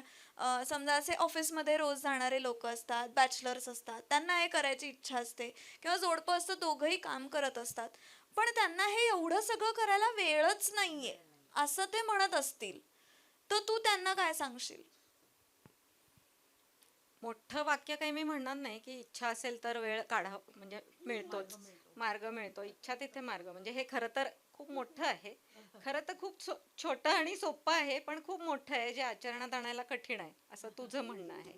समजा असे ऑफिसमध्ये रोज जाणारे लोक असतात, बॅचलर्स असतात, त्यांना हे करायची इच्छा असते किंवा जोडपं असतं, दोघंही काम करत असतात, पण त्यांना हे एवढं सगळं करायला वेळच नाहीये असं ते म्हणत असतील, तर तू त्यांना काय सांगशील? मोठं वाक्य काही मी म्हणणार नाही की इच्छा असेल तर वेळ काढा, म्हणजे मिळतोच, मार्ग मिळतो. इच्छा तिथे मार्ग, म्हणजे हे खरं तर खूप मोठं आहे. खरं तर खूप छोटं आणि सोपं आहे, पण खूप मोठं आहे जे आचरणात आणायला कठीण आहे असं तुझं म्हणणं आहे.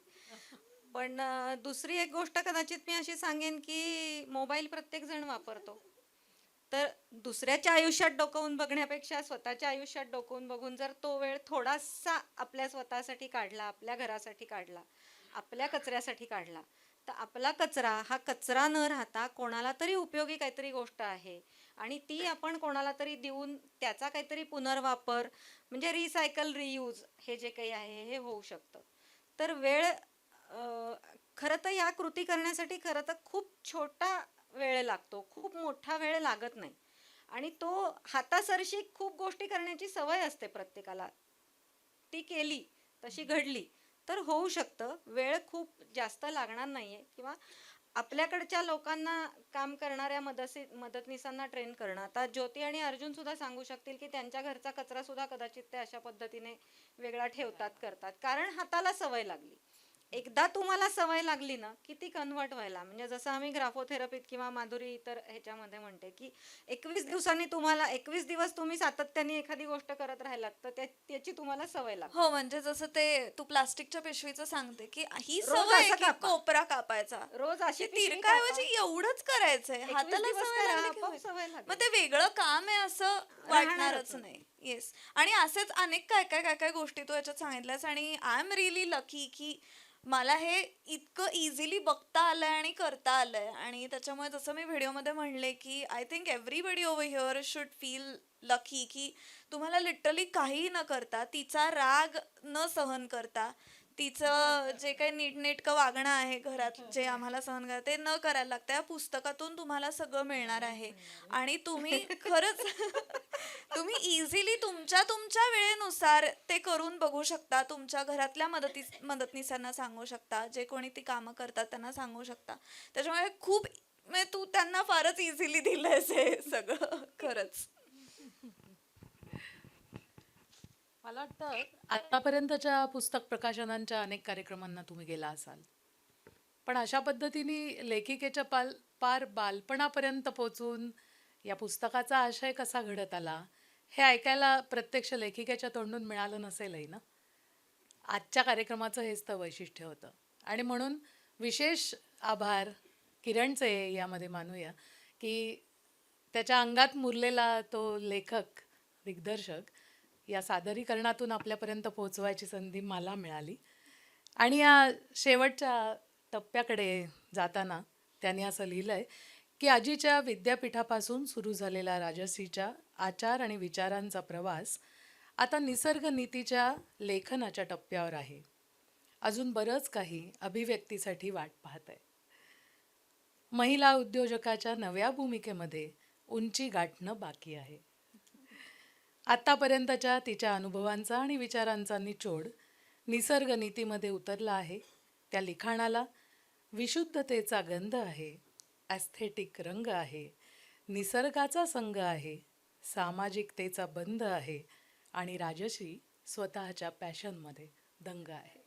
पण दुसरी एक गोष्ट कदाचित मी अशी सांगेन की मोबाईल प्रत्येक जण वापरतो, तर दुसऱ्याच्या आयुष्यात डोकावून बघण्यापेक्षा स्वतःच्या आयुष्यात डोकावून बघून जर तो वेळ थोडासा आपल्या स्वतःसाठी काढला, आपल्या घरासाठी काढला, आपल्या कचऱ्यासाठी काढला, तर आपला कचरा हा कचरा न राहता कोणाला तरी उपयोगी काहीतरी गोष्ट आहे आणि ती आपण कोणाला तरी देऊन त्याचा काहीतरी पुनर्वापर, म्हणजे रिसायकल, रियूज हे जे काही आहे हे होऊ शकतं. तर वेळ खरं तर या कृती करण्यासाठी खरं तर खूप छोटा वेळ लागतो, खूप मोठा वेळ लागत नाही. आणि तो हातासरशी खूप गोष्टी करण्याची सवय असते प्रत्येकाला, ती केली तशी घडली तर होऊ शकतं. वेळ खूप जास्त लागणार नाहीये किंवा आपल्याकडच्या लोकांना काम करणाऱ्या मदतनीसांना ट्रेन करणं. आता ज्योती आणि अर्जुन सुद्धा सांगू शकतील की त्यांच्या घरचा कचरा सुद्धा कदाचित ते अशा पद्धतीने वेगळा ठेवतात, करतात, कारण हाताला सवय लागली. एकदा तुम्हाला सवय लागली ना की ती कन्वर्ट व्हायला, म्हणजे जसं आम्ही ग्राफोथेरपीत किंवा माधुरी इतर ह्याच्यामध्ये म्हणते की 21 दिवसांनी तुम्हाला 21 दिवस तुम्ही सातत्याने एखादी गोष्ट करत राहिलात तर त्याची तुम्हाला सवय लागते. हो, म्हणजे जसं ते तू प्लास्टिकच्या पिशवीचं सांगते की ही रोज सवय आहे असं की कापा. कोपरा कापायचा, रोज अशी पिशवी तिरकाऐवजी कापा. एवढंच करायचंय. 21 हाताला दिवस सवय करा, लागली की आपोआप होईल. सवय लागेल. मग ते वेगळं काम आहे असं वाटणारच नाही. येस, आणि असेच अनेक काय काय गोष्टी तू याच्यात सांगितल्यास, आणि आय एम रिअली लकी की मला हे इतकं इझिली बघता आलंय आणि करता आलंय. आणि त्याच्यामुळे जसं मी व्हिडिओमध्ये म्हणले की I think everybody over here should feel lucky की तुम्हाला लिटरली काही न करता, तिचा राग न सहन करता, तिचं जे काही नीटनेटकं वागणं आहे घरात जे आम्हाला सहन करत ते न करायला लागतं. या पुस्तकातून तुम्हाला सगळं मिळणार आहे. आणि तुम्ही खरंच तुम्ही इझिली तुमच्या वेळेनुसार ते करून बघू शकता. तुमच्या घरातल्या मदतनीसांना सांगू शकता, जे कोणी ती कामं करतात त्यांना सांगू शकता. त्याच्यामुळे खूप म्हणजे तू त्यांना फारच इझिली दिलंयस हे सगळं खरंच. मला वाटतं आत्तापर्यंतच्या पुस्तक प्रकाशनांच्या अनेक कार्यक्रमांना तुम्ही गेला असाल, पण अशा पद्धतीने लेखिकेच्या पार बालपणापर्यंत पोचून या पुस्तकाचा आशय कसा घडत आला हे ऐकायला प्रत्यक्ष लेखिकेच्या तोंडून मिळालं नसेलही ना. आजच्या कार्यक्रमाचं हेच तर वैशिष्ट्य होतं. आणि म्हणून विशेष आभार किरणचे यामध्ये मानूया की त्याच्या अंगात मुरलेला तो लेखक, दिग्दर्शक या सादरीकरणातून आपल्यापर्यंत पोहोचवायची संधी मला मिळाली. आणि या शेवटच्या टप्प्याकडे जाताना त्यांनी असं लिहिलं आहे की आजीच्या विद्यापीठापासून सुरू झालेला राजसीच्या आचार आणि विचारांचा प्रवास आता निसर्ग नीतीच्या लेखनाच्या टप्प्यावर आहे. अजून बरंच काही अभिव्यक्तीसाठी वाट पाहत आहे. महिला उद्योजकाच्या नव्या भूमिकेमध्ये उंची गाठणं बाकी आहे. आत्तापर्यंतच्या तिच्या अनुभवांचा आणि विचारांचा निचोड निसर्ग नीतीमध्ये उतरला आहे. त्या लिखाणाला विशुद्धतेचा गंध आहे, ॲस्थेटिक रंग आहे, निसर्गाचा संग आहे, सामाजिकतेचा बंध आहे आणि राजशी स्वतःच्या पॅशनमध्ये दंग आहे.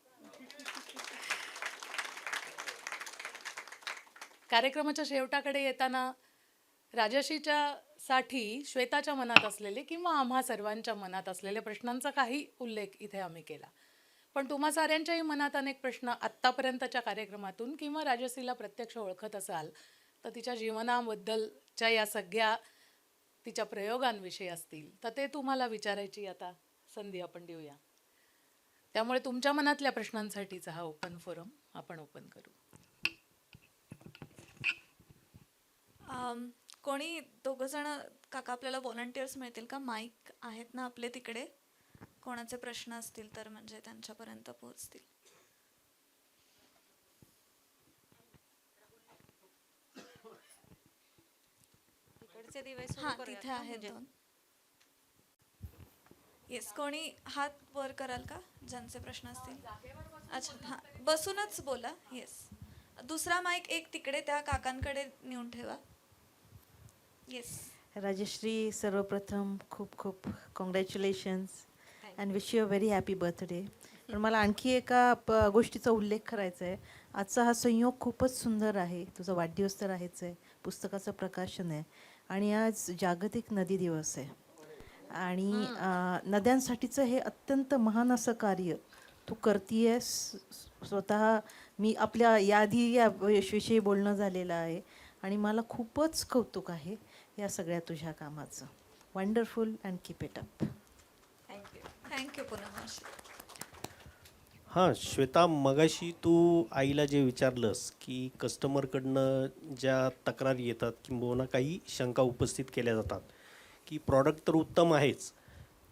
कार्यक्रमाच्या शेवटाकडे येताना राजशीच्या साठी श्वेताच्या मनात असलेले किंवा आम्हा सर्वांच्या मनात असलेल्या प्रश्नांचा काही उल्लेख इथे आम्ही केला. पण तुम्हा साऱ्यांच्याही मनात अनेक प्रश्न आत्तापर्यंतच्या कार्यक्रमातून किंवा राजसीला प्रत्यक्ष ओळखत असाल तर तिच्या जीवनाबद्दलच्या या सगळ्या तिच्या प्रयोगांविषयी असतील तर ते तुम्हाला विचारायची आता संधी आपण देऊया. त्यामुळे तुमच्या मनातल्या प्रश्नांसाठीचा हा ओपन फोरम आपण ओपन करू. कोणी दोघं जण काका आपल्याला व्हॉलंटियर्स मिळतील का? माईक आहेत ना आपले तिकडे? कोणाचे प्रश्न असतील तर म्हणजे त्यांच्यापर्यंत पोहोचतील. तिकडचे दिवे सुरू हां, करूयात तिथे का? आहेत म्हणजे दोन. येस, कोणी हात वर कराल का ज्यांचे प्रश्न असतील? अच्छा, हां, बसूनच बोला. येस, दुसरा माईक एक तिकडे त्या काकांकडे नेऊन ठेवा. येस. राजश्री, सर्वप्रथम खूप खूप congratulations and wish you a very happy birthday. पण मला आणखी एका गोष्टीचा उल्लेख करायचा आहे. आजचा हा संयोग खूपच सुंदर आहे. तुझा वाढदिवस तर आहेच आहे, पुस्तकाचं प्रकाशन आहे आणि आज जागतिक नदी दिवस आहे. आणि नद्यांसाठीचं हे अत्यंत महान असं कार्य तू करतीयस. स्वतः मी आपल्या याआधी या विषयी बोलणं झालेलं आहे आणि मला खूपच कौतुक आहे या सगळ्या तुझ्या कामाचं. Wonderful and keep it up. Thank you Poonam. हां श्वेता, मगाशी तू आईला जे विचारलंस की कस्टमरकडनं ज्या तक्रारी येतात किंबहुना काही शंका उपस्थित केल्या जातात की प्रॉडक्ट तर उत्तम आहेच,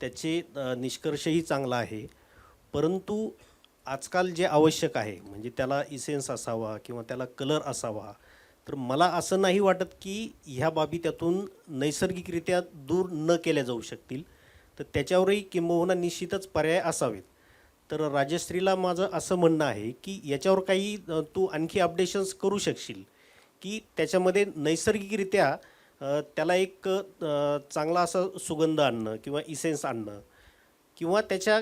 त्याचे निष्कर्षही चांगला आहे, परंतु आजकाल जे आवश्यक आहे म्हणजे त्याला इसेन्स असावा किंवा त्याला कलर असावा, तर मला असं नाही वाटत की ह्या बाबी त्यातून नैसर्गिकरित्या दूर न केल्या जाऊ शकतील. तर त्याच्यावरही किंबहुना निश्चितच पर्याय असावेत. तर राजश्रीला माझं असं म्हणणं आहे की याच्यावर काही तू आणखी अपडेशन्स करू शकशील की त्याच्यामध्ये नैसर्गिकरित्या त्याला एक चांगला असा सुगंध आणणं किंवा इसेन्स आणणं किंवा त्याच्या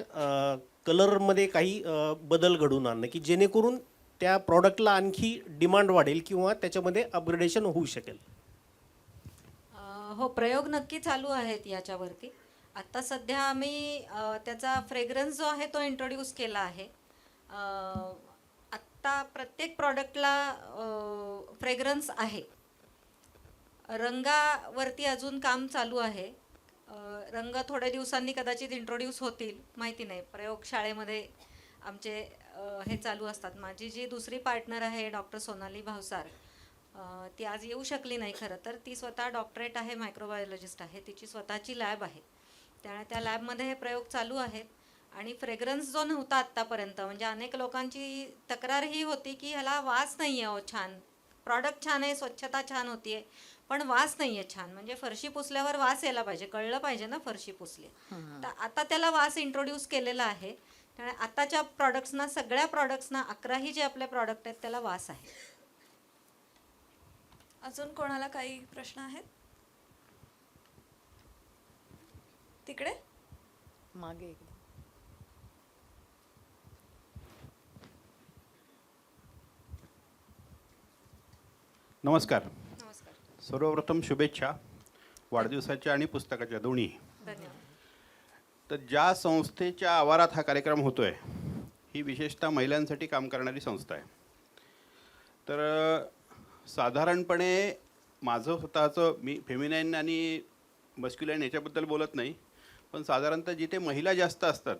कलरमध्ये काही बदल घडवून आणणं की जेणेकरून त्या प्रॉडक्टला आणखी डिमांड वाढेल किंवा त्याच्यामध्ये अपग्रेडेशन होऊ शकेल. हो, प्रयोग नक्की चालू आहेत याच्यावरती. आत्ता सध्या आम्ही त्याचा फ्रेग्रन्स जो आहे तो इंट्रोड्यूस केला आहे. आत्ता प्रत्येक प्रॉडक्टला फ्रेग्रन्स आहे. रंगावरती अजून काम चालू आहे. रंग थोड्या दिवसांनी कदाचित इंट्रोड्यूस होतील, माहिती नाही. प्रयोगशाळेमध्ये आमचे हे चालू असतात. माझी जी दुसरी पार्टनर आहे डॉक्टर सोनाली भावसार, ती आज येऊ शकली नाही खरं तर. ती स्वतः डॉक्टरेट आहे, मायक्रोबायोलॉजिस्ट आहे, तिची स्वतःची लॅब आहे. त्यामुळे त्या लॅबमध्ये हे प्रयोग चालू आहेत. आणि फ्रेग्रन्स जो नव्हता आत्तापर्यंत, म्हणजे अनेक लोकांची तक्रार ही होती की ह्याला वास नाही आहे, छान प्रॉडक्ट छान आहे, स्वच्छता छान होती आहे, पण वास नाही आहे छान. म्हणजे फरशी पुसल्यावर वास यायला पाहिजे, कळलं पाहिजे ना फरशी पुसली. तर आता त्याला वास इंट्रोड्यूस केलेला आहे. त्यामुळे आताच्या प्रॉडक्ट्सना, सगळ्या प्रॉडक्ट्सना, 11ही जे आपले प्रॉडक्ट आहेत त्याला वास आहे. अजून कोणाला काही प्रश्न आहेत? तिकडे मागे एकदा. नमस्कार. नमस्कार. सर्वप्रथम शुभेच्छा, वाढदिवसाच्या आणि पुस्तकाच्या दोन्ही. धन्यवाद. तर ज्या संस्थेच्या आवारात हा कार्यक्रम होतो आहे, ही विशेषतः महिलांसाठी काम करणारी संस्था आहे. तर साधारणपणे माझं स्वतःचं, मी फेमिनाईन आणि मस्क्युलाईन याच्याबद्दल बोलत नाही, पण साधारणतः जिथे महिला जास्त असतात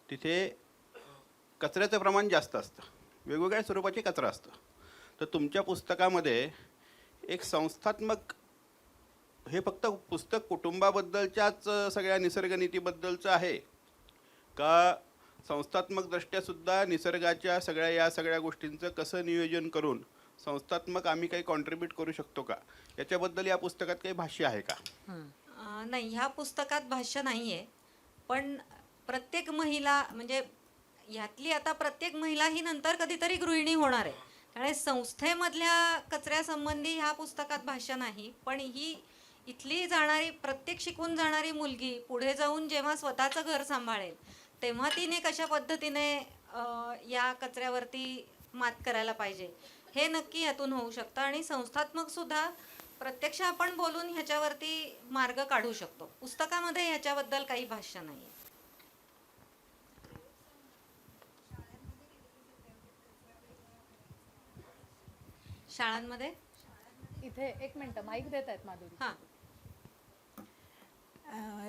तिथे कचऱ्याचं प्रमाण जास्त असतं, वेगवेगळ्या स्वरूपाचे कचरा असतं. तर तुमच्या पुस्तकामध्ये एक संस्थात्मक, हे फक्त पुस्तक कुटुंबाबद्दलच्याच सगळ्या निसर्गनीतीबद्दलचं आहे का संस्थात्मकदृष्ट्यासुद्धा निसर्गाच्या या सगळ्या गोष्टींचं कसं नियोजन करून संस्थात्मक आम्ही काही कॉन्ट्रीब्यूट करू शकतो का, याच्याबद्दल या पुस्तकात काही भाष्य आहे का? नाही, ह्या पुस्तकात भाष्य नाही आहे. पण प्रत्येक महिला, म्हणजे ह्यातली आता प्रत्येक महिला ही नंतर कधीतरी गृहिणी होणार आहे. त्यामुळे संस्थेमधल्या कचऱ्यासंबंधी ह्या पुस्तकात भाष्य नाही. पण ही इथली जाणारी, प्रत्येक शिकून जाणारी मुलगी पुढे जाऊन जेव्हा स्वतःचं घर सांभाळेल तेव्हा तिने कशा पद्धतीने या कचऱ्यावरती मात करायला पाहिजे हे नक्की यातून होऊ शकतं. आणि संस्थात्मकसुद्धा प्रत्यक्ष आपण बोलून ह्याच्यावरती मार्ग काढू शकतो. पुस्तकामध्ये ह्याच्याबद्दल काही भाष्य नाही आहे. शाळांमध्ये इथे एक मिनिट, माईक देत आहेत माधुरी. हां,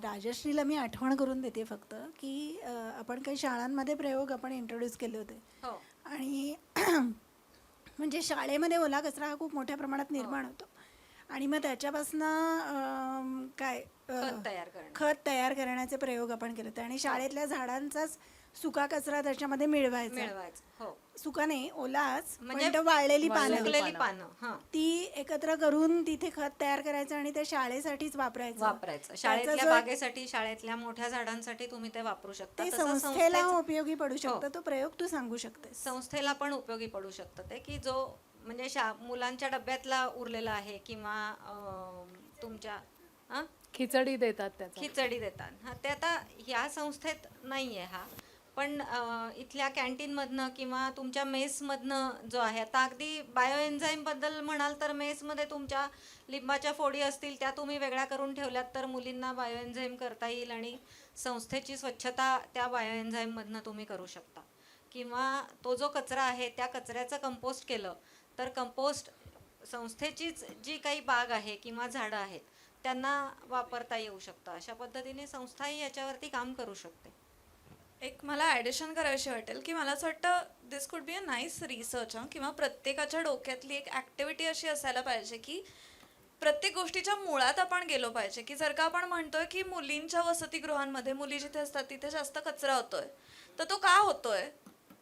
राजश्रीला मी आठवण करून देते फक्त की आपण काही शाळांमध्ये प्रयोग आपण इंट्रोड्यूस केले होते. हो. आणि म्हणजे शाळेमध्ये ओला कचरा हा खूप मोठ्या प्रमाणात निर्माण होतो आणि मग त्याच्यापासनं खत तयार करण्याचे प्रयोग आपण केले होते. आणि शाळेतल्या झाडांचाच सुका कचरा त्याच्यामध्ये मिळवायचा. हो. सुका नाही, ओलाच, म्हणजे पण वाळलेली सुकलेली पानं हां, ती एकत्र करून तिथे खत तयार करायचं आणि ते शाळेसाठीच वापरायचं. शाळेतल्या बागेसाठी, शाळेतल्या मोठ्या झाडांसाठी तुम्ही ते वापरू शकता. ते तसं संस्थेला उपयोगी पडू शकतं. तो प्रयोग तू सांगू शकते. संस्थेला पण उपयोगी पडू शकतं ते, की जो म्हणजे मुलांच्या डब्यातला उरलेला आहे किंवा तुमच्या खिचडी देतात त्याचा. खिचडी देतात. हां, ते आता ह्या संस्थेत नाही आहे हा, पण इथल्या कॅन्टीनमधनं किंवा तुमच्या मेसमधनं जो आहे, आता अगदी बायो एन्झाईमबद्दल म्हणाल तर मेसमध्ये तुमच्या लिंबाच्या फोडी असतील त्या तुम्ही वेगळ्या करून ठेवल्यात तर मुलींना बायो एन्झाईम करता येईल आणि संस्थेची स्वच्छता त्या बायो एन्झाईममधनं तुम्ही करू शकता. किंवा तो जो कचरा आहे त्या कचऱ्याचं कंपोस्ट केलं तर कंपोस्ट संस्थेचीच जी काही बाग आहे किंवा झाडं आहेत त्यांना वापरता येऊ शकतं. अशा पद्धतीने संस्थाही याच्यावरती काम करू शकते. एक मला ॲडिशन करावीशी वाटेल की मला असं वाटतं दिस could be a nice research किंवा प्रत्येकाच्या डोक्यातली एक ॲक्टिव्हिटी अशी असायला पाहिजे की प्रत्येक गोष्टीच्या मुळात आपण गेलो पाहिजे. की जर का आपण म्हणतोय की मुलींच्या वसतिगृहांमध्ये मुली जिथे असतात तिथे जास्त कचरा होतोय, तर तो का होतोय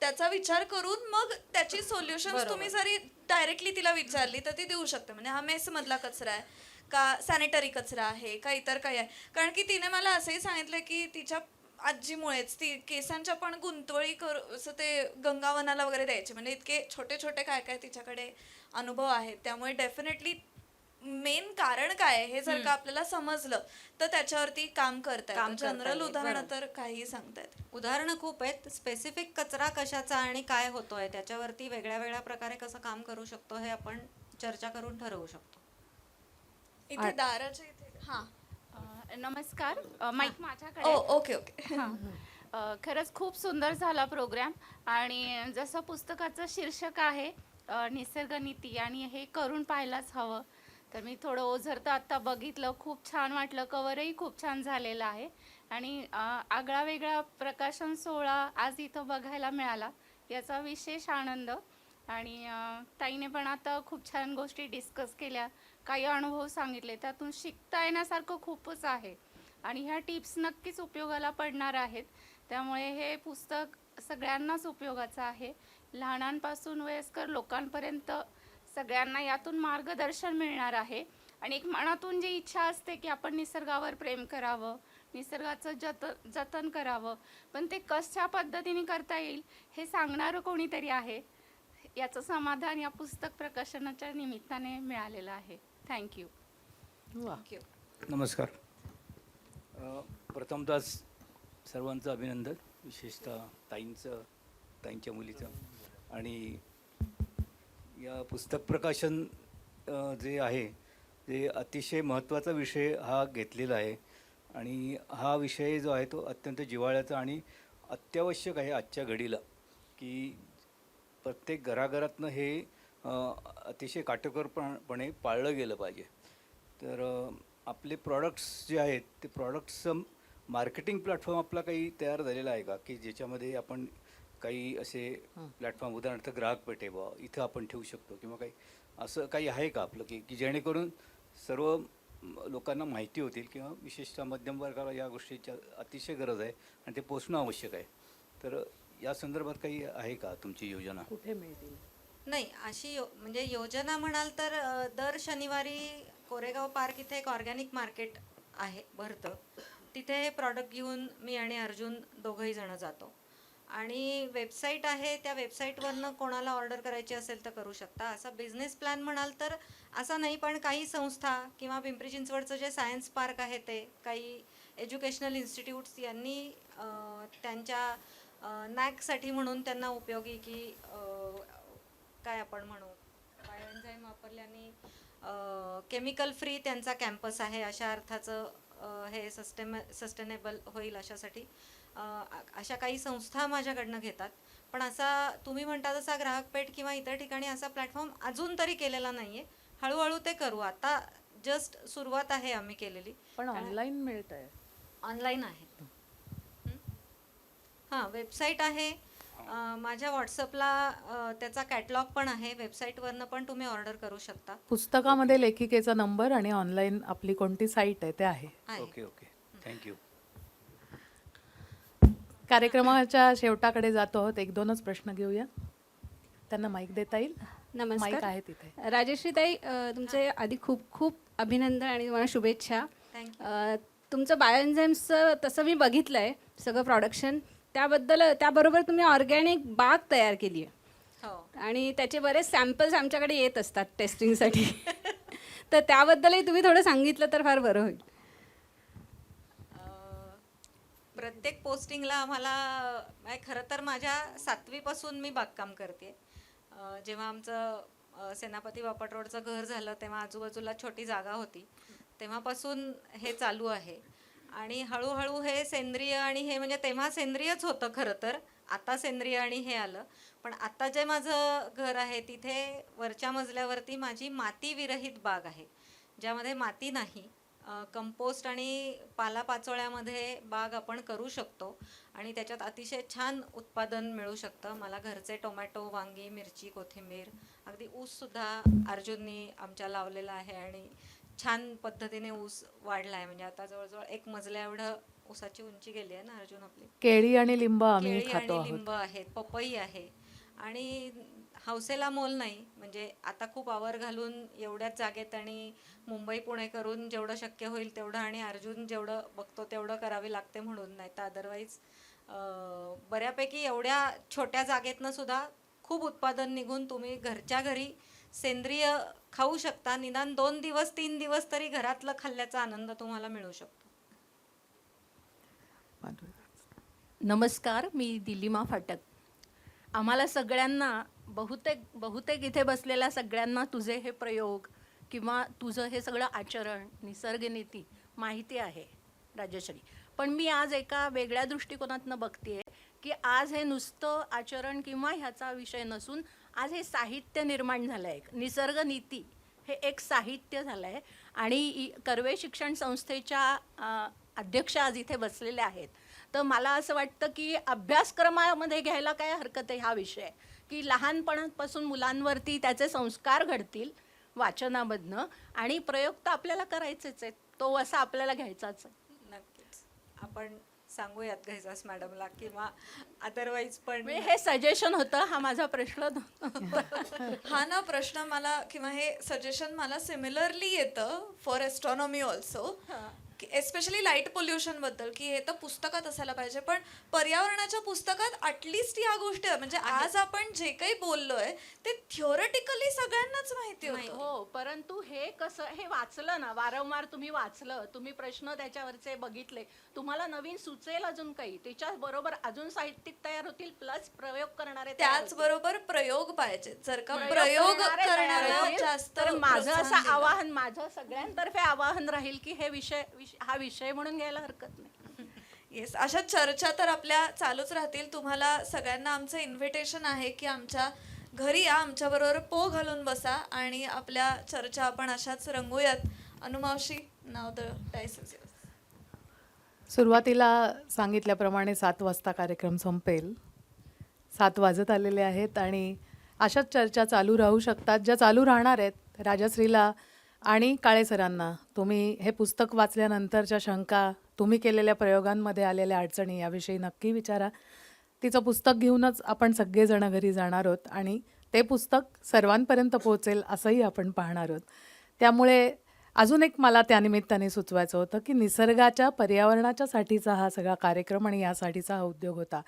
त्याचा विचार करून मग त्याची सोल्युशन्स तुम्ही जरी डायरेक्टली तिला विचारली तर ती देऊ शकते. म्हणजे हा मेसमधला कचरा आहे का, सॅनिटरी कचरा आहे का, इतर काही आहे. कारण की तिने मला असंही सांगितलं की तिच्या आजीमुळेच ती केसांच्या पण गुंतवळी असं ते गंगावनाला वगैरे द्यायचे, म्हणजे इतके छोटे छोटे काय काय तिच्याकडे अनुभव आहेत. त्यामुळे डेफिनेटली मेन कारण काय आहे हे जर का आपल्याला समजलं तर त्याच्यावरती काम करता येतं. जनरल उदाहरण तर काही सांगतायत. उदाहरणं खूप आहेत. स्पेसिफिक कचरा कशाचा आणि काय होतोय त्याच्यावरती वेगळ्या वेगळ्या प्रकारे कसं काम करू शकतो हे आपण चर्चा करून ठरवू शकतो. इथे दाराच्या इथे नमस्कार, माईक माझ्याकडे. Okay okay. खरंच खूप सुंदर झाला प्रोग्राम. आणि जसं पुस्तकाचं शीर्षक आहे निसर्गनीती, आणि हे करून पाहायलाच हवं. तर मी थोडं ओझरतं आत्ता बघितलं, खूप छान वाटलं. कवरही खूप छान झालेलं आहे. आणि आगळा वेगळा प्रकाशन सोहळा आज इथं बघायला मिळाला, याचा विशेष आनंद. आणि ताईने पण आता खूप छान गोष्टी डिस्कस केल्या, काही अनुभव सांगितले, त्यातून शिकता येण्यासारखं खूपच आहे. आणि ह्या टिप्स नक्कीच उपयोगाला पडणार आहेत. त्यामुळे हे पुस्तक सगळ्यांनाच उपयोगाचं आहे. लहानांपासून वयस्कर लोकांपर्यंत सगळ्यांना यातून मार्गदर्शन मिळणार आहे. आणि एक मनातून जी इच्छा असते की आपण निसर्गावर प्रेम करावं, निसर्गाचं जतन करावं, पण ते कशा पद्धतीने करता येईल हे सांगणारं कोणीतरी आहे, याचं समाधान या पुस्तक प्रकाशनाच्या निमित्ताने मिळालेलं आहे. थँक्यू. थँक्यू. नमस्कार. प्रथमतः सर्वांचं अभिनंदन, विशेषतः ताईंच्या मुलीचं. आणि या पुस्तक प्रकाशन जे आहे ते अतिशय महत्त्वाचा विषय हा घेतलेला आहे. आणि हा विषय जो आहे तो अत्यंत जिव्हाळ्याचा आणि अत्यावश्यक आहे आजच्या घडीला, की प्रत्येक घराघरातनं हे अतिशय काटेकोरपणे पाळलं गेलं पाहिजे. तर आपले प्रॉडक्ट्स जे आहेत ते प्रॉडक्ट्सचं मार्केटिंग प्लॅटफॉर्म आपला काही तयार झालेला आहे का, की ज्याच्यामध्ये आपण काही असे प्लॅटफॉर्म, उदाहरणार्थ ग्राहक पेठे इथं आपण ठेवू शकतो, किंवा काही असं काही आहे का आपलं, की जेणेकरून सर्व लोकांना माहिती होतील, किंवा विशेषतः मध्यम वर्गाला या गोष्टीची अतिशय गरज आहे आणि ते पोचणं आवश्यक आहे. तर या संदर्भात काही आहे का तुमची योजना? कुठे मिळतील? नाही, अशी म्हणजे योजना म्हणाल तर दर शनिवारी कोरेगाव पार्क इथे एक ऑर्गॅनिक मार्केट आहे, भरतं. तिथे हे प्रॉडक्ट घेऊन मी आणि अर्जुन दोघंही जण जातो. आणि वेबसाईट आहे, त्या वेबसाईटवरनं कोणाला ऑर्डर करायची असेल तर करू शकता. असा बिझनेस प्लॅन म्हणाल तर असा नाही, पण काही संस्था किंवा पिंपरी चिंचवडचं जे सायन्स पार्क आहे ते, काही एज्युकेशनल इन्स्टिट्यूट्स यांनी त्यांच्या नॅकसाठी म्हणून त्यांना उपयोगी, की काय आपण म्हणू, बायोएन्झाईम वापरल्याने केमिकल फ्री त्यांचा कॅम्पस आहे, अशा अर्थाचं हे सस्टेनेबल होईल अशासाठी अशा काही संस्था माझ्याकडनं घेतात. पण असा तुम्ही म्हणता तसा ग्राहकपेठ किंवा इतर ठिकाणी असा प्लॅटफॉर्म अजून तरी केलेला नाही आहे. हळूहळू ते करू. आता जस्ट सुरुवात आहे आम्ही केलेली. पण ऑनलाईन मिळत आहे? ऑनलाईन आहे. हां, वेबसाईट आहे. माझ्या व्हॉट्सअपला त्याचा कॅटलॉग पण आहे. वेबसाईटवरनं पण तुम्ही ऑर्डर करू शकता. पुस्तकामध्ये लेखिकेचा नंबर आणि ऑनलाईन आपली कोणती साईट आहे ते आहे. Okay okay, thank you. कार्यक्रमाच्या शेवटाकडे जातो आहोत. एक दोनच प्रश्न घेऊया. त्यांना माईक देता येईल? नमस्कार. माईक आहे तिथे. राजश्रीताई, तुमचे आधी खूप खूप अभिनंदन आणि तुम्हाला शुभेच्छा. तुमचं बायोएन्झाईम्सचं तसं मी बघितलं आहे सगळं प्रोडक्शन. त्याबरोबर तुम्ही ऑर्गॅनिक बाग तयार केली आहे. आणि त्याचे बरेच सॅम्पल्स आमच्याकडे येत असतात टेस्टिंगसाठी. तर त्याबद्दलही तुम्ही थोडं सांगितलं तर फार बरं होईल. प्रत्येक पोस्टिंगला आम्हाला, खरं तर माझ्या 7वी पासून मी बागकाम करते. जेव्हा आमचं सेनापती बापट रोडचं घर झालं तेव्हा आजूबाजूला छोटी जागा होती, तेव्हापासून हे चालू आहे. आणि हळूहळू हे सेंद्रिय, आणि हे म्हणजे तेव्हा सेंद्रियच होतं खरं तर, आता सेंद्रिय आणि हे आलं. पण आता जे माझं घर आहे तिथे वरच्या मजल्यावरती माझी माती विरहित बाग आहे, ज्यामध्ये माती नाही, कंपोस्ट आणि पालापाचोळ्यामध्ये बाग आपण करू शकतो आणि त्याच्यात अतिशय छान उत्पादन मिळू शकतं. मला घरचे टोमॅटो, वांगी, मिरची, कोथिंबीर, अगदी ऊससुद्धा अर्जुननी आमच्या लावलेला आहे आणि छान पद्धतीने ऊस वाढला आहे. म्हणजे आता जवळजवळ 1 मजल्या एवढं ऊसाची उंची गेली आहे ना अर्जुन आपली. केळी आणि लिंब आम्ही केळी खातो आणि आहोत. लिंब आहेत, पपई आहे. आणि हौसेला मोल नाही. म्हणजे आता खूप आवर घालून एवढ्याच जागेत आणि मुंबई पुणे करून जेवढं शक्य होईल तेवढं आणि अर्जुन जेवढं बघतो तेवढं करावे लागते म्हणून, नाही तर अदरवाईज बऱ्यापैकी एवढ्या छोट्या जागेतनं सुद्धा खूप उत्पादन निघून तुम्ही घरच्या घरी सेंद्रिय खाऊ शकता. निदान 2 दिवस 3 दिवस तरी घरातलं खाल्ल्याचा आनंद तुम्हाला मिळू शकतो. नमस्कार, मी दिलिमा फाटक. आम्हाला सगळ्यांना बहुतेक इथे बसलेल्या सगळ्यांना तुझे हे प्रयोग किंवा तुझं हे सगळं आचरण, निसर्गनीती माहिती आहे राजश्री. पण मी आज एका वेगळ्या दृष्टिकोनातनं बघते की आज हे नुसतं आचरण किंवा ह्याचा विषय नसून आज हे साहित्य निर्माण झालं आहे. निसर्गनीती हे एक साहित्य झालं आहे आणि कर्वे शिक्षण संस्थेच्या अध्यक्ष आज इथे बसलेले आहेत. तर मला असं वाटतं की अभ्यासक्रमामध्ये घ्यायला काय हरकत आहे हा विषय, की लहानपणापासून मुलांवरती त्याचे संस्कार घडतील वाचनामधनं, आणि प्रयोग तर आपल्याला करायचेच आहेत, तो असा आपल्याला घ्यायचाच आहे. नक्कीच आपण सांगूयात घ्यायचाच मॅडमला किंवा अदरवाईज पण हे सजेशन होतं, हा माझा प्रश्न हा ना प्रश्न मला किंवा हे सजेशन मला सिमिलरली येतं for astronomy also, especially light pollution बद्दल, की हे तर पुस्तकात असायला पाहिजे. पण पर्यावरणाच्या पुस्तकात ॲटलिस्ट या गोष्टी म्हणजे आज आपण जे काही बोललोय ते थिओरिटिकली सगळ्यांनाच माहिती होतं. हो, परंतु हे कसं, हे वाचलं ना, वारंवार तुम्ही वाचलं, तुम्ही प्रश्न त्याच्यावरचे बघितले, तुम्हाला नवीन सुचेल अजून काही, त्याच्याबरोबर अजून साहित्यिक तयार होतील, प्लस प्रयोग करणारे त्याचबरोबर प्रयोग पाहिजे. जर का प्रयोग करणारे जास्त, तर माझं असं आवाहन, माझं सगळ्यांतर्फे आवाहन राहील की हे हा विषय म्हणून घ्यायला हरकत नाही. येस, अशा चर्चा तर आपल्या चालूच राहतील. तुम्हाला सगळ्यांना आमचं इन्व्हिटेशन आहे की आमच्या घरी या, आमच्याबरोबर पो घालून बसा आणि आपल्या चर्चा आपण अशाच रंगूयात. अनुमावशी, नाव द डायस इज योर्स. सुरुवातीला सांगितल्याप्रमाणे 7 वाजता कार्यक्रम संपेल. 7 वाजत आलेले आहेत आणि अशाच चर्चा चालू राहू शकतात, ज्या चालू राहणार आहेत. राजश्रीला आणि काळे सरांना तुम्ही हे पुस्तक वाचल्यानंतरच्या शंका, तुम्ही केलेल्या प्रयोगांमध्ये आलेल्या अडचणी याविषयी नक्की विचारा. तिचं पुस्तक घेऊनच आपण सगळेजण घरी जाणार आहोत आणि ते पुस्तक सर्वांपर्यंत पोहोचेल असंही आपण पाहणार आहोत. त्यामुळे अजून एक मला त्यानिमित्ताने सुचवायचं होतं की निसर्गाच्या पर्यावरणाच्या साठीचा हा सगळा कार्यक्रम आणि यासाठीचा हा उद्योग होता.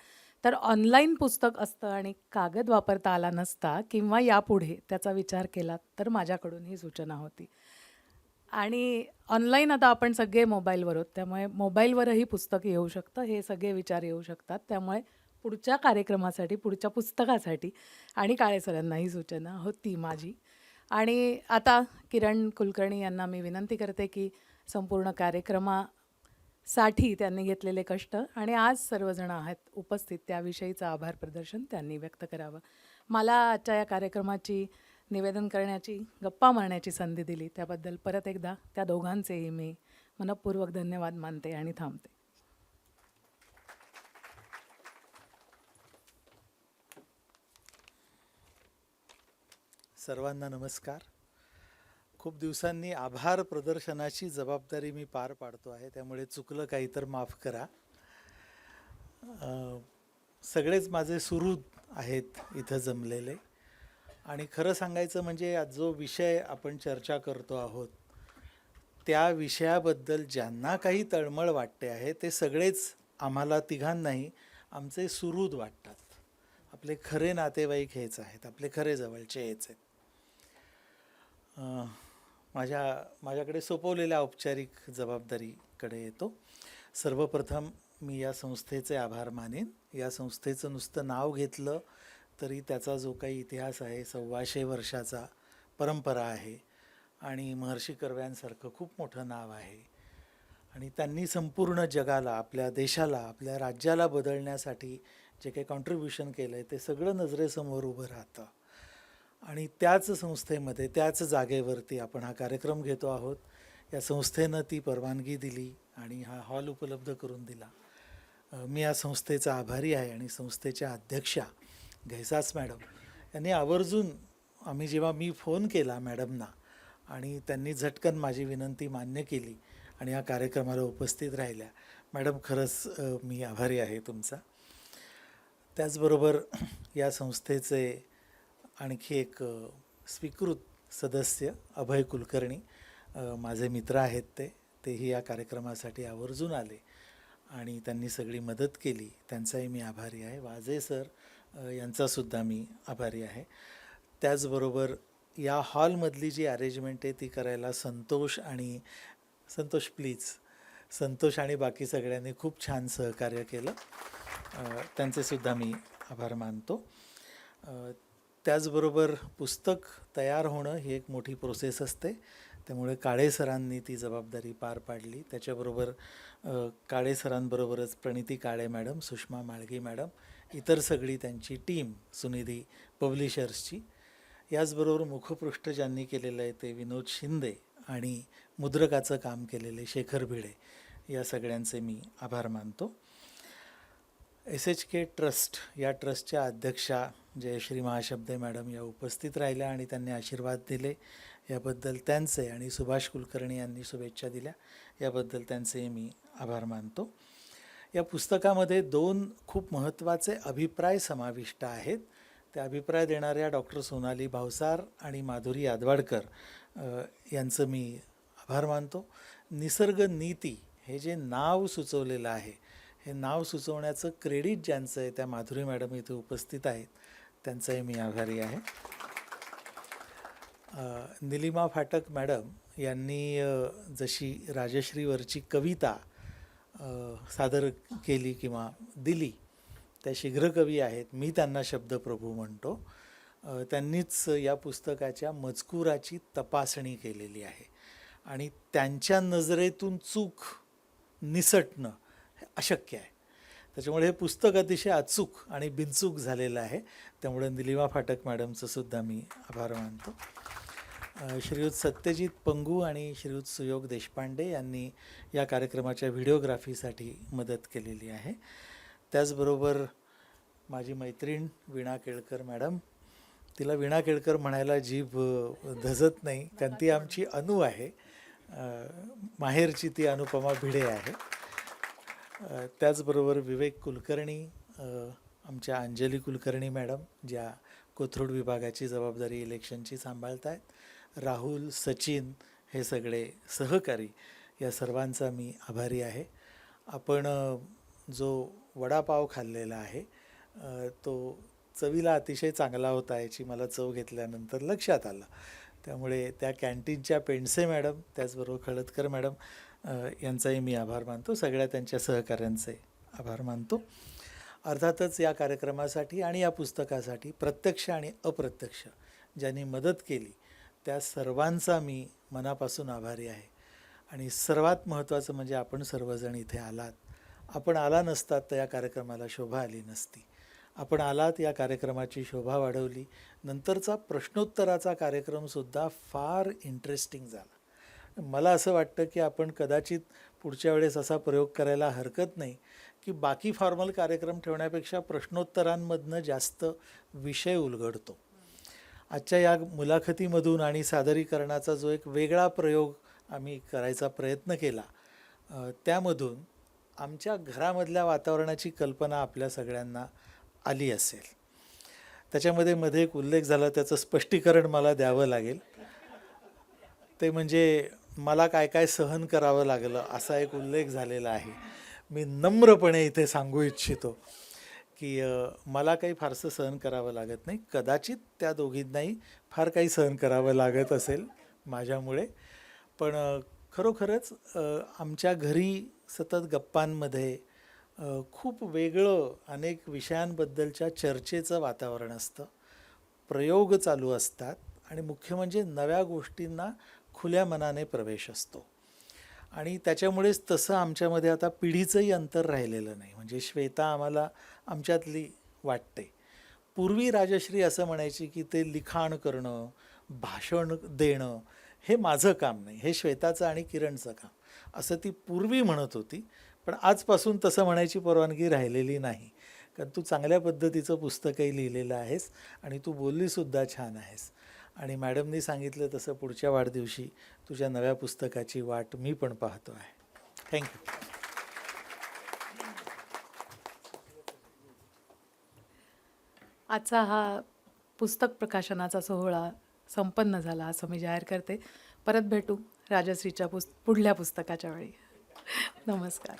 तर ऑनलाईन पुस्तक असतं आणि कागद वापरता आला नसता किंवा यापुढे त्याचा विचार केला तर माझ्याकडून ही सूचना होती. आणि ऑनलाईन आता आपण सगळे मोबाईलवर आहोत, त्यामुळे मोबाईलवरही पुस्तक येऊ शकतं, हे सगळे विचार येऊ शकतात. त्यामुळे पुढच्या कार्यक्रमासाठी, पुढच्या पुस्तकासाठी आणि काळे सरांनाही सूचना होती माझी. आणि आता किरण कुलकर्णी यांना मी विनंती करते की संपूर्ण कार्यक्रमासाठी त्यांनी घेतलेले कष्ट आणि आज सर्वजण आहेत उपस्थित त्याविषयीचं आभार प्रदर्शन त्यांनी व्यक्त करावं. मला आजच्या या कार्यक्रमाची निवेदन करण्याची, गप्पा मारण्याची संधी दिली त्याबद्दल परत एकदा त्या दोघांचेही मी मनःपूर्वक धन्यवाद मानते आणि थांबते. सर्वांना नमस्कार. खूप दिवसांनी आभार प्रदर्शनाची जबाबदारी मी पार पाडतो आहे, त्यामुळे चुकलं काही तर माफ करा. सगळेच माझे सुहृद आहेत इथं जमलेले आणि खरं सांगायचं म्हणजे आज जो विषय आपण चर्चा करतो आहोत त्या विषयाबद्दल ज्यांना काही तळमळ वाटते आहे ते सगळेच आम्हाला तिघांनाही आमचे सुहृद वाटतात. आपले खरे नातेवाईक हेच आहेत, आपले खरे जवळचे हेच आहेत. माझ्याकडे सोपवलेल्या औपचारिक जबाबदारीकडे येतो. सर्वप्रथम मी या संस्थेचे आभार मानेन. या संस्थेचं नुसतं नाव घेतलं तरी त्याचा जो काही इतिहास आहे, 125 वर्षाचा परंपरा आहे आणि महर्षी कर्व्यांसारखं खूप मोठं नाव आहे आणि त्यांनी संपूर्ण जगाला, आपल्या देशाला, आपल्या राज्याला बदलण्यासाठी जे काही कॉन्ट्रीब्युशन केलं आहे ते सगळं नजरेसमोर उभं राहतं. आणि त्याच संस्थेमध्ये, त्याच जागेवरती आपण हा कार्यक्रम घेतो आहोत. या संस्थेनं ती परवानगी दिली आणि हा हॉल उपलब्ध करून दिला. मी या संस्थेचा आभारी आहे आणि संस्थेच्या अध्यक्षा घैसास मॅडम यांनी आवर्जून, जेव्हा मी फोन केला मॅडमना आणि त्यांनी झटकन माझी विनंती मान्य केली आणि या कार्यक्रमाला उपस्थित राहिल्या. मॅडम, खरंच मी आभारी आहे तुमचा. त्याचबरोबर या संस्थेचे आणखी एक स्वीकृत सदस्य अभय कुलकर्णी, माझे मित्र आहेत तेही या कार्यक्रमासाठी आवर्जून आले आणि त्यांनी सगळी मदत केली, त्यांचाही मी आभारी आहे. वाजे सर यांचासुद्धा मी आभारी आहे. त्याचबरोबर या हॉलमधली जी अरेंजमेंट आहे ती करायला संतोष आणि बाकी सगळ्यांनी खूप छान सहकार्य केलं, त्यांचेसुद्धा मी आभार मानतो. त्याचबरोबर पुस्तक तयार होणं ही एक मोठी प्रोसेस असते, त्यामुळे काळे सरांनी ती जबाबदारी पार पाडली. त्याच्याबरोबर काळे सरांबरोबरच प्रणिती काळे मॅडम, सुषमा माळगी मॅडम, इतर सगळी त्यांची टीम, सुनिधी पब्लिशर्सची. याचबरोबर मुखपृष्ठ ज्यांनी केलेलं आहे ते विनोद शिंदे आणि मुद्रकाचं काम केलेले शेखर भिडे, या सगळ्यांचे मी आभार मानतो. SHK ट्रस्ट या ट्रस्टच्या अध्यक्षा जयश्री महाशब्दे मॅडम या उपस्थित राहिल्या आणि त्यांनी आशीर्वाद दिले, याबद्दल त्यांचे, आणि सुभाष कुलकर्णी यांनी शुभेच्छा दिल्या, याबद्दल त्यांचेही मी आभार मानतो. या पुस्तकामध्ये 2 खूप महत्त्वाचे अभिप्राय समाविष्ट आहेत. ते अभिप्राय देणाऱ्या डॉक्टर सोनाली भावसार आणि माधुरी यादवाडकर यांचं मी आभार मानतो. निसर्ग नीती हे जे नाव सुचवलेलं आहे, हे नाव सुचवण्याचं क्रेडिट ज्यांचं आहे त्या माधुरी मॅडम इथे उपस्थित आहेत, त्यांचाही मी आभारी आहे. निलिमा फाटक मॅडम यांनी जशी राजश्रीवरची कविता सादर केली किंवा दिली, त्या शीघ्रकवी आहेत, मी त्यांना शब्दप्रभू म्हणतो. त्यांनीच या पुस्तकाच्या मजकुराची तपासणी केलेली आहे आणि त्यांच्या नजरेतून चूक निसटणं हे अशक्य आहे. त्याच्यामुळे हे पुस्तक अतिशय अचूक आणि बिनचूक झालेलं आहे, त्यामुळे निलिमा फाटक मॅडमचं सुद्धा मी आभार मानतो. श्रीयुत सत्यजित पंगू आणि श्रीयुत सुयोग देशपांडे यांनी या कार्यक्रमाच्या व्हिडिओग्राफीसाठी मदत केलेली आहे. त्याचबरोबर माझी मैत्रीण वीणा केळकर मॅडम, तिला वीणा केळकर म्हणायला जीभ धजत नाही, कारण ती आमची अनु आहे, माहेरची ती अनुपमा भिडे आहे. त्याचबरोबर विवेक कुलकर्णी, आमच्या अंजली कुलकर्णी मॅडम, ज्या कोथरूड विभागाची जबाबदारी इलेक्शनची सांभाळत आहेत. राहुल, सचिन हे सगळे सहकारी, या सर्वांचा मी आभारी आहे. आपण जो वडापाव खाल्लेला आहे तो चवीला अतिशय चांगला होता, याची मला चव घेतल्यानंतर लक्षात आलं. त्यामुळे त्या कॅन्टीनच्या पेंडसे मॅडम, त्याचबरोबर खळदकर मॅडम यांचाही मी आभार मानतो. सगळ्या त्यांच्या सहकाऱ्यांचे आभार मानतो. अर्थातच या कार्यक्रमासाठी आणि या पुस्तकासाठी प्रत्यक्ष आणि अप्रत्यक्ष ज्यांनी मदत केली त्या सर्वांचा मी मनापासून आभारी आहे. आणि सर्वात महत्त्वाचं म्हणजे आपण सर्वजण इथे आलात. आपण आला नसतात तर या कार्यक्रमाला शोभा आली नसती. आपण आलात, या कार्यक्रमाची शोभा वाढवली. नंतरचा प्रश्नोत्तराचा कार्यक्रमसुद्धा फार इंटरेस्टिंग झाला. मला असं वाटतं की आपण कदाचित पुढच्या वेळेस असा प्रयोग करायला हरकत नाही की बाकी फॉर्मल कार्यक्रम ठेवण्यापेक्षा प्रश्नोत्तरांमधनं जास्त विषय उलगडतो. आजच्या या मुलाखतीमधून आणि सादरीकरणाचा जो एक वेगळा प्रयोग आम्ही करायचा प्रयत्न केला, त्यामधून आमच्या घरामधल्या वातावरणाची कल्पना आपल्या सगळ्यांना आली असेल. त्याच्यामध्ये मध्ये एक उल्लेख झाला, त्याचं स्पष्टीकरण मला द्यावं लागेल. ते म्हणजे मला काय काय सहन करावं लागलं, असा एक उल्लेख झालेला आहे. मी नम्रपणे इथे सांगू इच्छितो की मला काही फारसं सहन करावं लागत नाही. कदाचित त्या दोघींनाही फार काही सहन करावं लागत असेल माझ्यामुळे, पण खरोखरच आमच्या घरी सतत गप्पांमध्ये खूप वेगळं अनेक विषयांबद्दलच्या चर्चेचं वातावरण असतं, प्रयोग चालू असतात आणि मुख्य म्हणजे नव्या गोष्टींना खुल्या मनाने प्रवेश असतो. आणि त्याच्यामुळेच तसं आमच्यामध्ये आता पिढीचंही अंतर राहिलेलं नाही. म्हणजे श्वेता आम्हाला आमच्यातली वाटते. पूर्वी राजश्री असं म्हणायची की ते लिखाण करणं, भाषण देणं हे माझं काम नाही, हे श्वेताचं आणि किरणचं काम, असं ती पूर्वी म्हणत होती. पण आजपासून तसं म्हणायची परवानगी राहिलेली नाही, कारण तू चांगल्या पद्धतीचं पुस्तकही लिहिलेलं आहेस आणि तू बोललीसुद्धा छान आहेस. आणि मॅडमनी सांगितलं तसं पुढच्या वाढदिवशी तुझ्या नव्या पुस्तकाची वाट मी पण पाहतो आहे. थँक्यू. आजचा हा पुस्तक प्रकाशनाचा सोहळा संपन्न झाला असं मी जाहीर करते. परत भेटू राजश्रीच्या पुढल्या पुस्तकाच्या वेळी. नमस्कार.